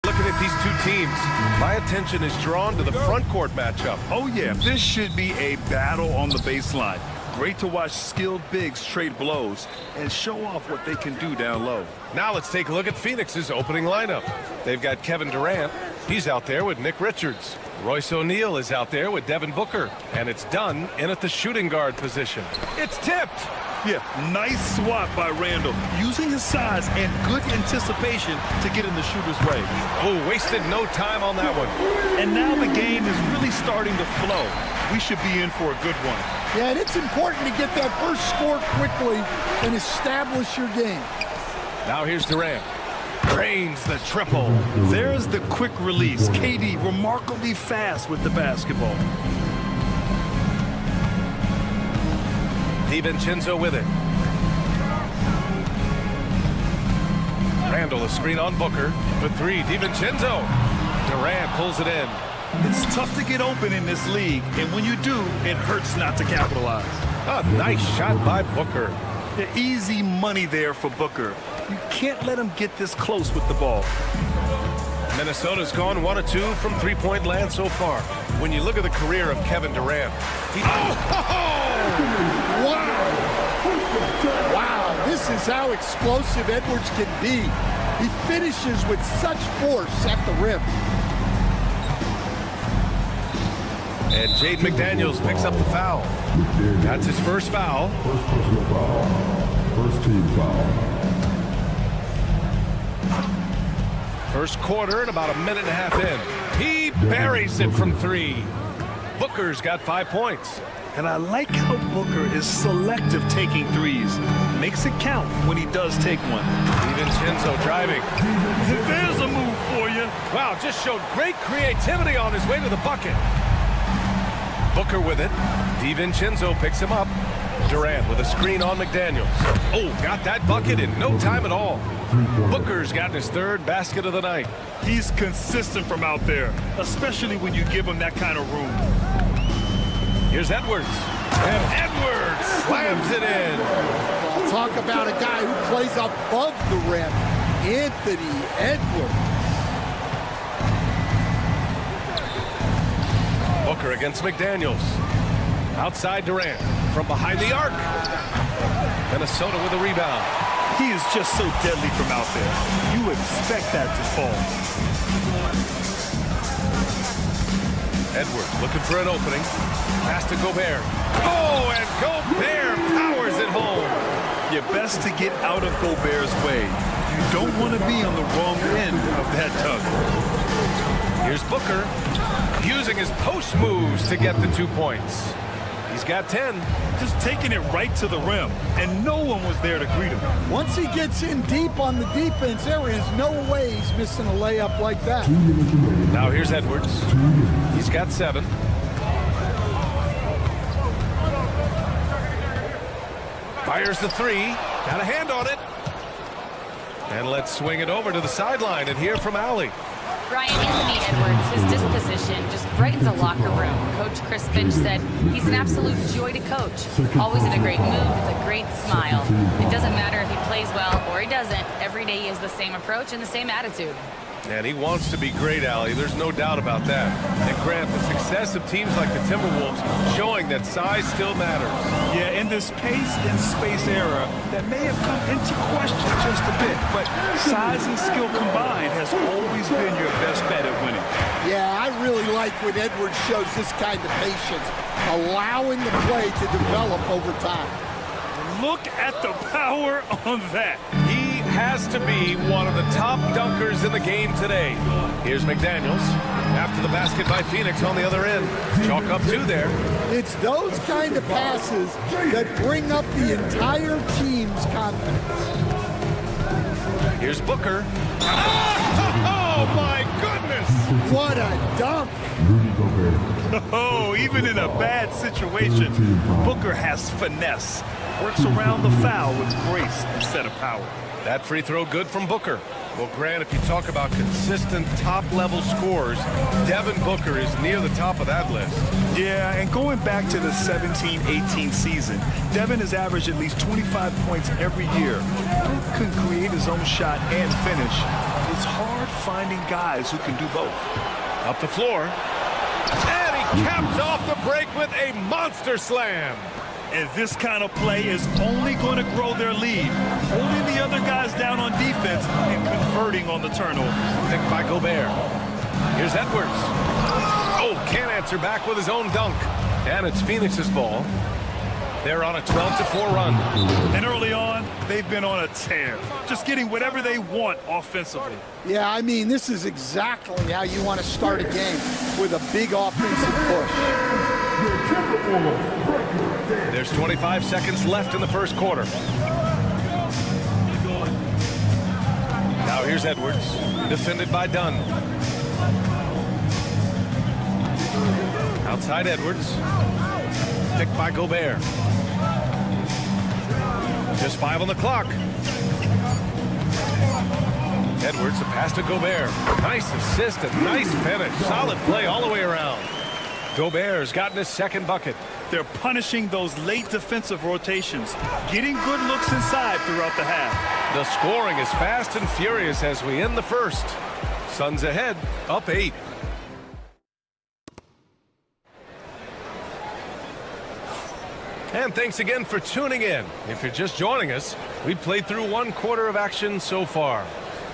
Looking at these two teams, my attention is drawn to the front court matchup. Oh, yeah, this should be a battle on the baseline. Great to watch skilled bigs trade blows and show off what they can do down low. Now let's take a look at Phoenix's opening lineup. They've got Kevin Durant. He's out there with Nick Richards. Royce O'Neal is out there with Devin Booker. And it's done in at the shooting guard position. It's tipped. Yeah, nice swat by Randall, using his size and good anticipation to get in the shooter's way. Oh, wasted no time on that one. And now the game is really starting to flow. We should be in for a good one. Yeah, and it's important to get that first score quickly and establish your game. Now here's Durant. Drains the triple. There's the quick release. KD remarkably fast with the basketball. DiVincenzo with it. Randall a screen on Booker. For three, DiVincenzo. Durant pulls it in. It's tough to get open in this league, and when you do, it hurts not to capitalize. A nice shot by Booker. The easy money there for Booker. You can't let him get this close with the ball. Minnesota's gone 1 of 2 from three-point land so far. When you look at the career of Kevin Durant, Wow, this is how explosive Edwards can be. He finishes with such force at the rim. And Jaden McDaniels picks up the foul. That's his first foul. First personal foul. First team foul. First quarter and about a minute and a half in. He buries it from three. Booker's got 5 points. And I like how Booker is selective taking threes. Makes it count when he does take one. DiVincenzo driving. There's a move for you. Wow, just showed great creativity on his way to the bucket. Booker with it. DiVincenzo picks him up. Durant with a screen on McDaniels. Oh, got that bucket in no time at all. Booker's gotten his third basket of the night. He's consistent from out there, especially when you give him that kind of room. Here's Edwards. And Edwards slams it in. I'll talk about a guy who plays above the rim, Anthony Edwards. Booker against McDaniels. Outside Durant. From behind the arc. Minnesota with a rebound. He is just so deadly from out there. You expect that to fall. Edwards looking for an opening. Pass to Gobert. Oh, and Gobert powers it home. You're best to get out of Gobert's way. You don't want to be on the wrong end of that tug. Here's Booker using his post moves to get the 2 points. He's got 10. Just taking it right to the rim, and no one was there to greet him. Once he gets in deep on the defense, there is no way he's missing a layup like that. Now here's Edwards. He's got 7. Fires the 3. Got a hand on it. And let's swing it over to the sideline and hear from Allie. Brian, Anthony Edwards, his disposition just brightens a locker room. Coach Chris Finch said he's an absolute joy to coach. Always in a great mood with a great smile. It doesn't matter if he plays well or he doesn't. Every day he has the same approach and the same attitude. And he wants to be great, Allie. There's no doubt about that. And Grant, the success of teams like the Timberwolves showing that size still matters. Yeah, in this pace and space era, that may have come into question just a bit, but size and skill combined has always been your best bet at winning. Yeah, I really like when Edwards shows this kind of patience, allowing the play to develop over time. Look at the power on that. He has to be one of the top dunkers in the game today. Here's McDaniels. After the basket by Phoenix on the other end. Chalk up 2 there. It's those kind of passes that bring up the entire team's confidence. Here's Booker. Oh, my goodness! What a dunk! Oh, even in a bad situation, Booker has finesse. Works around the foul with grace instead of power. That free throw good from Booker. Well, Grant, if you talk about consistent top-level scores, Devin Booker is near the top of that list. Yeah, and going back to the 17-18 season, Devin has averaged at least 25 points every year. He can create his own shot and finish. It's hard finding guys who can do both. Up the floor. And he caps off the break with a monster slam. And this kind of play is only going to grow their lead, holding the other guys down on defense and converting on the turnover. Picked by Gobert. Here's Edwards. Oh, can't answer back with his own dunk. And it's Phoenix's ball. They're on a 12-4 run. And early on, they've been on a tear, just getting whatever they want offensively. Yeah, I mean, this is exactly how you want to start a game, with a big offensive push. There's 25 seconds left in the first quarter. Now here's Edwards, defended by Dunn. Outside Edwards, picked by Gobert. Just 5 on the clock. Edwards, a pass to Gobert. Nice assist and nice finish. Solid play all the way around. Gobert's gotten his second bucket. They're punishing those late defensive rotations, getting good looks inside throughout the half. The scoring is fast and furious as we end the first. Suns ahead, up 8. And thanks again for tuning in. If you're just joining us, we played through 1 quarter of action so far.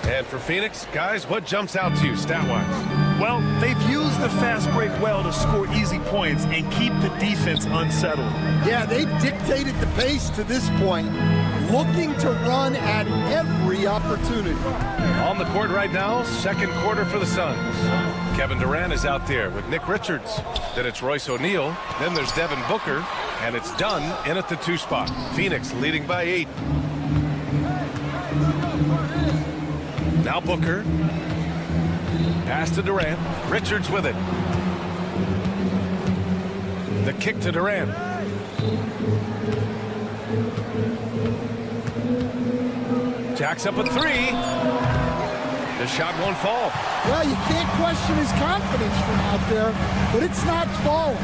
And for Phoenix, guys, what jumps out to you stat-wise? Well, they've used the fast break well to score easy points and keep the defense unsettled. Yeah, they've dictated the pace to this point, looking to run at every opportunity. On the court right now, second quarter for the Suns. Kevin Durant is out there with Nick Richards. Then it's Royce O'Neal. Then there's Devin Booker. And it's Dunn in at the 2 spot. Phoenix leading by 8. Now Booker. Pass to Durant. Richards with it. The kick to Durant. Jacks up a 3. The shot won't fall. Well, you can't question his confidence from out there, but it's not falling.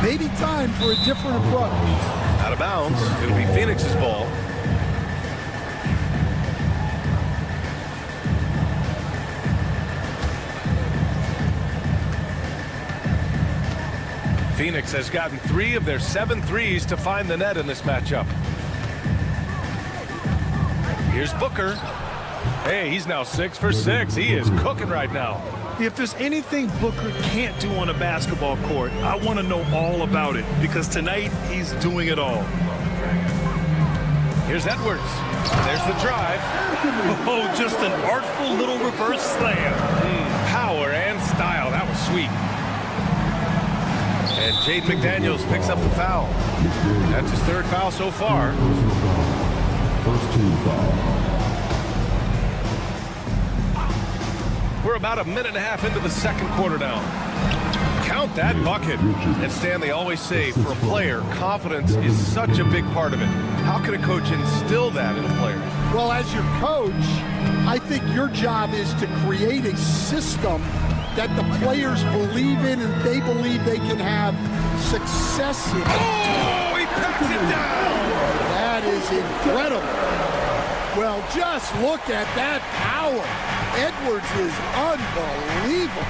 Maybe time for a different approach. Out of bounds. It'll be Phoenix's ball. Phoenix has gotten 3 of their 7 threes to find the net in this matchup. Here's Booker. Hey, he's now 6 for 6. He is cooking right now. If there's anything Booker can't do on a basketball court, I want to know all about it, because tonight he's doing it all. Here's Edwards. There's the drive. Oh, just an artful little reverse slam. Power and style. That was sweet. And Jaden McDaniels picks up the foul. That's his 3rd foul so far. First team foul. We're about a minute and a half into the 2nd quarter now. Count that bucket. And Stan, they always say, for a player, confidence is such a big part of it. How can a coach instill that in a player? Well, as your coach, I think your job is to create a system that the players believe in and they believe they can have success in. Oh, he packs it down! That is incredible. Well, just look at that power. Edwards is unbelievable.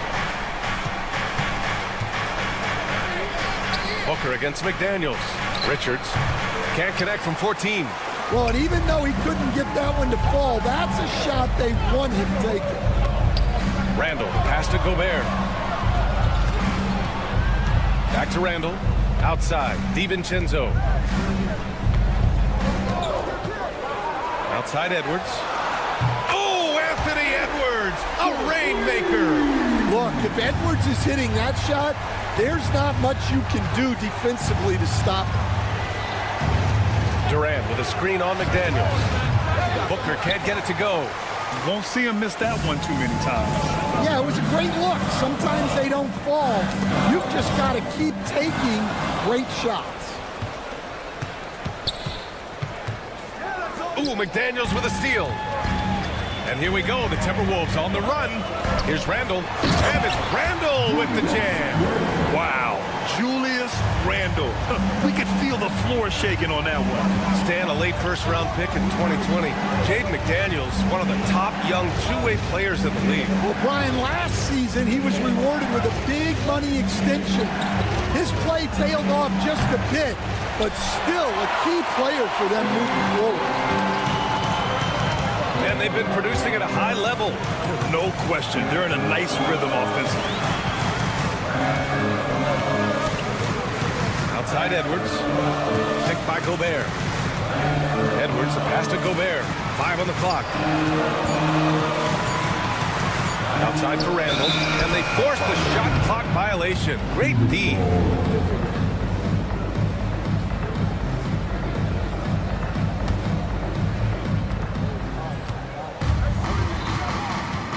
Booker against McDaniels. Richards can't connect from 14. Well, and even though he couldn't get that one to fall, that's a shot they want him taking. Randall, pass to Gobert. Back to Randall. Outside, DiVincenzo. Outside Edwards. Oh, Anthony Edwards, a rainmaker. Look, if Edwards is hitting that shot, there's not much you can do defensively to stop him. Durant with a screen on McDaniels. Booker can't get it to go. You won't see him miss that one too many times. Yeah, it was a great look. Sometimes they don't fall. You've just got to keep taking great shots. Ooh, McDaniels with a steal. And here we go, the Timberwolves on the run. Here's Randall, and it's Randall with the jam. Wow, Julius Randall. We could feel the floor shaking on that one. Stan, a late 1st-round pick in 2020. Jaden McDaniels, one of the top young two-way players in the league. Well, Brian, last season he was rewarded with a big money extension. His play tailed off just a bit, but still a key player for them moving forward. And they've been producing at a high level. No question. They're in a nice rhythm offensively. Outside Edwards. Picked by Gobert. Edwards, a pass to Gobert. 5 on the clock. Outside for Randall. And they force the shot clock violation. Great D.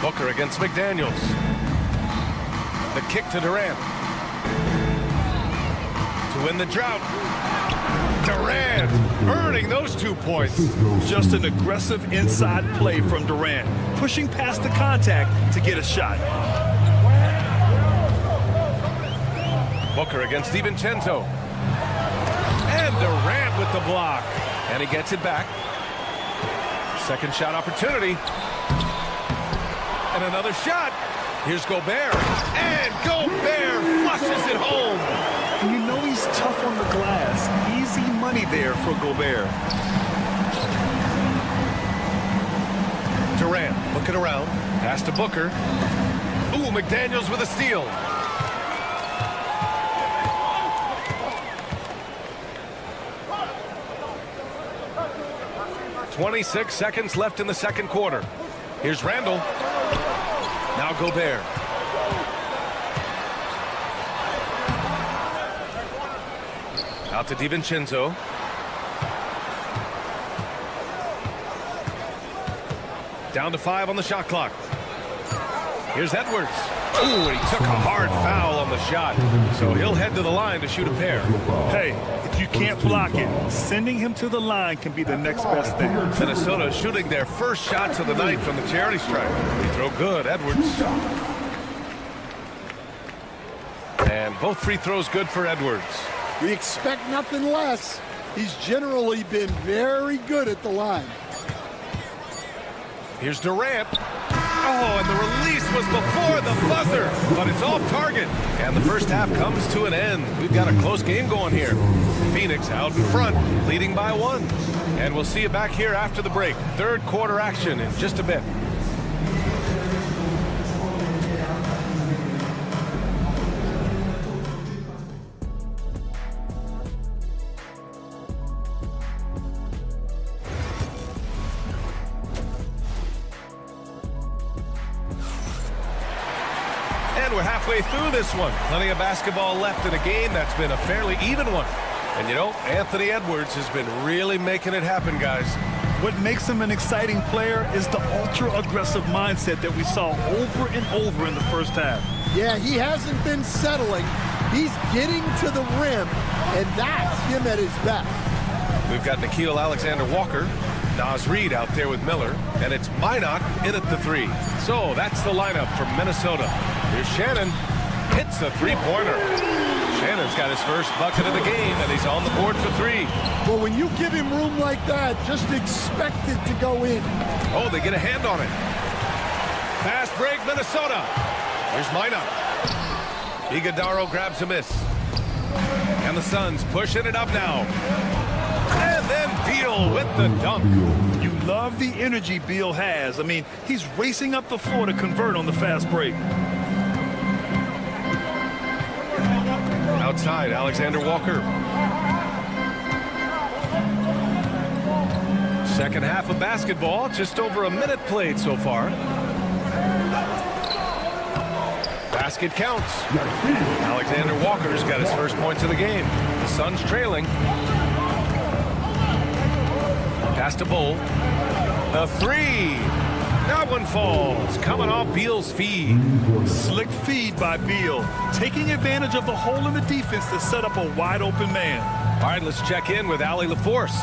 Booker against McDaniels. The kick to Durant. To win the drought. Durant earning those 2 points. Just an aggressive inside play from Durant, pushing past the contact to get a shot. Booker against DiVincenzo. And Durant with the block. And he gets it back. Second shot opportunity. And another shot. Here's Gobert. And Gobert flushes it home. And you know he's tough on the glass. Easy money there for Gobert. Durant looking around. Pass to Booker. Ooh, McDaniels with a steal. .26 seconds left in the 2nd quarter. Here's Randall. Now Gobert. Out to DiVincenzo. Down to 5 on the shot clock. Here's Edwards. Ooh, he took a hard foul on the shot. So he'll head to the line to shoot a pair. Hey, if you can't block it, sending him to the line can be the next best thing. Minnesota shooting their first shots of the night from the charity stripe. Free throw good, Edwards. And both free throws good for Edwards. We expect nothing less. He's generally been very good at the line. Here's Durant. Oh, and the release was before the buzzer, but it's off target. And the first half comes to an end. We've got a close game going here. Phoenix out in front, leading by 1. And we'll see you back here after the break. Third quarter action in just a bit. And we're halfway through this one. Plenty of basketball left in a game that's been a fairly even one. And you know, Anthony Edwards has been really making it happen, guys. What makes him an exciting player is the ultra-aggressive mindset that we saw over and over in the first half. Yeah, he hasn't been settling. He's getting to the rim, and that's him at his best. We've got Nickeil Alexander-Walker, Naz Reid out there with Miller, and it's Minot in at the 3. So that's the lineup from Minnesota. Here's Shannon, hits a three-pointer. Shannon's got his first bucket of the game, and he's on the board for 3. Well, when you give him room like that, just expect it to go in. Oh, they get a hand on it. Fast break, Minnesota. Here's Minot. Iguodaro grabs a miss. And the Suns pushing it up now. And then Beal with the dunk. You love the energy Beal has. I mean, he's racing up the floor to convert on the fast break. Outside, Alexander Walker. Second half of basketball, just over a minute played so far. Basket counts. Alexander Walker's got his first points of the game. The Suns trailing. Pass to Bull. A 3. That one falls. Coming off Beal's feed. Slick feed by Beal, taking advantage of the hole in the defense to set up a wide open man. All right, let's check in with Allie LaForce.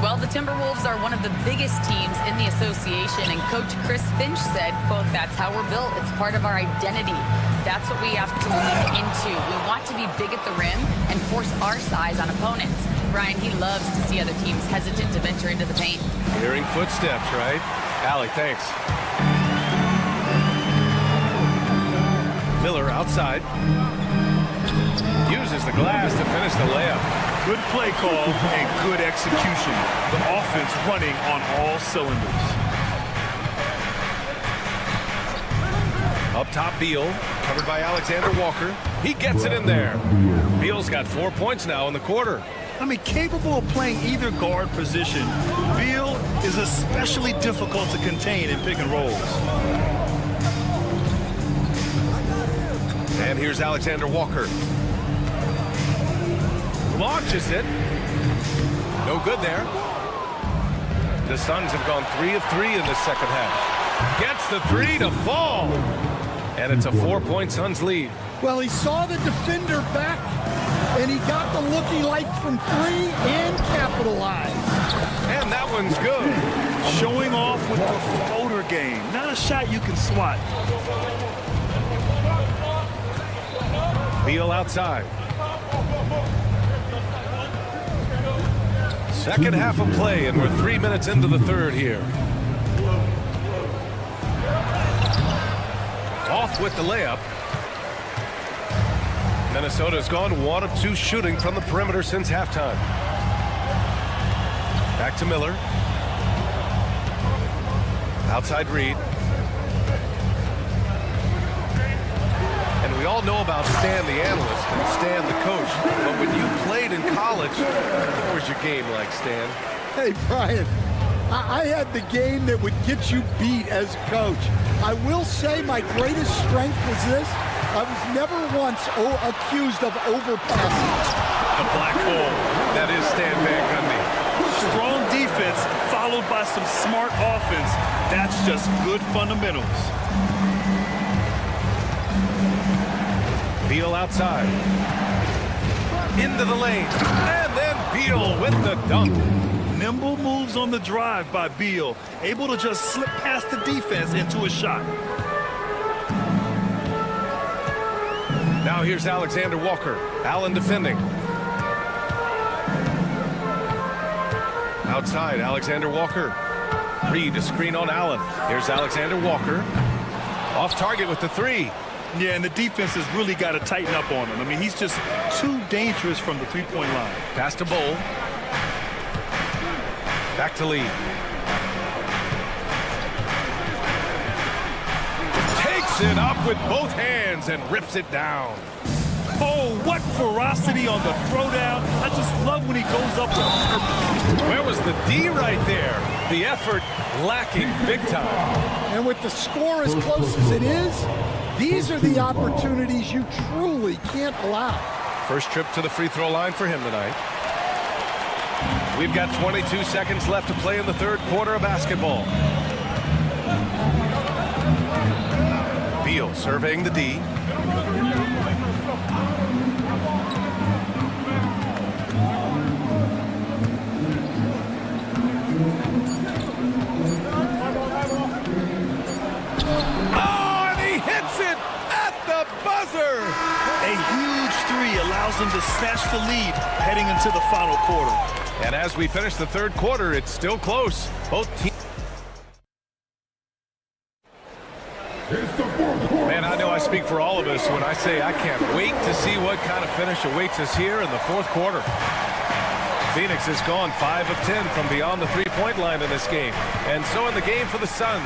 Well, the Timberwolves are one of the biggest teams in the association, and Coach Chris Finch said, quote, "That's how we're built. It's part of our identity. That's what we have to lean into. We want to be big at the rim and force our size on opponents." Brian, he loves to see other teams hesitant to venture into the paint. Hearing footsteps, right? Allie, thanks. Miller outside. Uses the glass to finish the layup. Good play call and good execution. The offense running on all cylinders. Up top, Beal, covered by Alexander Walker. He gets it in there. Beal's got 4 points now in the quarter. I mean, capable of playing either guard position, Beal is especially difficult to contain in pick and rolls. And here's Alexander Walker. Launches it. No good there. The Suns have gone 3 of 3 in the second half. Gets the 3 to fall. And it's a 4-point Suns lead. Well, he saw the defender back, and he got the look he liked from 3 and capitalized. And that one's good. Showing off with the floater game. Not a shot you can swat. Beal outside. Second half of play, and we're 3 minutes into the third here. Off with the layup. Minnesota's gone 1 of 2 shooting from the perimeter since halftime. Back to Miller. Outside Reid. And we all know about Stan the analyst and Stan the coach. But when you played in college, what was your game like, Stan? Hey, Brian, I had the game that would get you beat as a coach. I will say my greatest strength was this. I was never once accused of overpassing. The black hole. That is Stan Van Gundy. Strong defense followed by some smart offense. That's just good fundamentals. Beal outside. Into the lane. And then Beal with the dunk. Nimble moves on the drive by Beal, able to just slip past the defense into a shot. Now here's Alexander Walker. Allen defending. Outside, Alexander Walker. Reid a screen on Allen. Here's Alexander Walker. Off target with the three. Yeah, and the defense has really got to tighten up on him. I mean, he's just too dangerous from the three-point line. Pass to Bull. Back to Lee. Takes it up with both hands and rips it down. Oh, what ferocity on the throwdown. I just love when he goes up with purpose. Where was the D right there? The effort lacking big time. And with the score as close as it is, these are the opportunities you truly can't allow. First trip to the free throw line for him tonight. We've got 22 seconds left to play in the third quarter of basketball. Beal surveying the D. A huge three allows them to snatch the lead heading into the final quarter. And as we finish the third quarter, it's still close. Both teams. Man, I know I speak for all of us when I say I can't wait to see what kind of finish awaits us here in the fourth quarter. Phoenix has gone 5 of 10 from beyond the three-point line in this game. And so in the game for the Suns,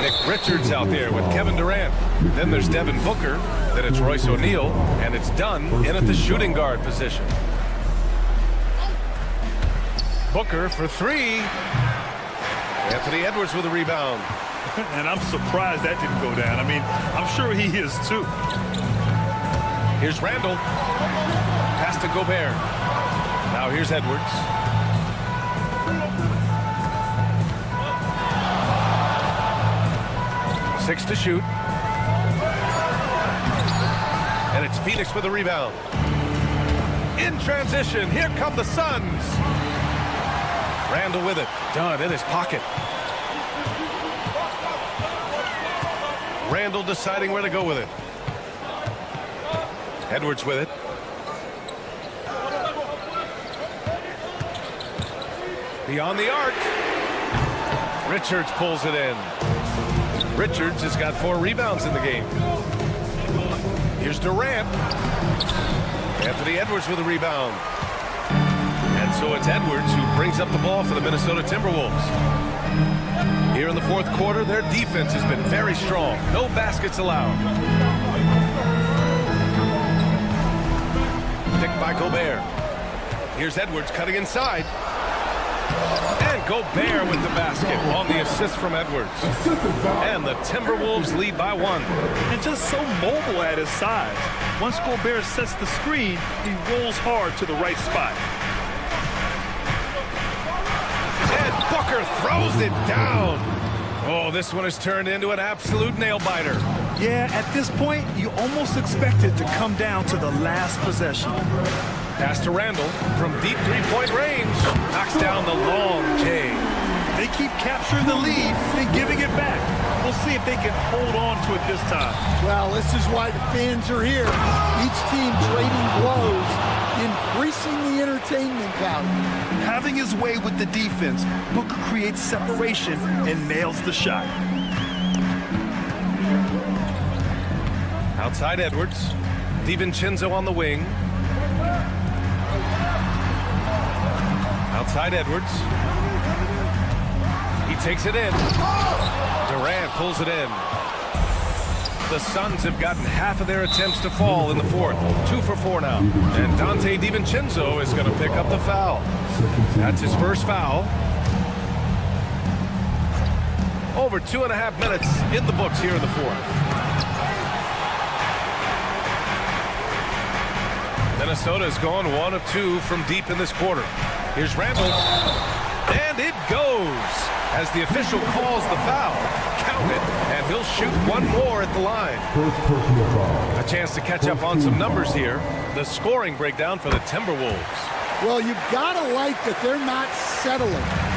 Nick Richards out there with Kevin Durant. Then there's Devin Booker. Then it's Royce O'Neal. And it's Dunn in at the shooting guard position. Booker for three. Anthony Edwards with a rebound. And I'm surprised that didn't go down. I mean, I'm sure he is too. Here's Randall. Pass to Gobert. Now here's Edwards. Six to shoot. And it's Phoenix with a rebound. In transition, here come the Suns. Randall with it. Dunn in his pocket. Randall deciding where to go with it. Edwards with it. Beyond the arc. Richards pulls it in. Richards has got 4 rebounds in the game. Here's Durant. Anthony Edwards with a rebound. And so it's Edwards who brings up the ball for the Minnesota Timberwolves. Here in the fourth quarter, their defense has been very strong. No baskets allowed. Picked by Gobert. Here's Edwards cutting inside. And Gobert with the basket on the assist from Edwards. And the Timberwolves lead by 1. And just so mobile at his size. Once Gobert sets the screen, he rolls hard to the right spot. And Booker throws it down. Oh, this one has turned into an absolute nail-biter. Yeah, at this point, you almost expect it to come down to the last possession. Pass to Randall from deep three-point range. Knocks down the long J. They keep capturing the lead and giving it back. We'll see if they can hold on to it this time. Well, this is why the fans are here. Each team trading blows, increasing the entertainment value. Having his way with the defense, Booker creates separation and nails the shot. Outside Edwards. DiVincenzo on the wing. Outside Edwards. He takes it in. Durant pulls it in. The Suns have gotten half of their attempts to fall in the fourth. 2 for 4 now. And Dante DiVincenzo is going to pick up the foul. That's his first foul. Over 2.5 minutes in the books here in the fourth. Minnesota has gone 1 of 2 from deep in this quarter. Here's Randall. And it goes as the official calls the foul. Count it, and he'll shoot 1 more at the line. A chance to catch up on some numbers here. The scoring breakdown for the Timberwolves. Well, you've got to like that they're not settling.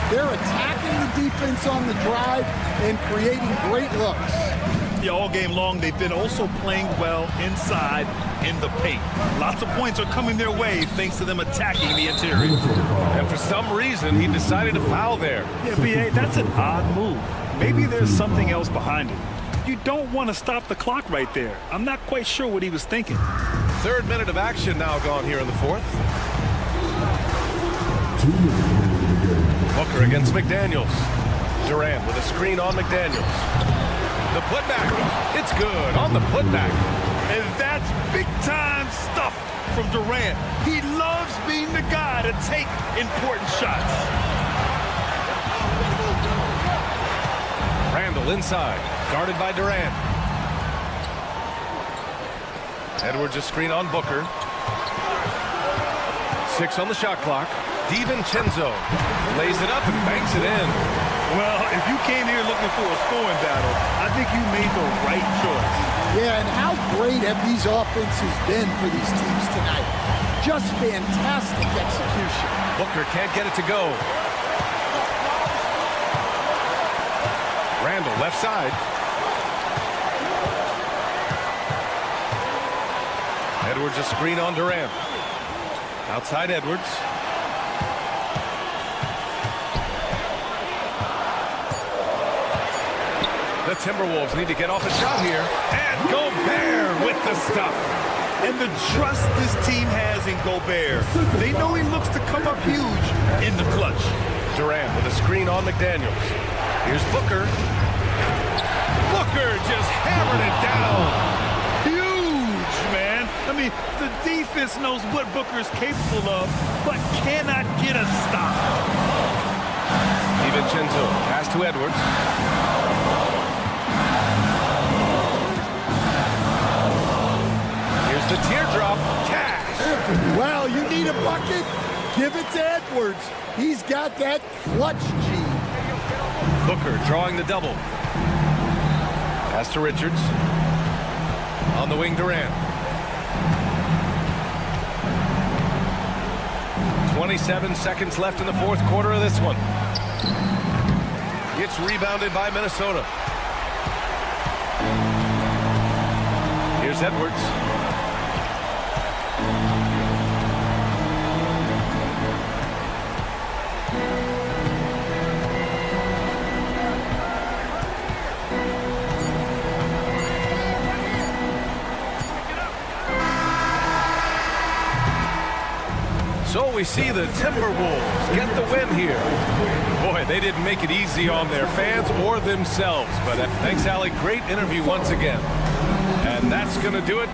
They're attacking the defense on the drive and creating great looks. Yeah, all game long, they've been also playing well inside in the paint. Lots of points are coming their way thanks to them attacking the interior. And for some reason, he decided to foul there. Yeah, B.A., that's an odd move. Maybe there's something else behind it. You don't want to stop the clock right there. I'm not quite sure what he was thinking. Third minute of action now gone here in the fourth. Booker against McDaniels. Durant with a screen on McDaniels. The putback. It's good on the putback. And that's big-time stuff from Durant. He loves being the guy to take important shots. Randall inside, guarded by Durant. Edwards a screen on Booker. 6 on the shot clock. DiVincenzo lays it up and banks it in. Well, if you came here looking for a scoring battle, I think you made the right choice. Yeah, and how great have these offenses been for these teams tonight? Just fantastic execution. Booker can't get it to go. Randall left side. Edwards a screen on Durant. Outside Edwards. The Timberwolves need to get off a shot here. And Gobert with the stuff. And the trust this team has in Gobert. They know he looks to come up huge in the clutch. Durant with a screen on McDaniels. Here's Booker. Booker just hammered it down. Huge, man. I mean, the defense knows what Booker's capable of, but cannot get a stop. DiVincenzo pass to Edwards. Here's the teardrop. Cash. Well, you need a bucket? Give it to Edwards. He's got that clutch gene. Booker drawing the double. Pass to Richards. On the wing, Durant. 27 seconds left in the fourth quarter of this one. It's rebounded by Minnesota. Here's Edwards. So we see the Timberwolves get the win here. Boy, they didn't make it easy on their fans or themselves. But thanks, Allie. Great interview once again. And that's going to do it.